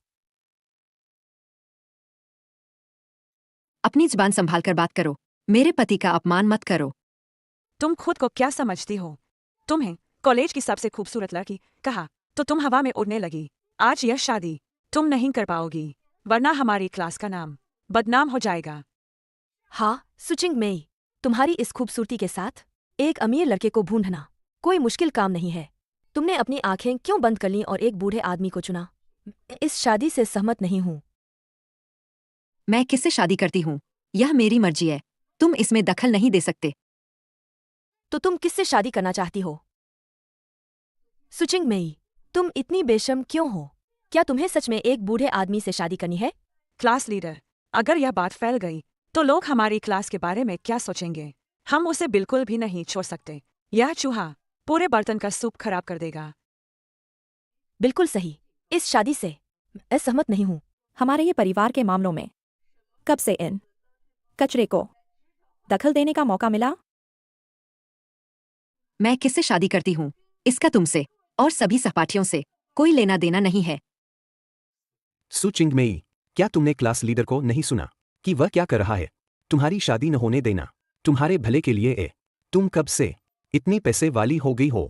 अपनी जुबान संभाल कर बात करो। मेरे पति का अपमान मत करो। तुम खुद को क्या समझती हो? तुम्हें कॉलेज की सबसे खूबसूरत लड़की कहा तो तुम हवा में उड़ने लगी। आज यह शादी तुम नहीं कर पाओगी, वरना हमारी क्लास का नाम बदनाम हो जाएगा। हाँ, सुचिंग मेई, तुम्हारी इस खूबसूरती के साथ एक अमीर लड़के को ढूंढना कोई मुश्किल काम नहीं है। तुमने अपनी आंखें क्यों बंद कर लीं और एक बूढ़े आदमी को चुना? इस शादी से सहमत नहीं हूं। मैं किससे शादी करती हूँ, यह मेरी मर्जी है। तुम इसमें दखल नहीं दे सकते। तो तुम किससे शादी करना चाहती हो? सुचिंग मेई, तुम इतनी बेशर्म क्यों हो? क्या तुम्हें सच में एक बूढ़े आदमी से शादी करनी है? क्लास लीडर, अगर यह बात फैल गई तो लोग हमारी क्लास के बारे में क्या सोचेंगे? हम उसे बिल्कुल भी नहीं छोड़ सकते। यह चूहा पूरे बर्तन का सूप खराब कर देगा। बिल्कुल सही। इस शादी से मैं सहमत नहीं हूं। हमारे ये परिवार के मामलों में कब से इन कचरे को दखल देने का मौका मिला? मैं किससे शादी करती हूँ, इसका तुमसे और सभी सहपाठियों से कोई लेना देना नहीं है। सु चिंगमेई, क्या तुमने क्लास लीडर को नहीं सुना कि वह क्या कर रहा है? तुम्हारी शादी न होने देना तुम्हारे भले के लिए है। तुम कब से इतनी पैसे वाली हो गई हो?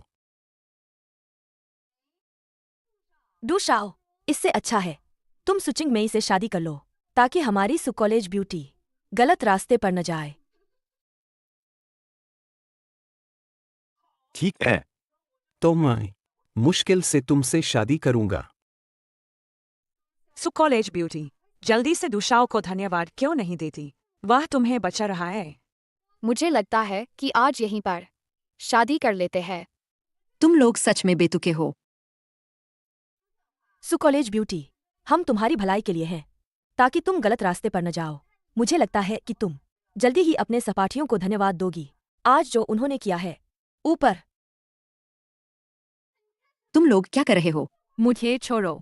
डू शाओ, इससे अच्छा है तुम सुचिंग मेई से शादी कर लो, ताकि हमारी सु कॉलेज ब्यूटी गलत रास्ते पर न जाए। ठीक है। तो मैं मुश्किल से तुमसे शादी करूंगा। सु कॉलेज ब्यूटी जल्दी से दुशाओ को धन्यवाद क्यों नहीं देती? वह तुम्हें बचा रहा है। मुझे लगता है कि आज यहीं पर शादी कर लेते हैं। तुम लोग सच में बेतुके हो। सु कॉलेज ब्यूटी, हम तुम्हारी भलाई के लिए हैं, ताकि तुम गलत रास्ते पर न जाओ। मुझे लगता है कि तुम जल्दी ही अपने सहपाठियों को धन्यवाद दोगी आज जो उन्होंने किया है। ऊपर। तुम लोग क्या कर रहे हो? मुझे छोड़ो।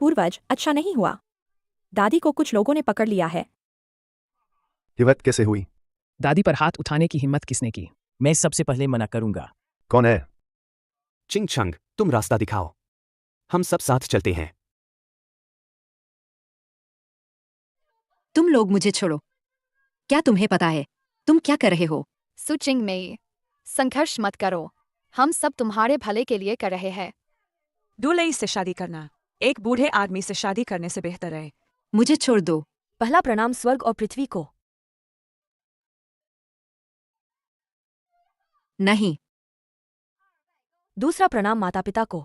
पूर्वज, अच्छा नहीं हुआ। दादी को कुछ लोगों ने पकड़ लिया है। ये बात कैसे हुई? दादी पर हाथ उठाने की हिम्मत किसने की? मैं सबसे पहले मना करूंगा। कौन है? चिंग छंग, तुम रास्ता दिखाओ। हम सब साथ चलते हैं। तुम लोग मुझे छोड़ो। क्या तुम्हें पता है तुम क्या कर रहे हो? सुचिंग मेई, संघर्ष मत करो। हम सब तुम्हारे भले के लिए कर रहे हैं। दूल्हे से शादी करना एक बूढ़े आदमी से शादी करने से बेहतर है। मुझे छोड़ दो। पहला प्रणाम स्वर्ग और पृथ्वी को। नहीं। दूसरा प्रणाम माता पिता को।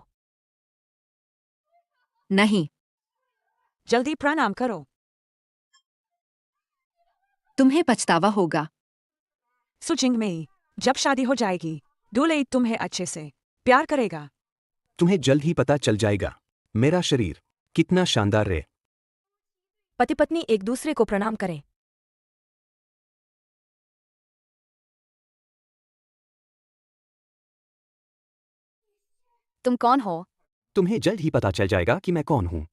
नहीं। जल्दी प्रणाम करो। तुम्हें पछतावा होगा। सुचिंग मेई, जब शादी हो जाएगी दूल्हे तुम्हें अच्छे से प्यार करेगा। तुम्हें जल्द ही पता चल जाएगा मेरा शरीर कितना शानदार है। पति पत्नी एक दूसरे को प्रणाम करें। तुम कौन हो? तुम्हें जल्द ही पता चल जाएगा कि मैं कौन हूं।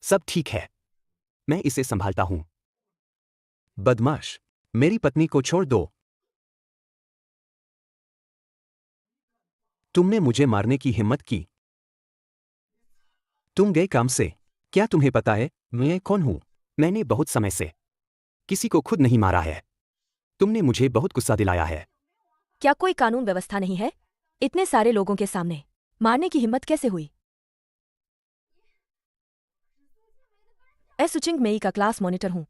सब ठीक है, मैं इसे संभालता हूं। बदमाश, मेरी पत्नी को छोड़ दो। तुमने मुझे मारने की हिम्मत की। तुम गए काम से। क्या तुम्हें पता है मैं कौन हूं? मैंने बहुत समय से किसी को खुद नहीं मारा है। तुमने मुझे बहुत गुस्सा दिलाया है। क्या कोई कानून व्यवस्था नहीं है? इतने सारे लोगों के सामने मारने की हिम्मत कैसे हुई? सुचिंग मेई का क्लास मॉनिटर हूं।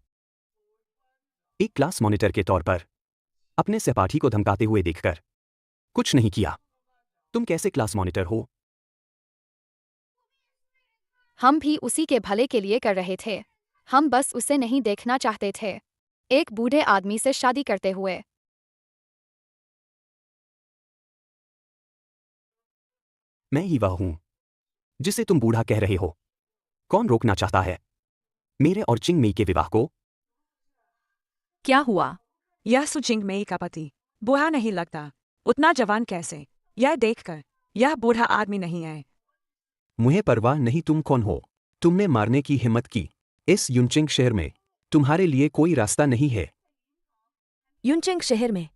एक क्लास मॉनिटर के तौर पर अपने सहपाठी को धमकाते हुए देखकर कुछ नहीं किया। तुम कैसे क्लास मॉनिटर हो? हम भी उसी के भले के लिए कर रहे थे। हम बस उसे नहीं देखना चाहते थे एक बूढ़े आदमी से शादी करते हुए। मैं ही वह हूं जिसे तुम बूढ़ा कह रहे हो। कौन रोकना चाहता है मेरे और चिंग मेई के विवाह को? क्या हुआ? यह सुचिंग मेई का पति बूढ़ा नहीं लगता। उतना जवान कैसे? यह देखकर यह बूढ़ा आदमी नहीं है। मुझे परवाह नहीं तुम कौन हो। तुमने मारने की हिम्मत की। इस युनचिंग शहर में तुम्हारे लिए कोई रास्ता नहीं है। युनचिंग शहर में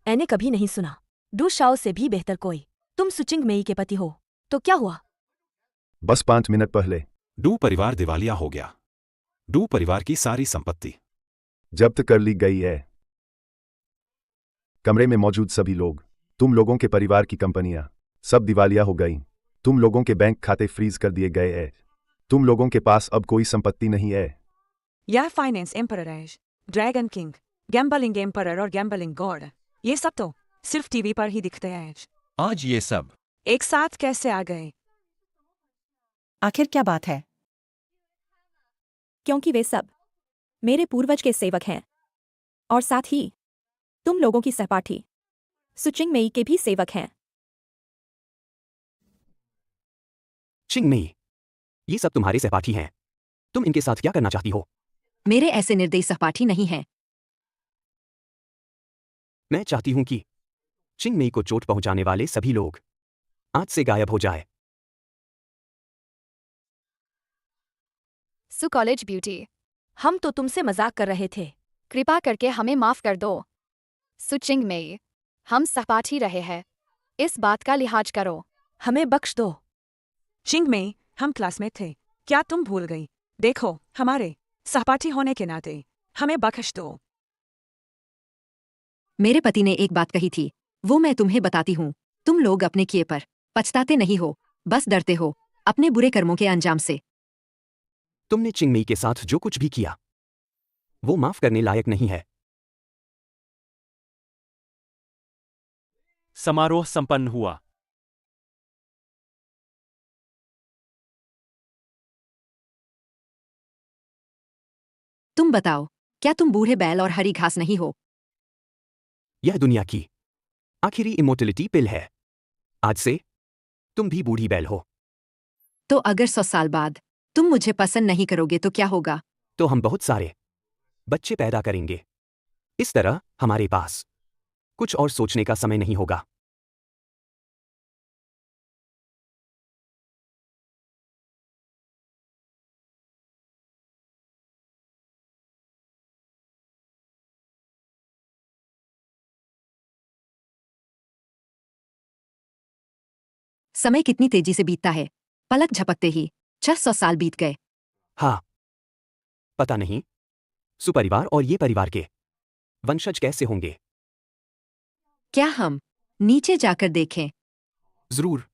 मैंने कभी नहीं सुना। डू शाओ से भी बेहतर कोई। तुम सुचिंग मेई के पति हो तो क्या हुआ? बस 5 मिनट पहले डू परिवार दिवालिया हो गया। डू परिवार की सारी संपत्ति जब्त कर ली गई है। कमरे में मौजूद सभी लोग, तुम लोगों के परिवार की कंपनियां सब दिवालिया हो गई। तुम लोगों के बैंक खाते फ्रीज कर दिए गए हैं। तुम लोगों के पास अब कोई संपत्ति नहीं है। यह फाइनेंस एम्परर है, ड्रैगन किंग, गैम्बलिंग एम्परर और गैम्बलिंग गॉड, ये सब तो सिर्फ टीवी पर ही दिखते हैं। आज ये सब एक साथ कैसे आ गए? आखिर क्या बात है? क्योंकि वे सब मेरे पूर्वज के सेवक हैं और साथ ही तुम लोगों की सहपाठी सुचिंग मेई के भी सेवक हैं। चिंग मेई, ये सब तुम्हारे सहपाठी हैं। तुम इनके साथ क्या करना चाहती हो? मेरे ऐसे निर्दयी सहपाठी नहीं हैं। मैं चाहती हूं कि चिंग मेई को चोट पहुंचाने वाले सभी लोग आज से गायब हो जाए। सु कॉलेज ब्यूटी, हम तो तुमसे मजाक कर रहे थे। कृपा करके हमें माफ कर दो। सुचिंग मेई, हम सहपाठी रहे हैं, इस बात का लिहाज करो। हमें बख्श दो। चिंग मेई, हम क्लासमेट थे, क्या तुम भूल गई? देखो, हमारे सहपाठी होने के नाते हमें बख्श दो। मेरे पति ने एक बात कही थी, वो मैं तुम्हें बताती हूँ। तुम लोग अपने किए पर पछताते नहीं हो, बस डरते हो अपने बुरे कर्मों के अंजाम से। तुमने चिंग मेई के साथ जो कुछ भी किया वो माफ करने लायक नहीं है। समारोह संपन्न हुआ। तुम बताओ, क्या तुम बूढ़े बैल और हरी घास नहीं हो? यह दुनिया की आखिरी इमोर्टलिटी पिल है। आज से तुम भी बूढ़ी बैल हो। तो अगर 100 साल बाद तुम मुझे पसंद नहीं करोगे तो क्या होगा? तो हम बहुत सारे बच्चे पैदा करेंगे। इस तरह हमारे पास कुछ और सोचने का समय नहीं होगा। समय कितनी तेजी से बीतता है, पलक झपकते ही 600 साल बीत गए। हाँ, पता नहीं सुपरिवार और ये परिवार के वंशज कैसे होंगे। क्या हम नीचे जाकर देखें? जरूर।